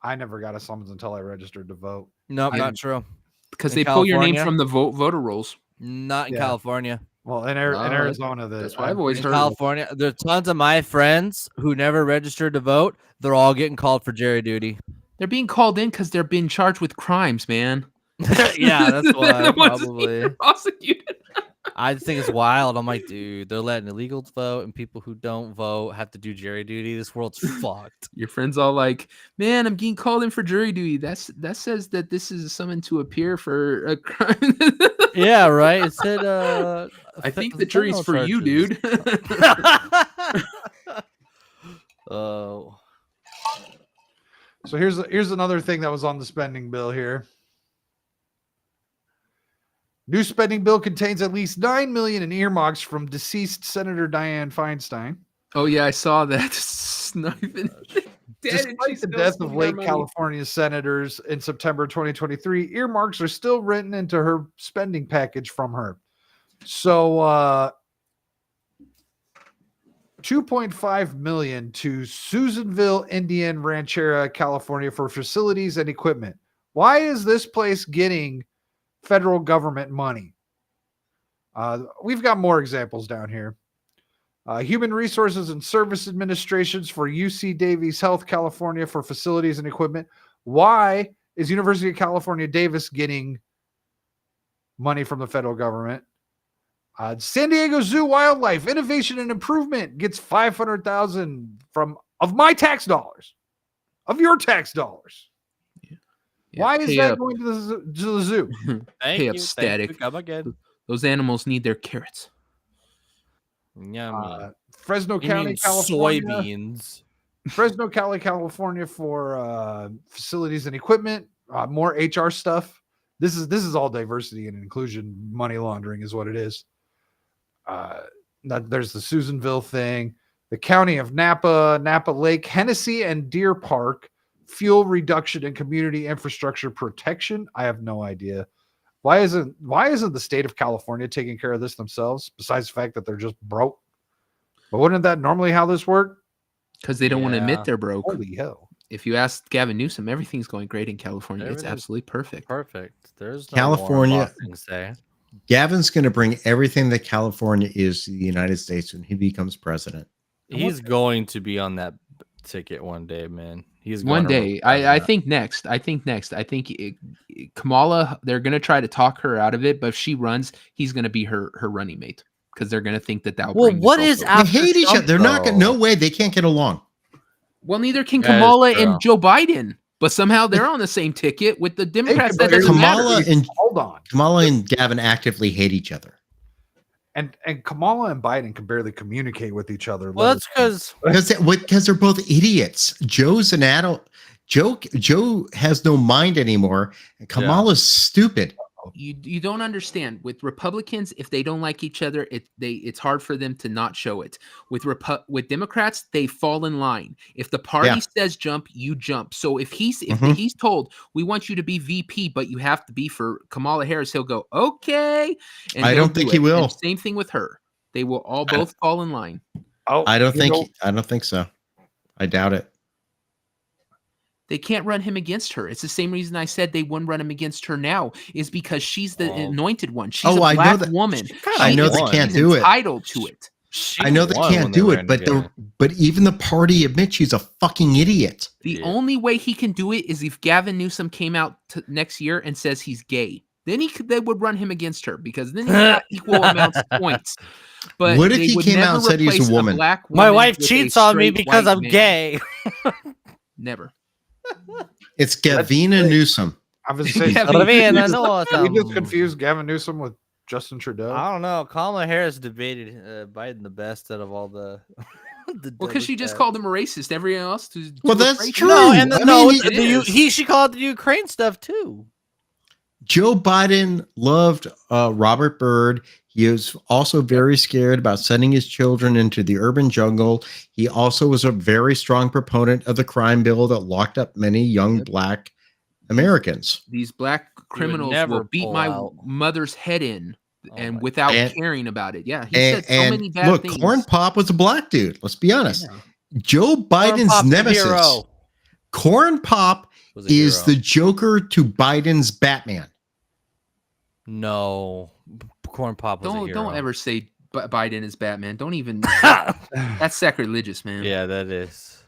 I never got a summons until I registered to vote. Nope, I- not true. Because In they pull your name California? from the voter rolls. Not in Yeah. California. Well, in Wow, Arizona, that's what I've always In heard. California, there's tons of my friends who never registered to vote. They're all getting called for jury duty. They're being called in because they're being charged with crimes, man. Yeah, that's They're why the ones being probably. prosecuted. I just think it's wild. I'm like, dude, they're letting illegals vote, and people who don't vote have to do jury duty. This world's fucked. Your friend's all like, "Man, I'm getting called in for jury duty. That says that this is someone to appear for a crime." Yeah, right. It said, I think the jury's for you, dude. Oh, So here's another thing that was on the spending bill here. New spending bill contains at least $9 million in earmarks from deceased Senator Dianne Feinstein. Oh yeah, I saw that. It's not even dead, and Despite she's the still death of spending late our money. California senators in September 2023, earmarks are still written into her spending package from her. So $2.5 million to Susanville Indian Ranchera, California for facilities and equipment. Why is this place getting federal government money? We've got more examples down here. Human Resources and Service Administrations for UC Davis Health, California for facilities and equipment. Why is University of California, Davis getting money from the federal government? San Diego Zoo Wildlife Innovation and Improvement gets $500,000 of my tax dollars, of your tax dollars. Yeah, Why is pay that up. going to the zoo? thank Pay you. up static. Thank you. Come again. Those animals need their carrots. Yeah, Fresno you County, mean California. soybeans. Fresno County, California for facilities and equipment. More HR stuff. This is all diversity and inclusion. Money laundering is what it is. There's the Susanville thing. The county of Napa, Napa Lake, Hennessy, and Deer Park. Fuel reduction and community infrastructure protection. I have no idea. Why isn't the state of California taking care of this themselves? Besides the fact that they're just broke. But wouldn't that normally how this worked? Because they don't want to Yeah. admit they're broke. Holy hell. If you ask Gavin Newsom, everything's going great in California. It's Everything's absolutely perfect. Perfect. There's no California- more things to say. Gavin's going to bring everything that California is to the United States when he becomes president. He's going to be on that ticket one day, man. He's One gonna run day, for I president. think next. I think Kamala, they're going to try to talk her out of it, but if she runs, he's going to be her running mate because they're going to think that will Well, bring the what vote is over. They after hate each Trump, other. They're not gonna. though? No way. They can't get along. Well, neither can That is Kamala true. and Joe Biden, but somehow they're on the same ticket with the Democrats. That but doesn't matter. Kamala and Gavin actively hate each other. And Kamala and Biden can barely communicate with each other. Well, that's because Because they're both idiots. Joe's an adult. Joe has no mind anymore. And Kamala's stupid. You don't understand. With Republicans, if they don't like each other, it's hard for them to not show it. With Democrats, they fall in line. If the party says jump, you jump. So if he's told, we want you to be VP, but you have to be for Kamala Harris, he'll go, okay. And I don't think he will. And same thing with her. They will all both fall in line. I don't think so. I doubt it. They can't run him against her. It's the same reason I said they wouldn't run him against her now, is because she's the anointed one. She's a black woman. I know they can't do it. Entitled to it. I know they can't do it, but even the party admits she's a fucking idiot. The only way he can do it is if Gavin Newsom came out next year and says he's gay. Then they would run him against her because then he got equal amounts of points. But what if he came out and said he's a woman? My wife cheats on me because I'm gay. Never. It's Gavina Newsom. I was saying, we just confused Gavin Newsom with Justin Trudeau. I don't know. Kamala Harris debated Biden the best out of all the. Well, because she just called him a racist. Everyone else, well, that's true. No, and I she called the Ukraine stuff too. Joe Biden loved Robert Byrd. He was also very scared about sending his children into the urban jungle. He also was a very strong proponent of the crime bill that locked up many young black Americans. These black criminals will beat my mother's head in, and without caring about it. Yeah, he said so many bad things. Corn Pop was a black dude. Let's be honest. Yeah. Joe Biden's nemesis, Corn Pop, is the Joker to Biden's Batman. No, Corn Pop was a hero. Don't ever say Biden is Batman. Don't even. That's sacrilegious, man. Yeah, that is.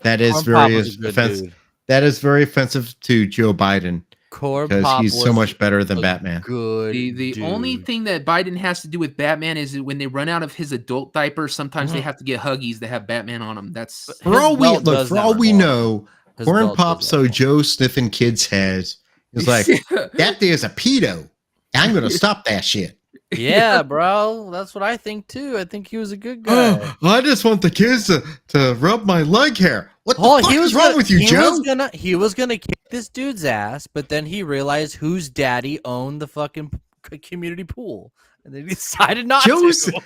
That is very offensive. That is very offensive to Joe Biden because he's so much better than Batman. Good. The only thing that Biden has to do with Batman is when they run out of his adult diapers. Sometimes they have to get Huggies that have Batman on them. That's for all we know. Corn Pop, so Joe sniffing kids' heads is like that. There's a pedo. I'm gonna stop that shit. Yeah, bro. That's what I think too. I think he was a good guy. I just want the kids to rub my leg hair. What the fuck is wrong with you, Joe? He was gonna kick this dude's ass, but then he realized whose daddy owned the fucking community pool, and then he decided not to.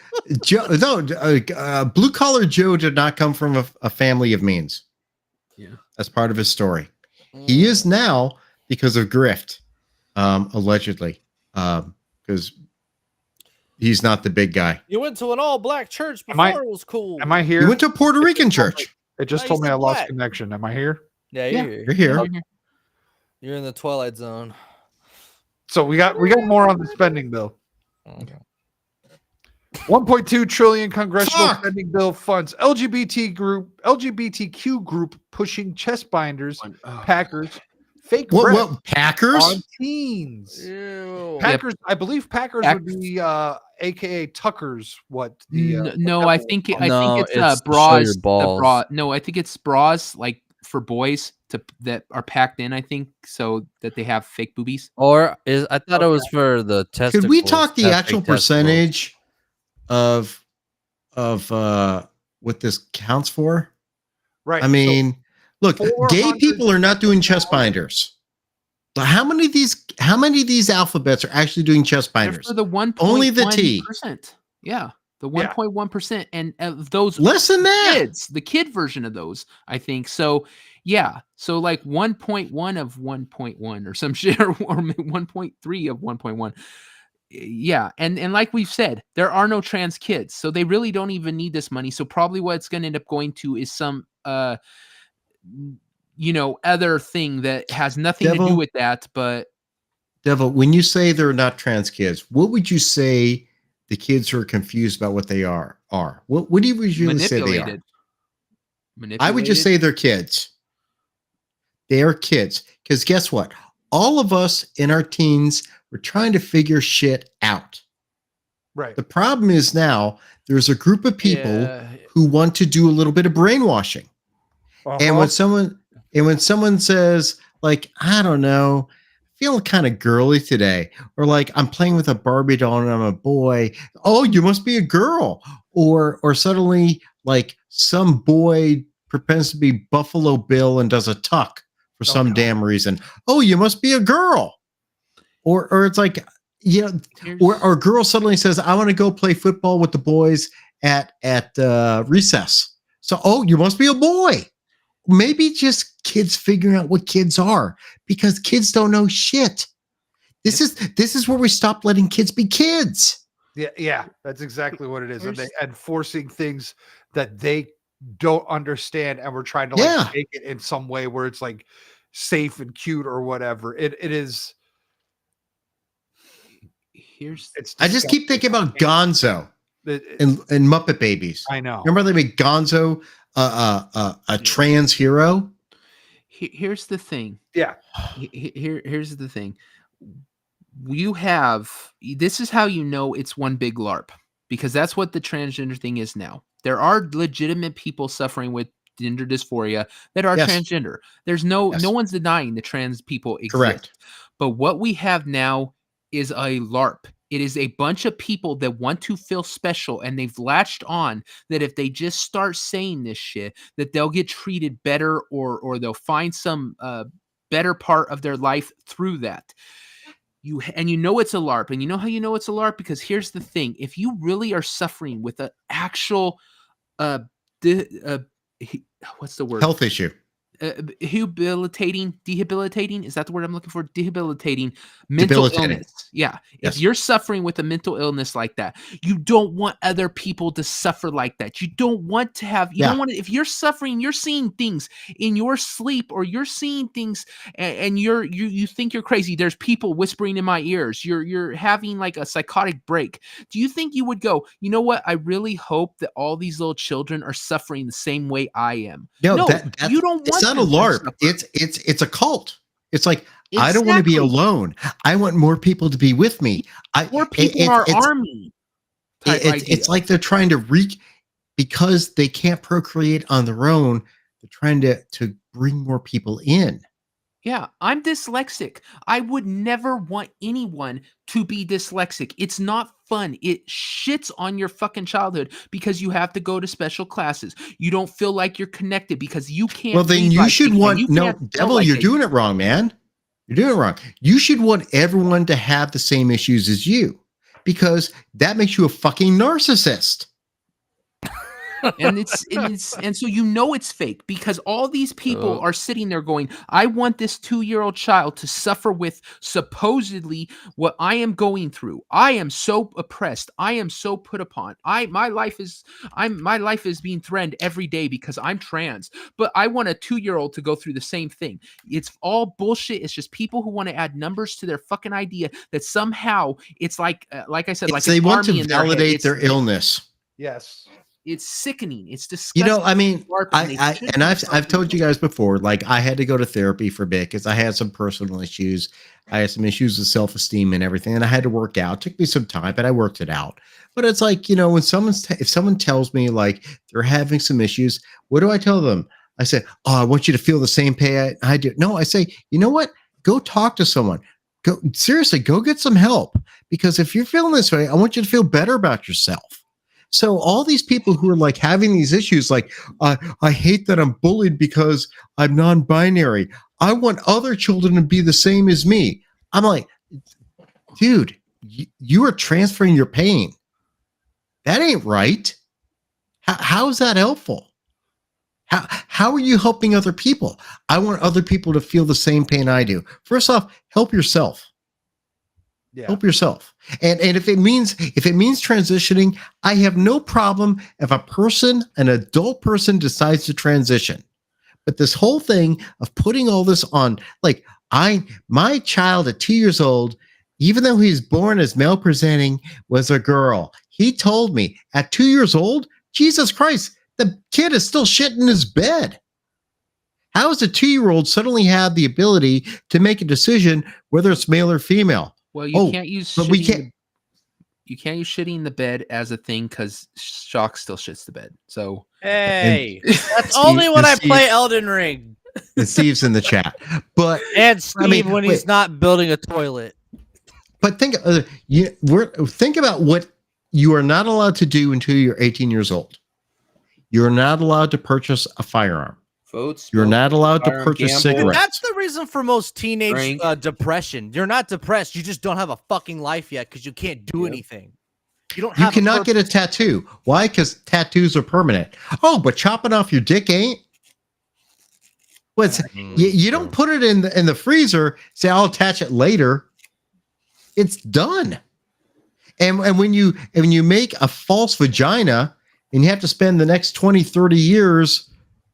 Blue Collar Joe did not come from a family of means. Yeah, that's part of his story. He is now because of grift, allegedly, because he's not the big guy. You went to an all-black church before it was cool. Am I here? You went to a Puerto Rican church. It just told me I lost connection. Am I here? Yeah, you're here. You're in the Twilight Zone. So we got more on the spending bill. Okay. 1.2 trillion congressional spending bill funds LGBTQ group pushing chest binders, Packers, fake Packers on teens. Ew. Packers, I believe Packers would be AKA Tuckers. I think it's bras. No, I think it's bras like for boys that are packed in. I think so that they have fake boobies. I thought it was for the testicles. Could we talk the actual percentage of what this counts for? Right. I mean, look, gay people are not doing chest binders. But how many of these alphabets are actually doing chest binders? For the 1.1%. Only the T. Yeah, the 1.1%, and of those less than that. Kids, the kid version of those, I think. So yeah, so like 1.1 of 1.1 or some shit, or 1.3 of 1.1. Yeah, and like we've said, there are no trans kids, so they really don't even need this money. So probably what it's going to end up going to is some other thing that has nothing to do with that. But Devil, when you say they're not trans kids, what would you say the kids who are confused about what they are? What do you usually say they are? I would just say they're kids. They are kids. Because guess what? all of us in our teens were trying to figure shit out. Right. The problem is now there's a group of people who want to do a little bit of brainwashing. And when someone says, like, I don't know, feeling kind of girly today, or like I'm playing with a Barbie doll and I'm a boy, oh, you must be a girl. Or suddenly like some boy pretends to be Buffalo Bill and does a tuck for some damn reason. Oh, you must be a girl. Or it's like, you know, or a girl suddenly says, I want to go play football with the boys at recess. So, oh, you must be a boy. Maybe just kids figuring out what kids are, because kids don't know shit. This is where we stop letting kids be kids. Yeah, that's exactly what it is. And forcing things that they don't understand, and we're trying to like make it in some way where it's like safe and cute or whatever. It is. I just keep thinking about Gonzo and Muppet Babies. I know. Remember they made Gonzo a trans hero? Here's the thing. Yeah. Here's the thing. This is how you know it's one big LARP, because that's what the transgender thing is now. There are legitimate people suffering with gender dysphoria that are transgender. There's no one's denying the trans people exist. Correct. But what we have now is a LARP. It is a bunch of people that want to feel special, and they've latched on that if they just start saying this shit, that they'll get treated better, or they'll find some better part of their life through that. And you know it's a LARP, and you know how you know it's a LARP? Because here's the thing: if you really are suffering with an actual what's the word? Health issue. Debilitating, is that the word I'm looking for? Debilitating mental illness. Yeah. Yes. If you're suffering with a mental illness like that, you don't want other people to suffer like that. You don't want to have, don't want to, if you're suffering, you're seeing things in your sleep, or you're seeing things and you think you're crazy. There's people whispering in my ears. You're having like a psychotic break. Do you think you would go, you know what? I really hope that all these little children are suffering the same way I am. No, you don't want. It's not a LARP. It's a cult. It's like, I don't want to be alone. I want more people to be with me. More people are army. It's like they're trying to because they can't procreate on their own. They're trying to bring more people in. Yeah, I'm dyslexic. I would never want anyone to be dyslexic. It's not fun. It shits on your fucking childhood because you have to go to special classes. You don't feel like you're connected because you can't. Well, then you should want Devil. You're doing it wrong, man. You're doing it wrong. You should want everyone to have the same issues as you, because that makes you a fucking narcissist. And so you know it's fake, because all these people are sitting there going, I want this 2-year-old child to suffer with supposedly what I am going through. I am so oppressed. I am so put upon. My life is being threatened every day because I'm trans. But I want a 2-year-old to go through the same thing. It's all bullshit. It's just people who want to add numbers to their fucking idea that somehow it's like I said, like they want to validate their illness. Yes. It's sickening. It's disgusting. You know, I mean, I've told you guys before, like I had to go to therapy for a bit because I had some personal issues. I had some issues with self-esteem and everything, and I had to work out. It took me some time, but I worked it out. But it's like, you know, when if someone tells me like they're having some issues, what do I tell them? I say, oh, I want you to feel the same pain I do. No, I say, you know what? Go talk to someone. Go get some help, because if you're feeling this way, I want you to feel better about yourself. So all these people who are like having these issues, like, I hate that I'm bullied because I'm non-binary. I want other children to be the same as me. I'm like, dude, you are transferring your pain. That ain't right. How is that helpful? How are you helping other people? I want other people to feel the same pain I do. First off, help yourself. Yeah. Help yourself. And if it means transitioning, I have no problem if an adult person decides to transition. But this whole thing of putting all this on, like my child at 2 years old, even though he's born as male presenting, was a girl. He told me at 2 years old, Jesus Christ, the kid is still shitting in his bed. How does a 2-year-old suddenly have the ability to make a decision whether it's male or female? Well, you can't use but we shitting can't. you can't use shitting in the bed as a thing because Shock still shits the bed. So Hey, that's Steve- only when I Steve- play Elden Ring. And Steve's in the chat, but And Steve I mean, when he's not building a toilet. think think about what you are not allowed to do until you're 18 years old. You're not allowed to purchase a firearm. votes. You're not allowed to firearm, purchase gamble. cigarettes. That's the reason for most teenage Drink. depression. You're not depressed. You just don't have a fucking life yet because you can't do Yep. anything. You don't You have. cannot get a tattoo. Why? Because tattoos are permanent. Oh, but chopping off your dick ain't. What's you don't put it in the freezer. Say I'll attach it later. It's done. And when you make a false vagina and you have to spend the next 20, 30 years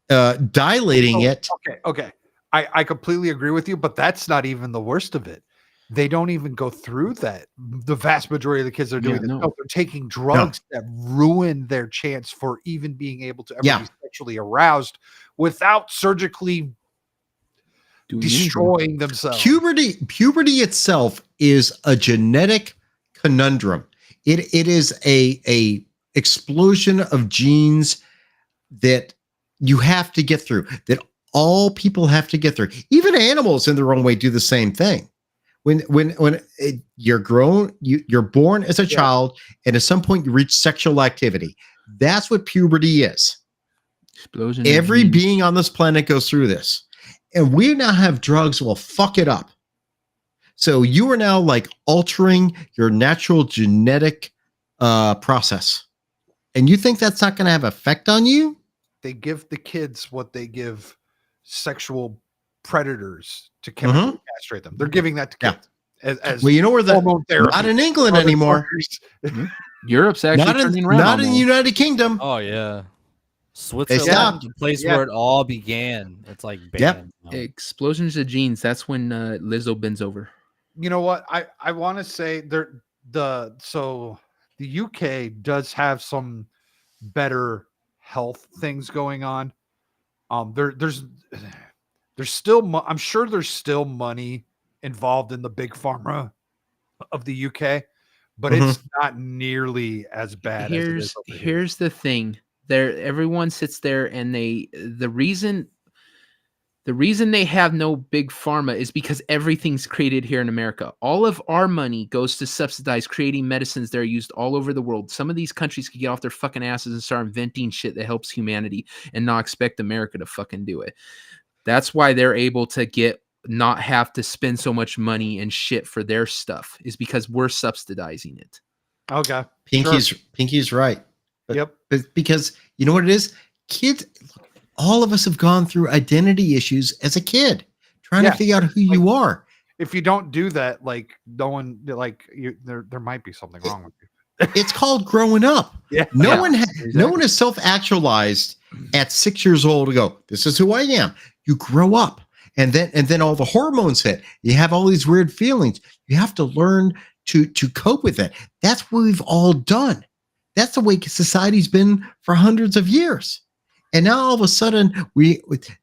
dilating it. Okay. I completely agree with you, but that's not even the worst of it. They don't even go through that. The vast majority of the kids are doing this. no. No, they're taking drugs that ruin their chance for even being able to ever be sexually aroused without surgically destroying themselves. Puberty itself is a genetic conundrum. It is a explosion of genes that you have to get through, that all people have to get through. Even animals in their own way do the same thing. When you're grown, you're born as a child, and at some point you reach sexual activity. That's what puberty is. Explosion. Every being on this planet goes through this. And we now have drugs will fuck it up. So you are now like altering your natural genetic process. And you think that's not going to have effect on you? They give the kids what they give sexual predators to chemically castrate them. They're giving that to kids. As well, you know where the hormone therapy. not in England anymore. Europe's actually turning around. Not in the United Kingdom. Oh yeah, stopped. Switzerland, the place where it all began. It's like banned. now. Explosions of genes. That's when Lizzo bends over. You know what? I want to say the UK does have some better health things going on. There's still I'm sure there's still money involved in the big pharma of the UK, but it's not nearly as bad as it is over here. Here's the thing. Everyone sits there and the reason they have no big pharma is because everything's created here in America. All of our money goes to subsidize creating medicines that are used all over the world. Some of these countries could get off their fucking asses and start inventing shit that helps humanity and not expect America to fucking do it. That's why they're able to not have to spend so much money and shit for their stuff, is because we're subsidizing it. Okay. Pinky's right. But because you know what it is? Kids, all of us have gone through identity issues as a kid, trying to figure out who you are. If you don't do that, like no one, there might be something wrong with you. It's called growing up. Yeah. No one is self-actualized at 6 years old to go, this is who I am. You grow up, and then all the hormones hit. You have all these weird feelings. You have to learn to cope with it. That's what we've all done. That's the way society's been for hundreds of years. And now all of a sudden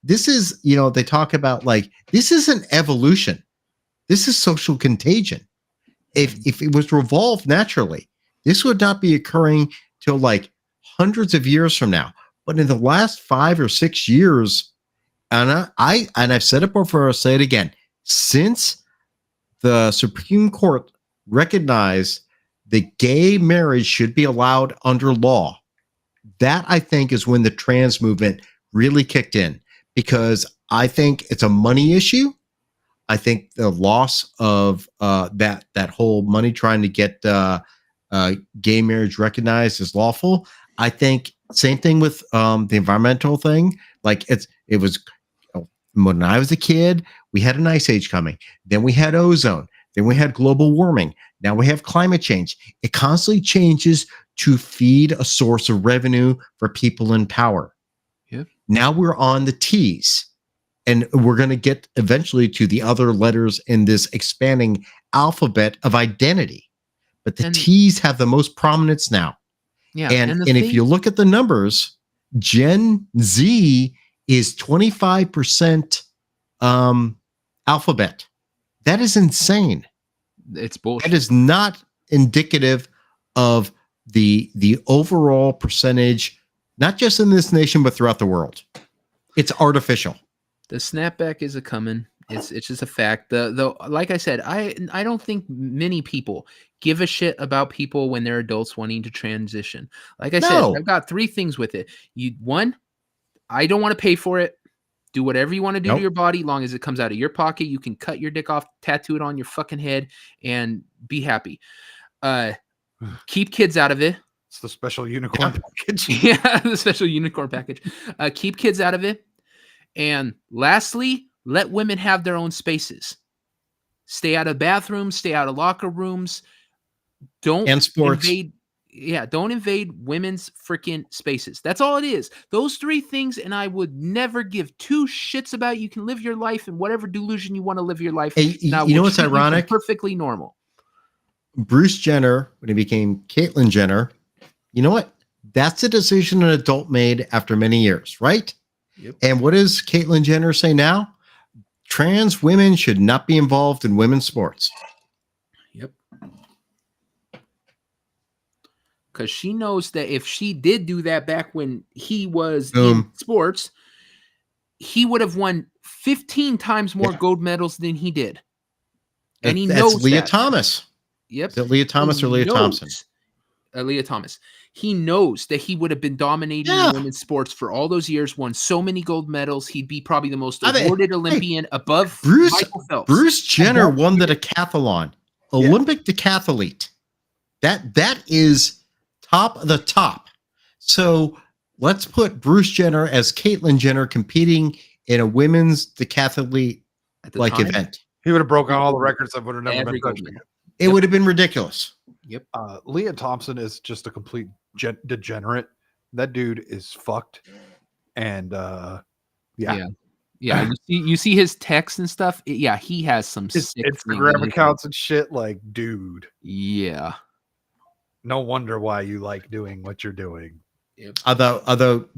this is, they talk about like, this isn't evolution. This is social contagion. If it was evolved naturally, this would not be occurring till like hundreds of years from now. But in the last 5 or 6 years, and I've said it before, I'll say it again, since the Supreme Court recognized that gay marriage should be allowed under law, that I think is when the trans movement really kicked in, because I think it's a money issue. I think the loss of that whole money trying to get gay marriage recognized as lawful. I think same thing with the environmental thing. Like it was when I was a kid, we had an ice age coming. Then we had ozone. Then we had global warming. Now we have climate change. It constantly changes to feed a source of revenue for people in power. Yep. Now we're on the T's, and we're going to get eventually to the other letters in this expanding alphabet of identity. But the T's have the most prominence now. Yeah. And if you look at the numbers, Gen Z is 25% Alphabet. That is insane. It's bullshit. That is not indicative of the overall percentage, not just in this nation, but throughout the world. It's artificial. The snapback is a coming. It's just a fact. The like I said, I don't think many people give a shit about people when they're adults wanting to transition. Like I said, I've got 3 things with it. One, I don't want to pay for it. Do whatever you want to do to your body, long as it comes out of your pocket. You can cut your dick off, tattoo it on your fucking head, and be happy. Keep kids out of it. It's the special unicorn package. Yeah, the special unicorn package. Keep kids out of it. And lastly, let women have their own spaces. Stay out of bathrooms, stay out of locker rooms. Don't and sports. Don't invade women's freaking spaces. That's all it is. Those 3 things, and I would never give 2 shits about. You can live your life in whatever delusion you want to live your life. Hey, now, you know what's ironic? Perfectly normal. Bruce Jenner, when he became Caitlyn Jenner, you know what? That's a decision an adult made after many years, right? Yep. And what does Caitlyn Jenner say now? Trans women should not be involved in women's sports. Yep. Because she knows that if she did do that back when he was in sports, he would have won 15 times more gold medals than he did. And he knows Leah that. Thomas. Yep. Is it Leah Thomas or Leah Thompson? Leah Thomas. He knows that he would have been dominating women's sports for all those years, won so many gold medals. He'd be probably the most awarded Olympian above Michael Phelps. Bruce Jenner won the decathlon, Olympic decathlete. That is top of the top. So let's put Bruce Jenner as Caitlyn Jenner competing in a women's decathlete like event. He would have broken all the records that would have never been touched. It would have been ridiculous. Yep. Leah Thompson is just a complete degenerate. That dude is fucked. And yeah. You see his texts and stuff. He has some his sick Instagram accounts and shit. Like, dude. Yeah. No wonder why you like doing what you're doing. Yep. Although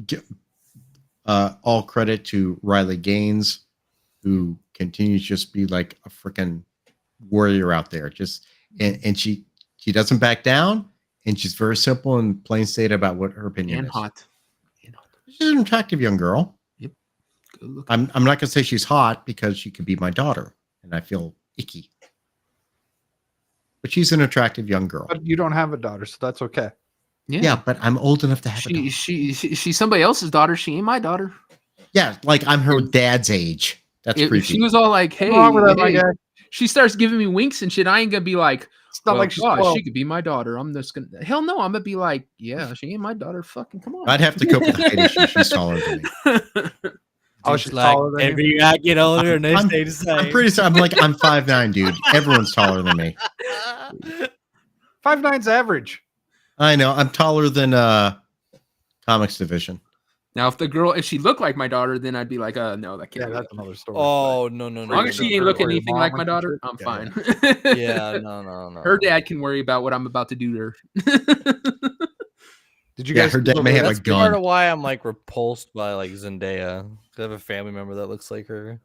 all credit to Riley Gaines, who continues to just be like a freaking warrior out there. Just and she doesn't back down, and she's very simple and plain state about what her opinion is. Hot. She's an attractive young girl. Yep. I'm not gonna say she's hot because she could be my daughter, and I feel icky. But she's an attractive young girl. But you don't have a daughter, so that's okay. Yeah, but I'm old enough to have a daughter. She's somebody else's daughter. She ain't my daughter. Yeah, like I'm her dad's age. That's creepy. She was all like, "Hey, she starts giving me winks and shit." I ain't gonna be like, "It's not like she could be my daughter." I'm just gonna, hell no. I'm gonna be like, "Yeah, she ain't my daughter." Fucking come on. I'd have to cope with the height issue. She's taller than me. Oh, she's taller than every year I get older and they I'm- stay the same. I'm pretty sure I'm 5'9", dude. Everyone's taller than me. 5'9's average. I know. I'm taller than comics division. Now, if she looked like my daughter, then I'd be like, no, that can't. Yeah, that's another story. Oh no. As long as she ain't looking anything like my daughter, I'm fine. Yeah, no. Her dad can worry about what I'm about to do to her. Did you guys? Her dad may have a That's part gun. of why I'm like repulsed by like Zendaya. I have a family member that looks like her.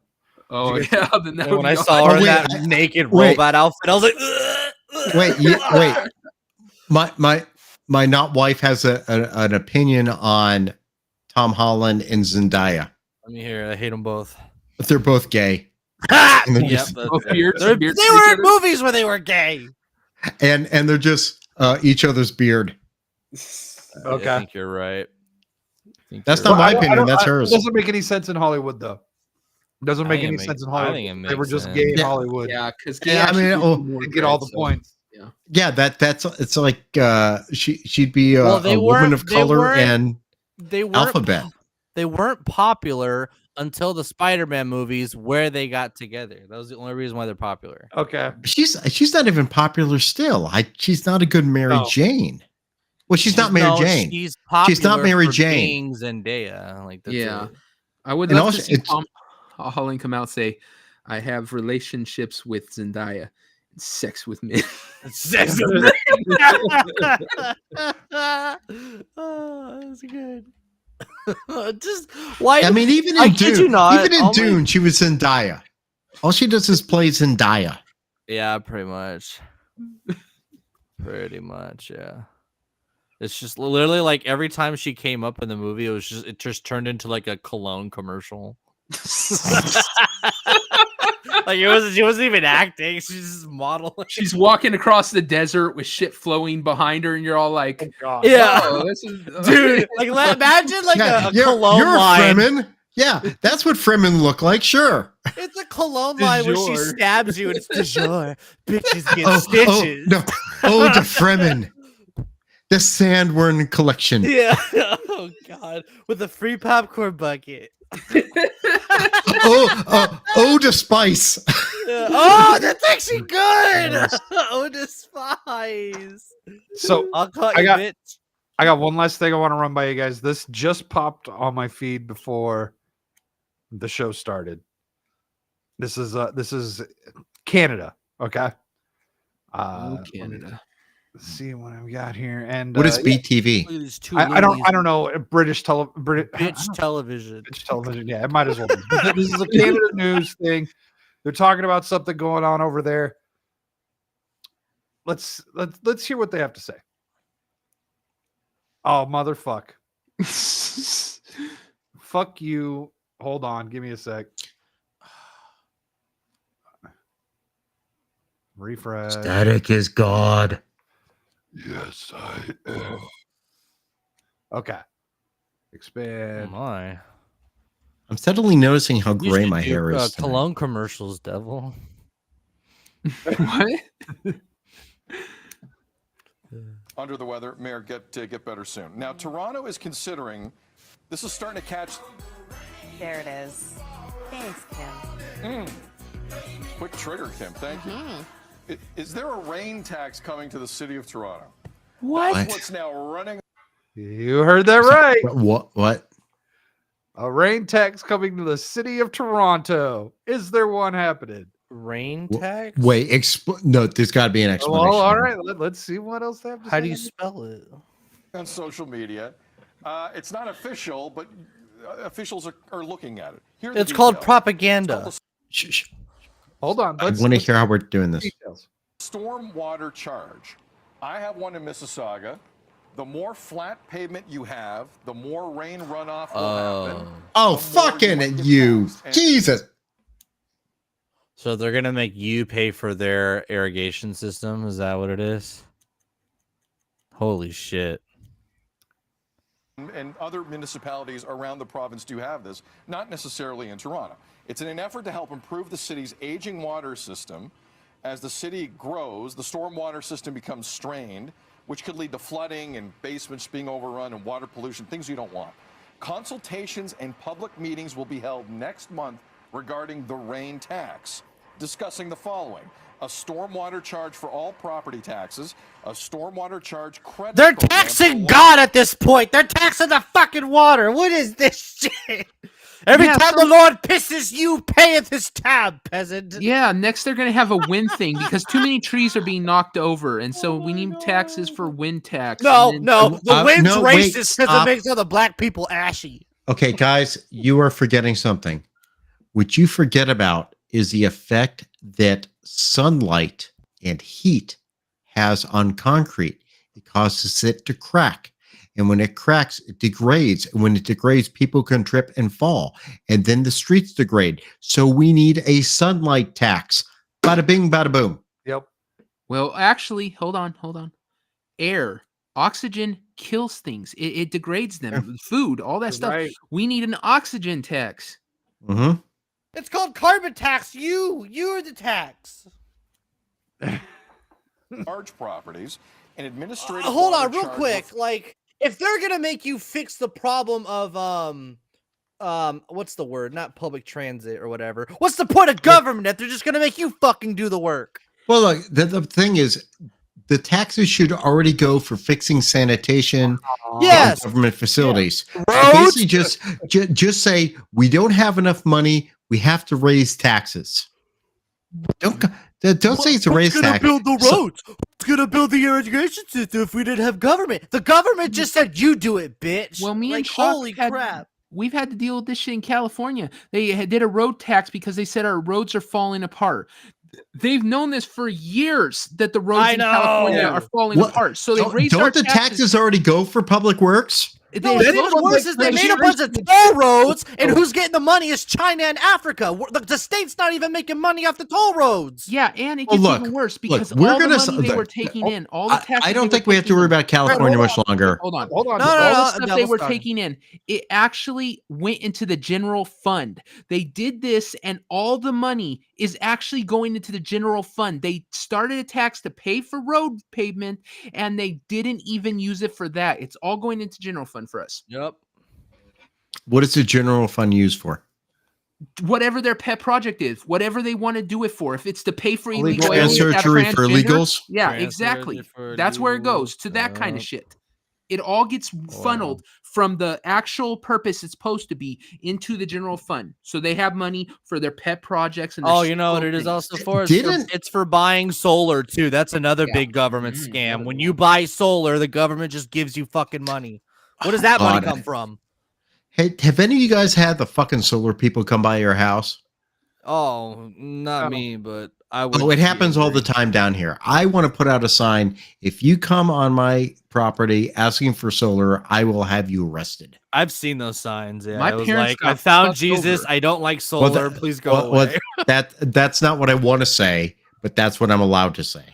Oh yeah. Then that And would when be I awesome. saw her in wait, that naked wait. robot outfit, I was like, "Ugh." Wait. My not wife has an opinion on Tom Holland and Zendaya. Let me hear. I hate them both. But they're both gay. And they're Yep, just- that's Both it. beards- They beards were in together. movies where they were gay. and they're just each other's beard. Okay. I think you're right. That's not my opinion. That's It hers. doesn't make any sense in Hollywood, though. It doesn't make think any it sense in makes- I Hollywood. think it They were makes just sense. gay in Yeah. Hollywood. Yeah, because Yeah, I mean, They get all the points. Yeah, that's it's like she'd be a, Well, they a woman weren't- of they color weren't- and They weren't alphabet. They weren't popular until the Spider-Man movies where they got together. That was the only reason why they're popular. Okay. She's not even popular still. She's not a good Mary No. Jane. Well, she's not Mary Jane. She's She's not popular Mary for Jane. being Zendaya. Like that's Yeah. it. I would And love also, to see it's- Tom Holland come out and say, "I have relationships with Zendaya, and sex with men." Sex. Oh, that's good. Just why? I mean, even I in kid Dune, you not, even in oh my- Dune, she was Zendaya. All she does is play Zendaya. Yeah, pretty much. Pretty much, yeah. It's just literally like every time she came up in the movie, it just turned into like a cologne commercial. Like she wasn't even acting; she's just modeling. She's walking across the desert with shit flowing behind her, and you're all like, Yeah, "Oh, this is dude. Like imagine like a you're, cologne you're line. Fremen. Yeah, that's what Fremen look like. Sure. It's a cologne Du line where she jour. stabs you, and it's du jour. Bitches get Oh, stitches. no. Oh, the Fremen. The Sandworm collection. Yeah. Oh God, with a free popcorn bucket. Oh, the spice. Yeah. Oh, that's actually good. Oh, the spice. So I'll cut I you, got- bitch. I got one last thing I want to run by you guys. This just popped on my feed before the show started. This is Canada. Okay. Oh, Let me Canada." see what I've got here. And What is yeah, BTV? Look at these two I loonies. don't know. British Bitch television. British television. Yeah, it might as well be. But this is a Canada news thing. They're talking about something going on over there. Let's hear what they have to say. Oh, motherfuck. Fuck you. Hold on. Give me a sec. Refresh. Static is God. Yes, I am. Okay. Oh Expand. my. I'm suddenly noticing how You gray should my do, hair is. tonight. cologne commercials, devil. What? Under the weather, Mayor, get better soon. Now, Toronto is considering. This is starting to catch. There it is. Thanks, Kim. Quick trigger, Kim. Thank you. Is there a rain tax coming to the city of Toronto? What? That's what's now running. You heard that right. What? A rain tax coming to the city of Toronto. Is there one happening? Rain Wh- tax? Wait, no, there's got to be an explanation. Well, all right. Let's see what else they have to How say. do you spell it? On social media. It's not official, but officials are looking at it. Here are the It's called details. propaganda. Shh. Hold on. I want to hear how we're doing this. details. Stormwater charge. I have one in Mississauga. The more flat pavement you have, the more rain runoff will happen. Oh, the more fucking might get you. taxed. And Jesus. So they're gonna make you pay for their irrigation system? Is that what it is? Holy shit. and other municipalities around the province do have this, not necessarily in Toronto. It's in an effort to help improve the city's aging water system. As the city grows, the stormwater system becomes strained, which could lead to flooding and basements being overrun and water pollution, things you don't want. Consultations and public meetings will be held next month regarding the rain tax, discussing the following: a stormwater charge for all property taxes, a stormwater charge credit. They're program taxing for God at this point. They're taxing the fucking water. What is this shit? Every Yeah, time the Lord pisses, you pay at this tab, peasant. Yeah, next they're gonna have a wind thing because too many trees are being knocked over, and so Oh we my need taxes for wind tax. No, and then- no, the wind's no, wait, racist because it stop. makes all the black people ashy. Okay, guys, you are forgetting something. What you forget about is the effect that sunlight and heat has on concrete. It causes it to crack. And when it cracks, it degrades. And when it degrades, people can trip and fall. And then the streets degrade. So we need a sunlight tax. Bada bing, bada boom. Yep. Well, actually, hold on. Air, oxygen kills things. It degrades them. Food, all that stuff. Right. We need an oxygen tax. Mm-hmm. It's called carbon tax. You're the tax. large properties and administrative. Hold on, water real charge quick. will Like, if they're gonna make you fix the problem of what's the word? Not public transit or whatever. What's the point of government if they're just gonna make you fucking do the work? Well, look, the thing is, the taxes should already go for fixing sanitation, Yes. government facilities. Roads. Basically, just say we don't have enough money. We have to raise taxes. Don't say it's a raise tax. Who's gonna build the So- roads? Who's gonna build the irrigation system if we didn't have government? The government just said you do it, bitch. Well, me and like, Chuck holy had- crap. We've had to deal with this shit in California. They did a road tax because they said our roads are falling apart. They've known this for years that the roads I in California know. are falling What? apart. So they raised our Don't the taxes already go for public works? No, what's even worse is they made a bunch of toll roads, and who's getting the money is China and Africa. The state's not even making money off the toll roads. Yeah, and it Well, gets look, even worse look, because we're all the gonna money s- they were look, taking in, all the taxes. I don't they think were we have to taking worry in- about California much longer. Hold on. Hold on. No, all no, the no, stuff they devil's were talking. taking in, it actually went into the general fund. They did this, and all the money is actually going into the general fund. They started a tax to pay for road pavement, and they didn't even use it for that. It's all going into general fund for us. Yep. What is the general fund used for? Whatever their pet project is, whatever they want to do it for. If it's to pay for Illegal illegal aliens, Transfer have to refer transgenders, illegals? yeah, Transfer exactly. for That's where it illegals, goes to that kind of yep. shit. It all gets funneled from the actual purpose it's supposed to be into the general fund. So they have money for their pet projects and their Oh, you know what little it is things. also for? It's for buying solar too. That's another Yeah. big government scam. When you buy solar, the government just gives you fucking money. Where does that money God. come from? Hey, have any of you guys had the fucking solar people come by your house? Oh, not me, but I would. Oh, it happens all the time down here. I want to put out a sign. If you come on my property asking for solar, I will have you arrested. I've seen those signs. Yeah, My it was parents like, got I found fucked Jesus. over. I don't like solar. Please go away. That's not what I want to say, but that's what I'm allowed to say.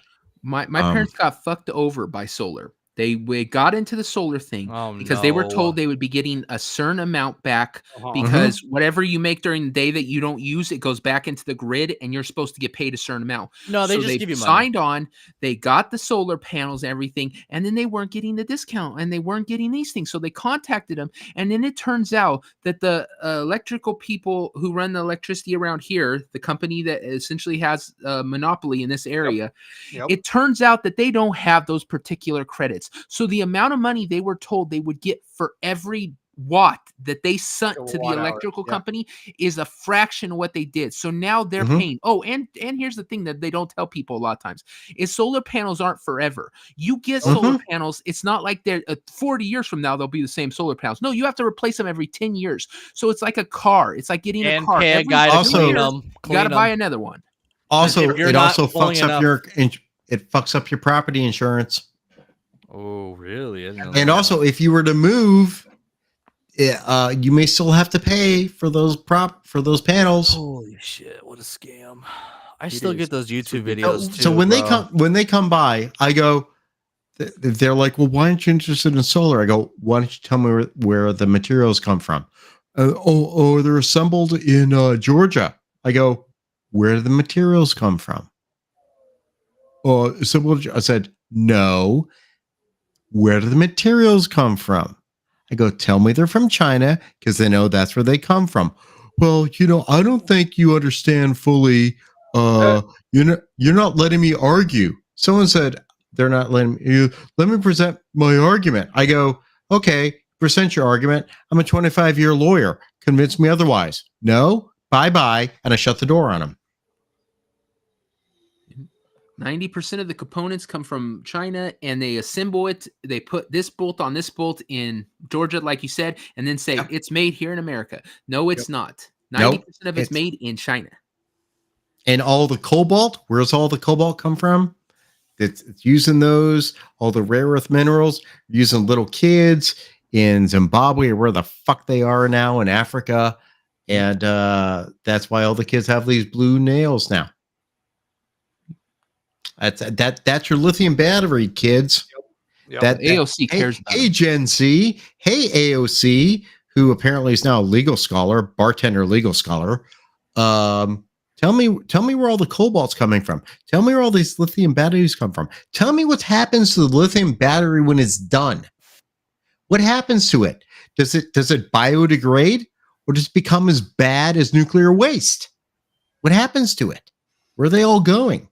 My parents got fucked over by solar. They got into the solar thing because they were told they would be getting a certain amount back because whatever you make during the day that you don't use, it goes back into the grid and you're supposed to get paid a certain amount. No, they So just give you money. signed on, they got the solar panels and everything, and then they weren't getting the discount and they weren't getting these things. So they contacted them, and then it turns out that the electrical people who run the electricity around here, the company that essentially has a monopoly in this area, Yep. it turns out that they don't have those particular credits. So the amount of money they were told they would get for every watt that they sent to the Kilowatt hour, electrical yeah. company is a fraction of what they did. So now they're paying. Oh, and here's the thing that they don't tell people a lot of times is solar panels aren't forever. You get solar panels. It's not like they're 40 years from now, they'll be the same solar panels. No, you have to replace them every 10 years. So it's like a car. It's like getting a And car. pay a Every guy to 2 Also- clean years, them. you got to buy another one. Also, if you're it not also pulling fucks up enough- it fucks up your property insurance. Oh, really? I didn't know And that. also, if you were to move, you may still have to pay for those panels. Holy shit! What a scam! I still get those YouTube videos too. So when bro. they come by, I go. They're like, "Well, why aren't you interested in solar?" I go, "Why don't you tell me where the materials come from?" They're assembled in Georgia. I go, "Where do the materials come from?" Assembled. I said, "No. Where do the materials come from?" I go, "Tell me they're from China because they know that's where they come from." Well, I don't think you understand fully. You're not letting me argue. Someone said they're not letting you. Let me present my argument. I go, okay, present your argument. I'm a 25-year lawyer. Convince me otherwise. No, bye-bye. And I shut the door on him. 90% of the components come from China and they assemble it. They put this bolt on this bolt in Georgia, like you said, and then say it's made here in America. No, it's not. 90% of it's made in China. And all the cobalt, where's all the cobalt come from? It's using those, all the rare earth minerals, using little kids in Zimbabwe or where the fuck they are now in Africa. And that's why all the kids have these blue nails now. That's your lithium battery, kids. Yep. That AOC cares about Hey, Gen Z. Hey, AOC, who apparently is now a legal scholar, bartender legal scholar. Tell me where all the cobalt's coming from. Tell me where all these lithium batteries come from. Tell me what happens to the lithium battery when it's done. What happens to it? Does it biodegrade, or does it become as bad as nuclear waste? What happens to it? Where are they all going?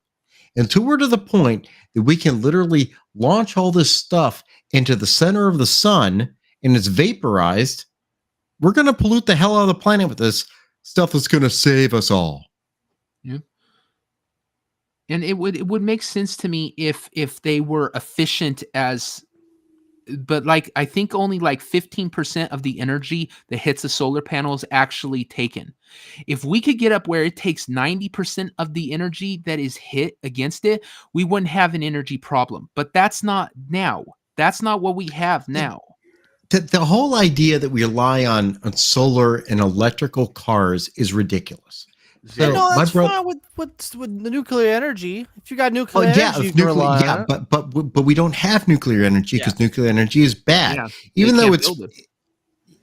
Until we're to the point that we can literally launch all this stuff into the center of the sun and it's vaporized, we're going to pollute the hell out of the planet with this stuff that's going to save us all. Yeah. And it would make sense to me if they were efficient as, but like I think only like 15% of the energy that hits a solar panel is actually taken. If we could get up where it takes 90% of the energy that is hit against it, we wouldn't have an energy problem. But that's not now. That's not what we have now. The whole idea that we rely on solar and electrical cars is ridiculous. So no, my that's brother, fine with the nuclear energy. If you got nuclear energy, yeah, you can rely on it. but we don't have nuclear energy because nuclear energy is bad. Yeah, Even they though can't it's build it.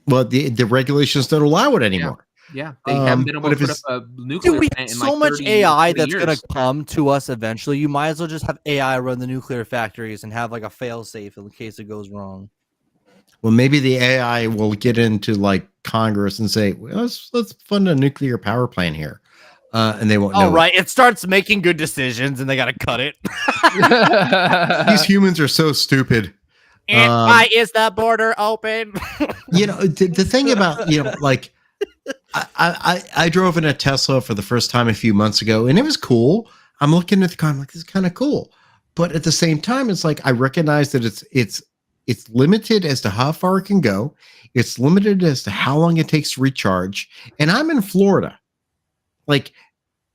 well, the regulations don't allow it anymore. Yeah, they haven't been able but to if put up it's- a nuclear Dude, we plant have in so like much 30, AI 40 that's years. gonna come to us eventually. You might as well just have AI run the nuclear factories and have like a fail safe in case it goes wrong. Well, maybe the AI will get into like Congress and say, well, let's fund a nuclear power plant here, and they won't know. Oh, right. It starts making good decisions, and they got to cut it. These humans are so stupid. And why is the border open? You know, the thing about, you know, like I drove in a Tesla for the first time a few months ago, and it was cool. I'm looking at the car, I'm like, this is kind of cool. But at the same time, it's like I recognize that it's limited as to how far it can go. It's limited as to how long it takes to recharge. And I'm in Florida. Like,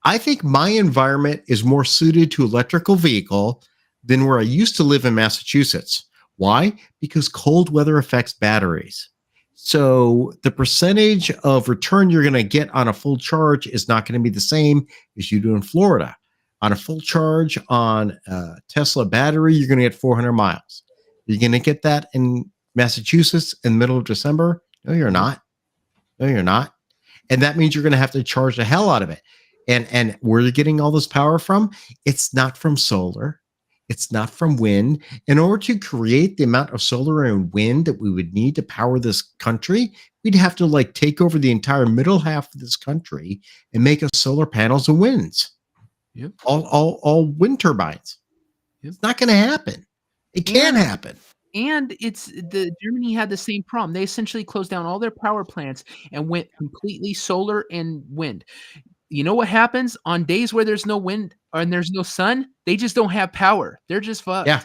I think my environment is more suited to electrical vehicle than where I used to live in Massachusetts. Why? Because cold weather affects batteries. So the percentage of return you're going to get on a full charge is not going to be the same as you do in Florida. On a full charge on a Tesla battery, you're going to get 400 miles. You're going to get that in Massachusetts in the middle of December? No, you're not. No, you're not. And that means you're going to have to charge the hell out of it. And where you're getting all this power from, it's not from solar. It's not from wind. In order to create the amount of solar and wind that we would need to power this country, we'd have to like take over the entire middle half of this country and make us solar panels and winds. Yep. All wind turbines. Yep. It's not going to happen. It can happen. And Germany had the same problem. They essentially closed down all their power plants and went completely solar and wind. You know what happens on days where there's no wind and there's no sun? They just don't have power. They're just fucked. Yeah.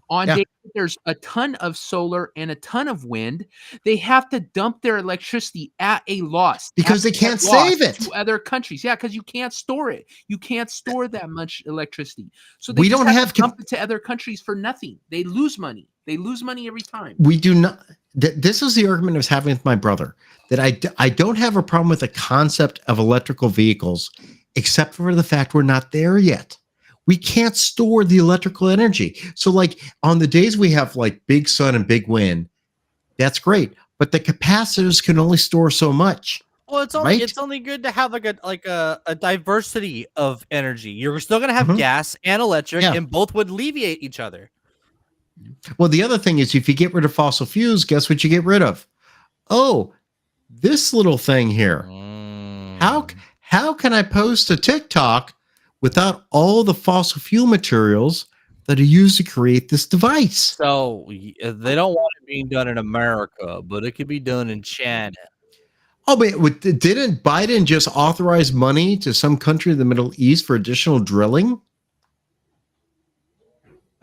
On days where there's a ton of solar and a ton of wind, they have to dump their electricity at a loss because they can't save it to other countries. Yeah, because you can't store it. You can't store that much electricity. So we don't have to dump it to other countries for nothing. They lose money. They lose money every time. We do not. This is the argument I was having with my brother, that I don't have a problem with the concept of electrical vehicles, except for the fact we're not there yet. We can't store the electrical energy. So like on the days we have like big sun and big wind, that's great. But the capacitors can only store so much. Well, it's only good to have like a diversity of energy. You're still gonna have gas and electric, and both would alleviate each other. Well, the other thing is if you get rid of fossil fuels, guess what you get rid of? Oh, this little thing here. How can I post a TikTok without all the fossil fuel materials that are used to create this device? So they don't want it being done in America, but it could be done in China. Oh, but didn't Biden just authorize money to some country in the Middle East for additional drilling?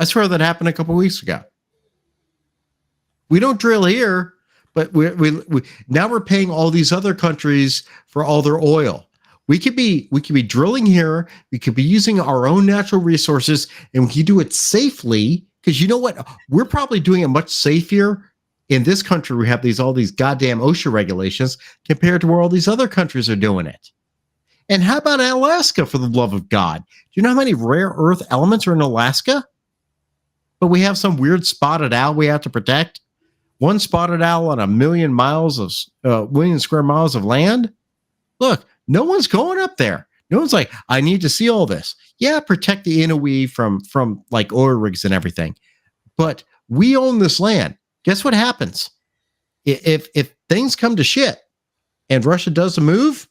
I swear that happened a couple of weeks ago. We don't drill here, but we now we're paying all these other countries for all their oil. We could be drilling here. We could be using our own natural resources, and we can do it safely. Because you know what? We're probably doing it much safer in this country. We have all these goddamn OSHA regulations compared to where all these other countries are doing it. And how about Alaska, for the love of God? Do you know how many rare earth elements are in Alaska? But we have some weird spotted owl we have to protect. One spotted owl on 1 million square miles of land. Look, no one's going up there. No one's like, I need to see all this. Yeah, protect the Inuit from like oil rigs and everything. But we own this land. Guess what happens? If things come to shit and Russia does a move,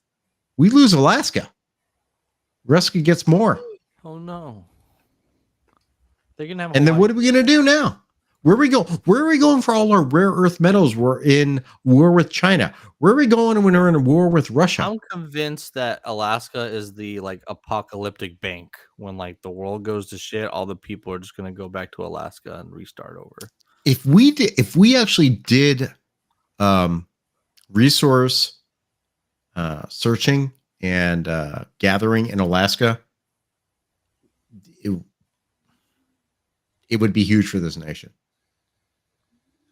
we lose Alaska. Russia gets more. Oh no. They're gonna have and then what are we going to do now? Where are we go? Where are we going for all our rare earth metals? We're in war with China. Where are we going when we're in a war with Russia? I'm convinced that Alaska is the like apocalyptic bank. When like the world goes to shit, all the people are just gonna go back to Alaska and restart over. If we actually did resource searching and gathering in Alaska, it would be huge for this nation.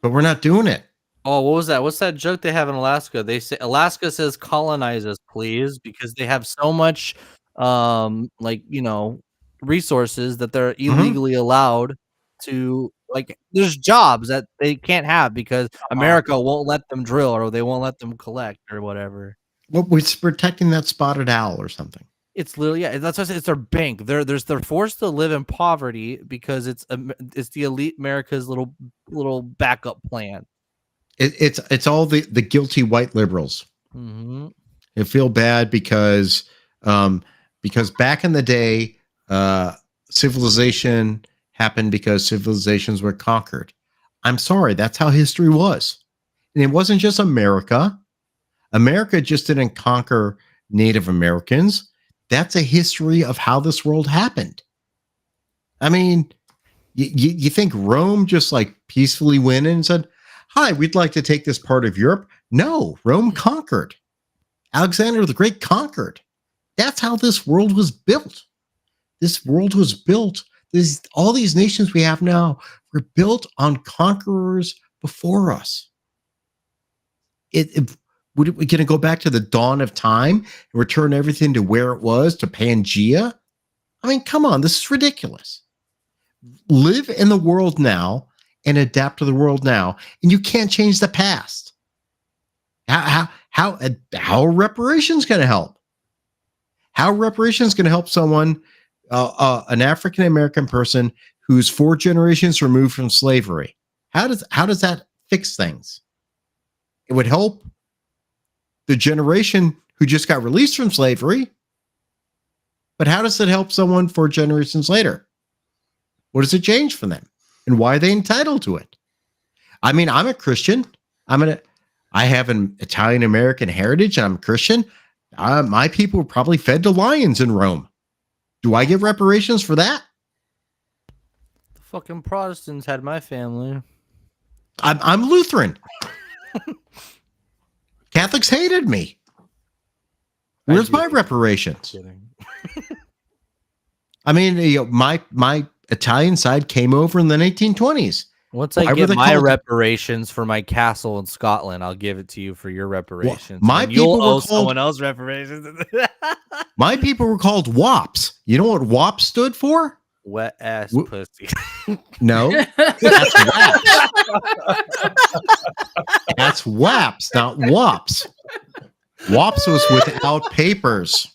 But we're not doing it. Oh, what was that? What's that joke they have in Alaska? They say Alaska says colonize us, please, because they have so much like, you know, resources that they're illegally allowed to, like, there's jobs that they can't have because America won't let them drill or they won't let them collect or whatever. Well, it's protecting that spotted owl or something. It's literally, yeah, that's what I said. It's their bank. They're forced to live in poverty because it's the elite America's little backup plan. It's all the guilty white liberals. Mm-hmm. They feel bad because back in the day, civilization happened because civilizations were conquered. I'm sorry, that's how history was, and it wasn't just America. America just didn't conquer Native Americans. That's a history of how this world happened. I mean, you think Rome just like peacefully went in and said, "Hi, we'd like to take this part of Europe"? No, Rome conquered. Alexander the Great conquered. That's how this world was built. This world was built. All these nations we have now were built on conquerors before us. We're going to go back to the dawn of time and return everything to where it was, to Pangea? I mean, come on, this is ridiculous. Live in the world now and adapt to the world now, and you can't change the past. How are reparations going to help? How are reparations going to help someone, an African American person who's 4 generations removed from slavery? How does that fix things? It would help the generation who just got released from slavery, but how does it help someone 4 generations later? What does it change for them, and why are they entitled to it? I mean, I'm a Christian. I have an Italian American heritage, and I'm a Christian. My people were probably fed to lions in Rome. Do I get reparations for that? The fucking Protestants had my family. I'm Lutheran. Catholics hated me. Where's my reparations? I mean, you know, my Italian side came over in the 1920s. Once I get my reparations for my castle in Scotland, I'll give it to you for your reparations. Well, my people you'll owe were called, someone else reparations. My people were called WAPs. You know what WAP stood for? Wet ass pussy. No, that's WAPs. That's WAPs, not WAPs. WAPs was without papers.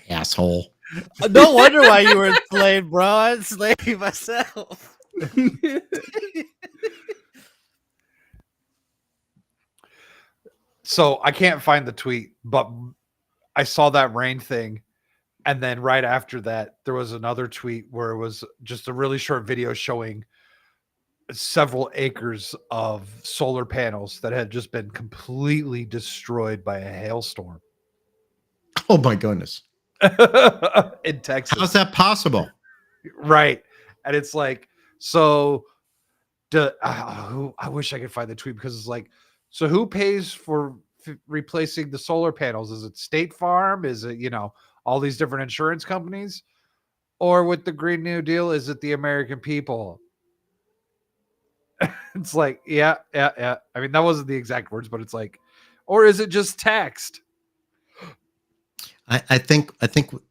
Asshole. No wonder why you were enslaved, bro. I enslaved myself. So I can't find the tweet, but I saw that rain thing. And then right after that, there was another tweet where it was just a really short video showing several acres of solar panels that had just been completely destroyed by a hailstorm. Oh my goodness. In Texas. How's that possible? Right. And it's like, so I wish I could find the tweet, because it's like, so who pays for replacing the solar panels? Is it State Farm? Is it, you know, all these different insurance companies? Or with the Green New Deal, is it the American people? It's like, yeah. I mean, that wasn't the exact words, but it's like, or is it just text? I think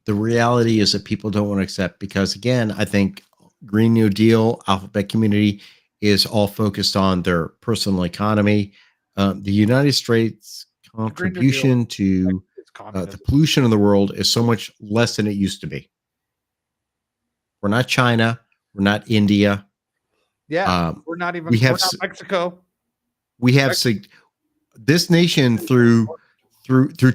the reality is that people don't want to accept, because again, I think Green New Deal, Alphabet Community is all focused on their personal economy. The United States contribution to the pollution in the world is so much less than it used to be. We're not China. We're not India. Yeah, we're not even. We're not Mexico. We have this nation through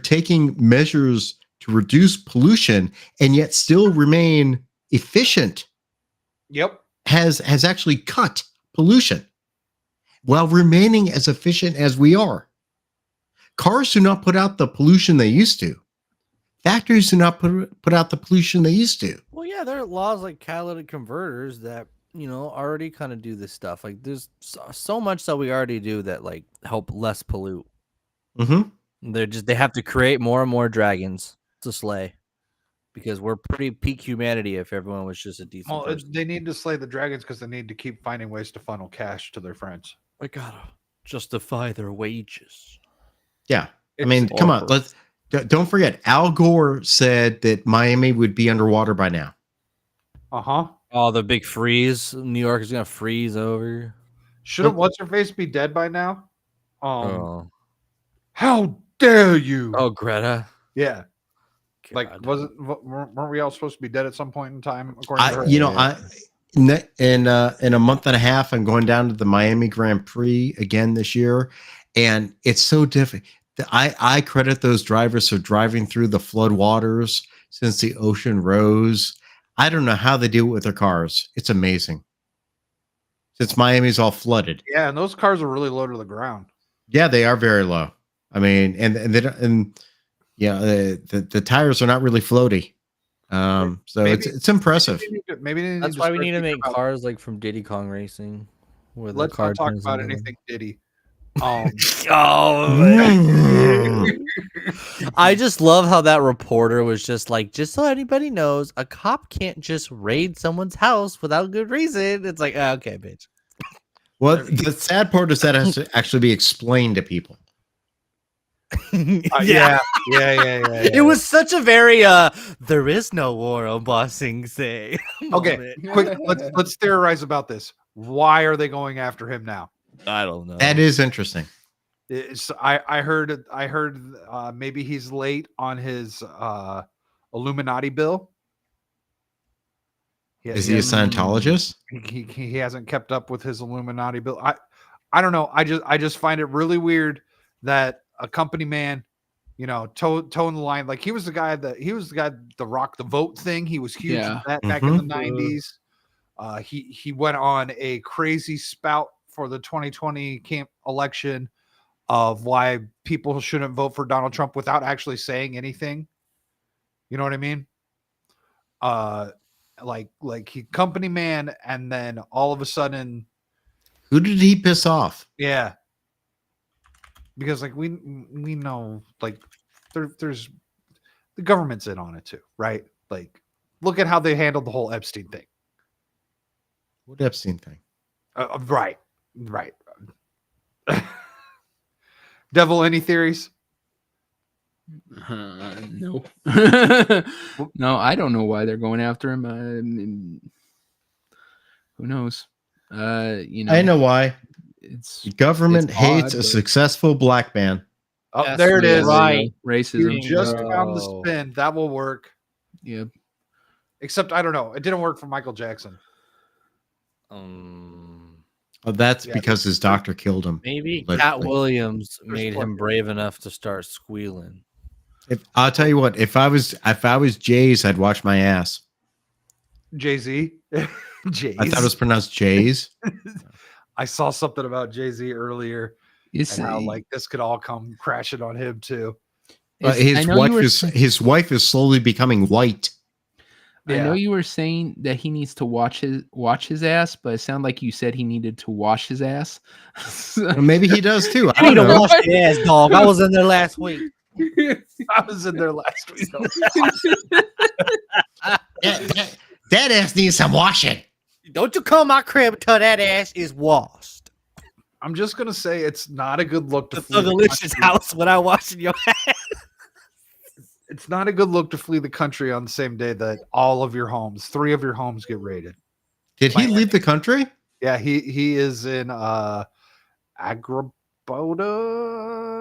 taking measures to reduce pollution and yet still remain efficient Yep. has actually cut pollution while remaining as efficient as we are. Cars do not put out the pollution they used to. Factories do not put out the pollution they used to. Well, yeah, there are laws like catalytic converters that already kind of do this stuff. Like there's so much that we already do that like help less pollute. Mm-hmm. They have to create more and more dragons to slay, because we're pretty peak humanity if everyone was just a decent Well, person. they need to slay the dragons because they need to keep finding ways to funnel cash to their friends. I gotta justify their wages. Yeah. I It's mean, come on. awful. Don't forget, Al Gore said that Miami would be underwater by now. Uh-huh. Oh, the big freeze. New York is gonna freeze over. Shouldn't what's her face be dead by now? Oh, How dare you? oh, Greta. Yeah. Like, God. weren't we all supposed to be dead at some point in time? According to her? In a month and a half, I'm going down to the Miami Grand Prix again this year, and it's so difficult. I credit those drivers for driving through the flood waters since the ocean rose. I don't know how they do it with their cars. It's amazing. Since Miami's all flooded. Yeah, and those cars are really low to the ground. Yeah, they are very low. I mean, the tires are not really floaty. So it's impressive. Maybe That's why we need to make cars like from Diddy Kong Racing. Where Let's the car not talk turns about into- anything Diddy. I just love how that reporter was just like, just so anybody knows, a cop can't just raid someone's house without good reason. It's like, okay, bitch. Well, the sad part is that has to actually be explained to people. Yeah. It was such a very there is no war on Bossing Say. Okay, quick. Let's theorize about this. Why are they going after him now? I don't know. That is interesting. I heard maybe he's late on his Illuminati bill. Is he a Scientologist? He hasn't kept up with his Illuminati bill. I don't know. I just find it really weird that a company man, toeing the line. Like he was the guy that rock the vote thing. He was huge Yeah. with that back in the 90s. He went on a crazy spout for the 2020 election of why people shouldn't vote for Donald Trump without actually saying anything. You know what I mean? Like he company man, and then all of a sudden, Who did he piss off? yeah. Because like we know like there's the government's in on it too, right? Like look at how they handled the whole Epstein thing. What Epstein thing? Right. Devil, any theories? No. No, I don't know why they're going after him. Who knows? I know why. It's The government it's hates odd, a but- successful black man. Oh, Yes, there it Yeah, is. right. Racism. You just Bingo. found the spin. That will work. Yeah. Except I don't know. It didn't work for Michael Jackson. Oh, that's Yeah, because his doctor killed him. Maybe But, Cat like, Williams made plenty. him brave enough to start squealing. I'll tell you what, if I was Jays, I'd watch my ass. Jay-Z. Jay-Z. I thought it was pronounced Jays. I saw something about Jay-Z earlier It's and how like this could all come crashing on him too. But I know you were his wife is slowly becoming white. I know Yeah. you were saying that he needs to watch his ass, but it sounded like you said he needed to wash his ass. Well, maybe he does too. I I need don't to know. wash your ass, dog. I was in there last week. I was in there last week. That ass needs some washing. Don't you come my crib until that ass is washed. I'm just gonna say it's not a good look to The flee the Thugalicious country. house when I washing your ass. It's not a good look to flee the country on the same day that all of your homes, 3 of your homes, get raided. Did he leave the country? Yeah, he is in Agrabah.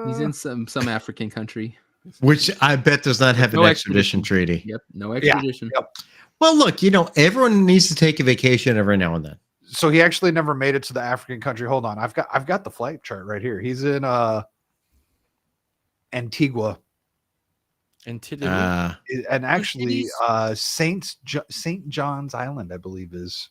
He's in some African country. Which I bet does not have No an extradition treaty. Yep, no extradition. Yep. Well, look, everyone needs to take a vacation every now and then. So he actually never made it to the African country. Hold on, I've got the flight chart right here. He's in Antigua, Uh, and actually Saint John's Island, I believe, is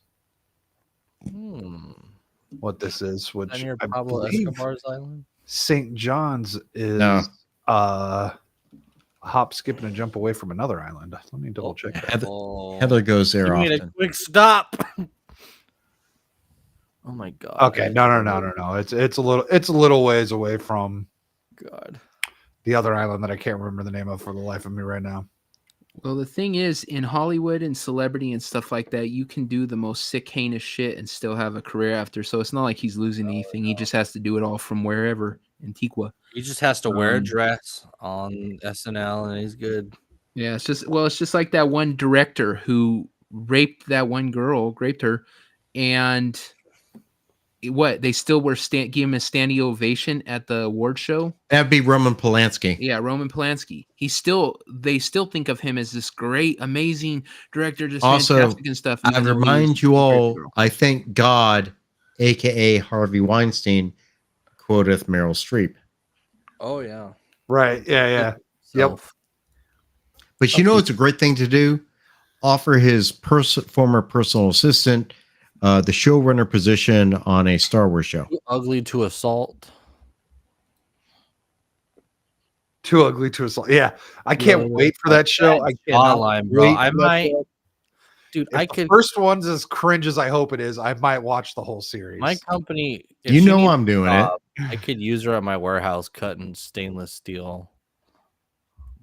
what this is, which near I Pablo believe Escobar's island. St. John's is No. a hop, skip, and a jump away from another island. Let me double check that. Heather goes there Give me a often. quick stop. Oh my god. Okay, no. It's a little ways away from God. the other island that I can't remember the name of for the life of me right now. Well, the thing is, in Hollywood and celebrity and stuff like that, you can do the most sick, heinous shit and still have a career after. So it's not like he's losing anything. He just has to do it all from wherever, Antigua. He just has to wear a dress on SNL and he's good. Yeah, it's just like that one director who raped that one girl, raped her, and they still were give him a standing ovation at the award show. That'd be Roman Polanski. Yeah, Roman Polanski. They still think of him as this great, amazing director, just Also, fantastic and stuff. I remind you all, I thank God, aka Harvey Weinstein, quoteth Meryl Streep. Oh yeah. Right. Yeah. Yep. But you know it's a great thing to do? Offer his former personal assistant the showrunner position on a Star Wars show. Too ugly to assault. Too ugly to assault. Yeah, I can't wait for that show. I cannot Online, bro. wait I for that might, show. dude. If I the could. first one's as cringe as I hope it is, I might watch the whole series. My company. if You she know needs I'm a doing job, I could use her at my warehouse cutting stainless steel.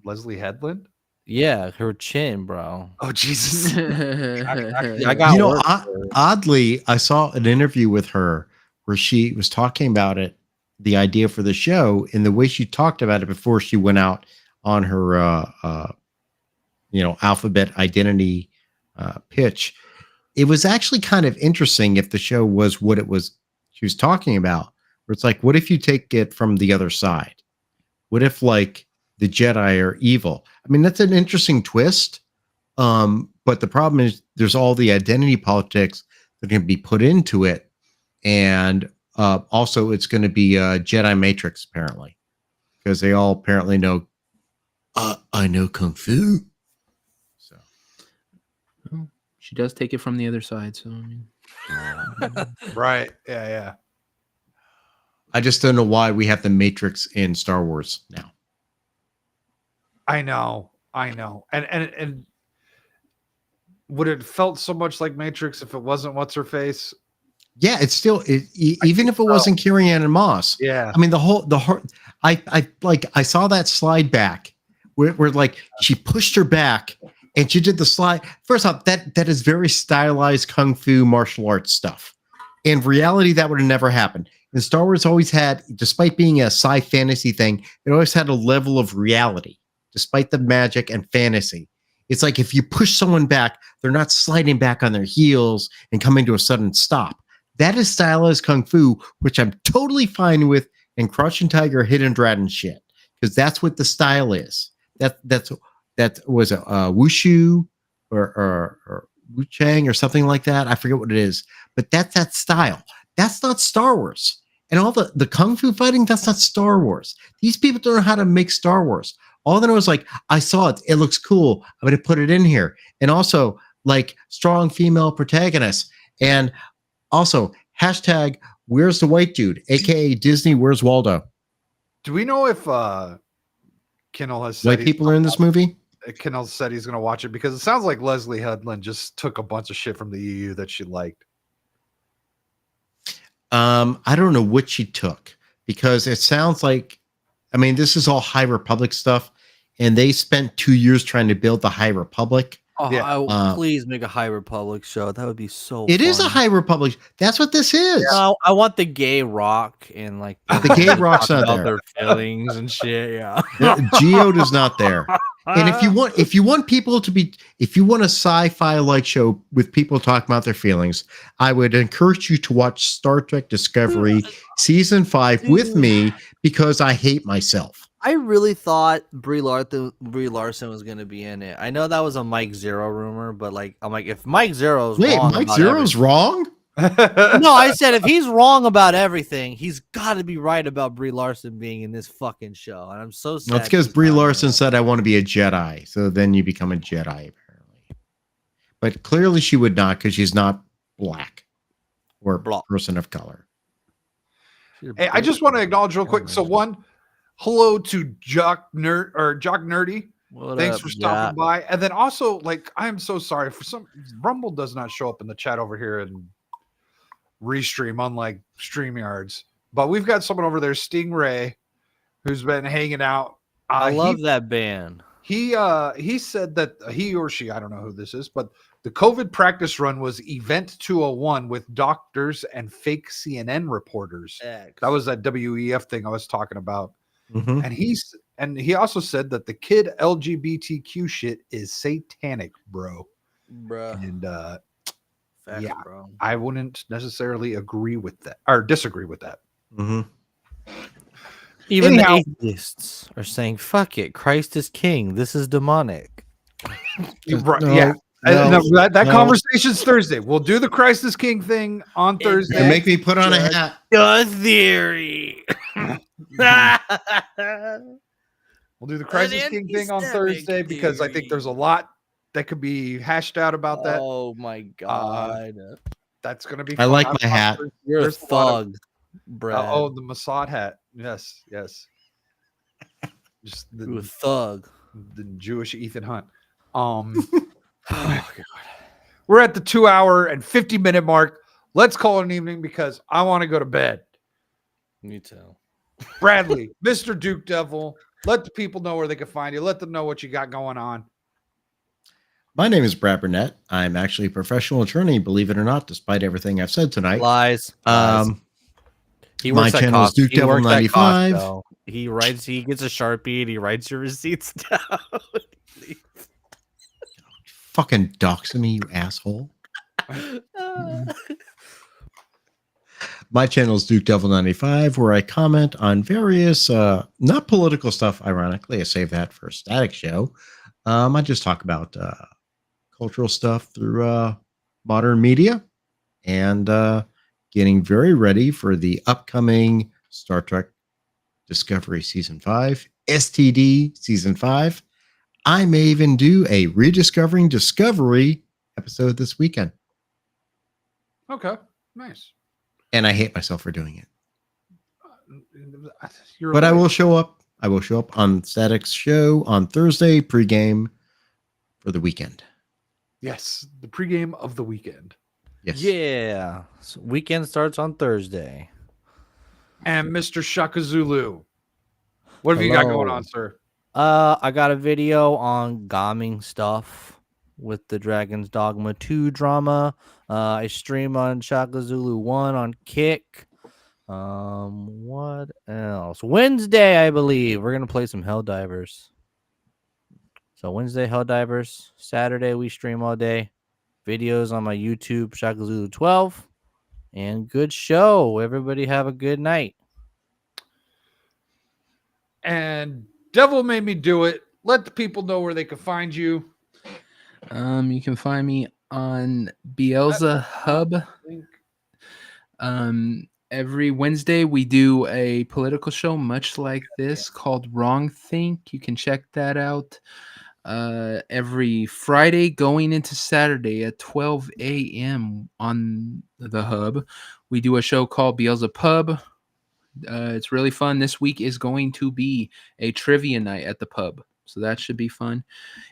Leslie Headland. Yeah, her chin, bro. Oh Jesus! I got. You know, work for her. oddly, I saw an interview with her where she was talking about it, the idea for the show, and the way she talked about it before she went out on her, alphabet identity pitch. It was actually kind of interesting if the show was what it was she was talking about. Where it's like, what if you take it from the other side? What if like the Jedi are evil? I mean, that's an interesting twist. But the problem is there's all the identity politics that can be put into it. And also it's going to be a Jedi Matrix, apparently, because they all apparently know, I know Kung Fu. So She does take it from the other side. So, I mean. Right. Yeah. I just don't know why we have the Matrix in Star Wars now. I know. And would it felt so much like Matrix if it wasn't what's her face? Yeah, it's still even if it wasn't Carrie-Anne Moss. Yeah. I mean, the whole I saw that slide back where like she pushed her back and she did the slide. First off, that is very stylized kung fu martial arts stuff. In reality, that would have never happened. And Star Wars always had, despite being a sci fantasy thing, it always had a level of reality, despite the magic and fantasy. It's like if you push someone back, they're not sliding back on their heels and coming to a sudden stop. That is stylized kung fu, which I'm totally fine with in Crouching Tiger, Hidden Dragon shit, because that's what the style is. That was a wushu or Wu Chang or something like that. I forget what it is, but that's that style. That's not Star Wars. And all the kung fu fighting, that's not Star Wars. These people don't know how to make Star Wars. All they know is like, I saw it. It looks cool. I'm going to put it in here. And also like strong female protagonists. And also hashtag where's the white dude, aka Disney, where's Waldo? Do we know if Kendall has said White people are in this movie? Kendall said he's going to watch it because it sounds like Leslie Headland just took a bunch of shit from the EU that she liked. I don't know what she took because it sounds like, I mean, this is all High Republic stuff, and they spent 2 years trying to build the High Republic. Oh, Yeah. please make a High Republic show. That would be so. It is a fun. High Republic. That's what this is. No, I want the gay rock and like The gay rock's talk not about there. their feelings and shit. Yeah. Geode is not there. And if you want people to be, if you want a sci-fi like show with people talking about their feelings, I would encourage you to watch Star Trek Discovery season 5 with me because I hate myself. I really thought Brie Larson was gonna be in it. I know that was a Mike Zero rumor, but like I'm like, if Mike Zero's Wait, wrong Mike about Zero's wrong? no, I said if he's wrong about everything, he's got to be right about Brie Larson being in this fucking show. And I'm so sad. That's because Brie Larson said, I want to be a Jedi. So then you become a Jedi, apparently. But clearly she would not because she's not black. or Blah. person of color. Hey, I just want to acknowledge real quick. So one, hello to Jock Nerdy. What Thanks up, for stopping Jock? by. And then also, like, I am so sorry for some Rumble does not show up in the chat over here and restream, unlike StreamYards. But we've got someone over there, Stingray, who's been hanging out. I love that band. He said that he or she, I don't know who this is, but the COVID practice run was Event 201 with doctors and fake CNN reporters. That was that WEF thing I was talking about. Mhm. And he also said that the kid LGBTQ shit is satanic, bro. Bruh. And Facts, yeah, bro. I wouldn't necessarily agree with that or disagree with that. Mhm. Even Anyhow- the atheists are saying, "Fuck it, Christ is king. This is demonic." Right, No, yeah. no, that no. conversation's Thursday. We'll do the Christ is King thing on Thursday. You make me put on a hat. Your theory. We'll do the Christ is King thing on Thursday because I think there's a lot that could be hashed out about that. Oh my god. That's going to be I fun. like my hat. You're a There's a lot of- thug, Brad. oh, the Mossad hat. Yes, yes. Just You're a the, thug. the Jewish Ethan Hunt. Oh, God. We're at the 2 hour and 50-minute mark. Let's call it an evening because I want to go to bed. Me too. Bradley, Mr. Duke Devil, let the people know where they can find you. Let them know what you got going on. My name is Brad Burnett. I'm actually a professional attorney, believe it or not, despite everything I've said tonight. Lies. He my works at channel is Costco. Duke He Devil works at 95. Costco. He gets a Sharpie and he writes your receipts down. Fucking doxing me, you asshole. My channel is Duke Devil 95, where I comment on various, not political stuff, ironically. I save that for a static show. I just talk about cultural stuff through modern media and getting very ready for the upcoming Star Trek Discovery Season 5, STD Season 5. I may even do a Rediscovering Discovery episode this weekend. Okay, nice. And I hate myself for doing it. You're But I right. will show up. I will show up on Static's show on Thursday, pregame for the weekend. Yes, the pregame of the weekend. Yes. Yeah. So weekend starts on Thursday. And Mr. Shaka Zulu, what have you got going Hello. on, sir? I got a video on gaming stuff with the Dragon's Dogma 2 drama. I stream on Shaka Zulu 1 on Kick. What else? Wednesday, I believe we're gonna play some Helldivers. So Wednesday, Helldivers. Saturday, we stream all day. Videos on my YouTube, Shaka Zulu 12. And good show. Everybody have a good night. And Devil Made Me Do It. Let the people know where they can find you. You can find me on Bielsa Hub. Every Wednesday we do a political show much like this called Wrong Think. You can check that out. Every Friday going into Saturday at 12 a.m. on the Hub, we do a show called Bielsa Pub. It's really fun. This week is going to be a trivia night at the pub, so that should be fun.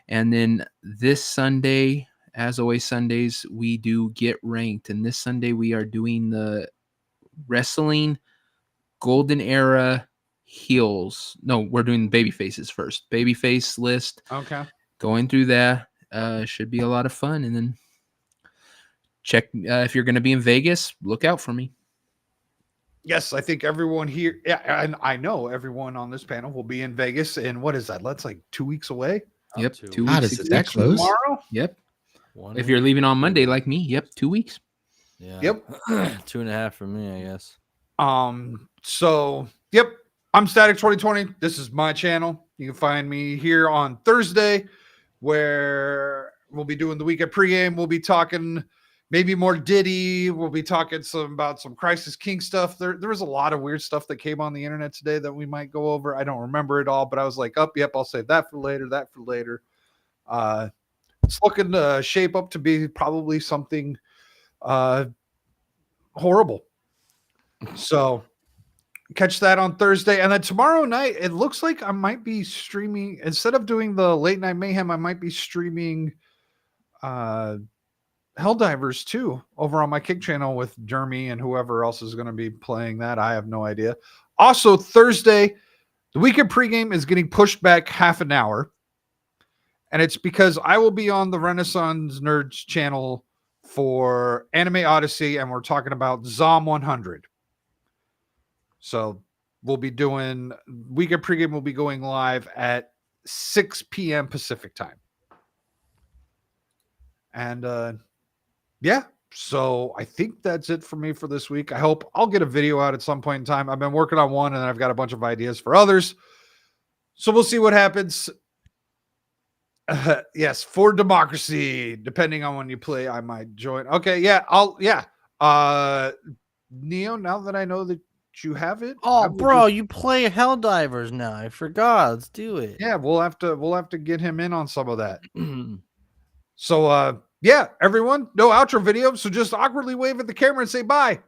And then this Sunday, as always Sundays, we do Get Ranked, and this Sunday we are doing the wrestling golden era heels. No, we're doing baby faces first. Babyface list. Okay. Going through that should be a lot of fun. And then check if you're going to be in Vegas, look out for me. Yes, I think everyone here, yeah, and I know everyone on this panel will be in Vegas. And what is that? That's like 2 weeks away. Yep, 2 God, weeks. is it that exactly. close? Tomorrow? Yep. If you're leaving on Monday like me, yep, 2 weeks. Yeah. Yep. 2.5 for me, I guess. So yep, I'm Static 2020. This is my channel. You can find me here on Thursday, where we'll be doing the weekend pregame. We'll be talking maybe more Diddy. We'll be talking about some Crisis King stuff. There was a lot of weird stuff that came on the internet today that we might go over. I don't remember it all, but I was like, yep, I'll save that for later, It's looking to shape up to be probably something horrible. So catch that on Thursday. And then tomorrow night, it looks like I might be streaming, instead of doing the Late Night Mayhem, I might be streaming Helldivers 2 over on my Kick channel with Jeremy and whoever else is going to be playing that. I have no idea. Also, Thursday, the weekend pregame is getting pushed back half an hour. And it's because I will be on the Renaissance Nerds channel for Anime Odyssey, and we're talking about Zom 100. So we'll be doing weekend pregame will be going live at 6 p.m. Pacific time. And yeah, so I think that's it for me for this week. I hope I'll get a video out at some point in time. I've been working on one, and I've got a bunch of ideas for others. So we'll see what happens. Yes, for democracy. Depending on when you play, I might join. Okay, yeah, Neo, now that I know that you have it. Oh, bro, you play Helldivers now. I forgot. Let's do it. Yeah, we'll have to get him in on some of that. So yeah, everyone, no outro video, so just awkwardly wave at the camera and say bye.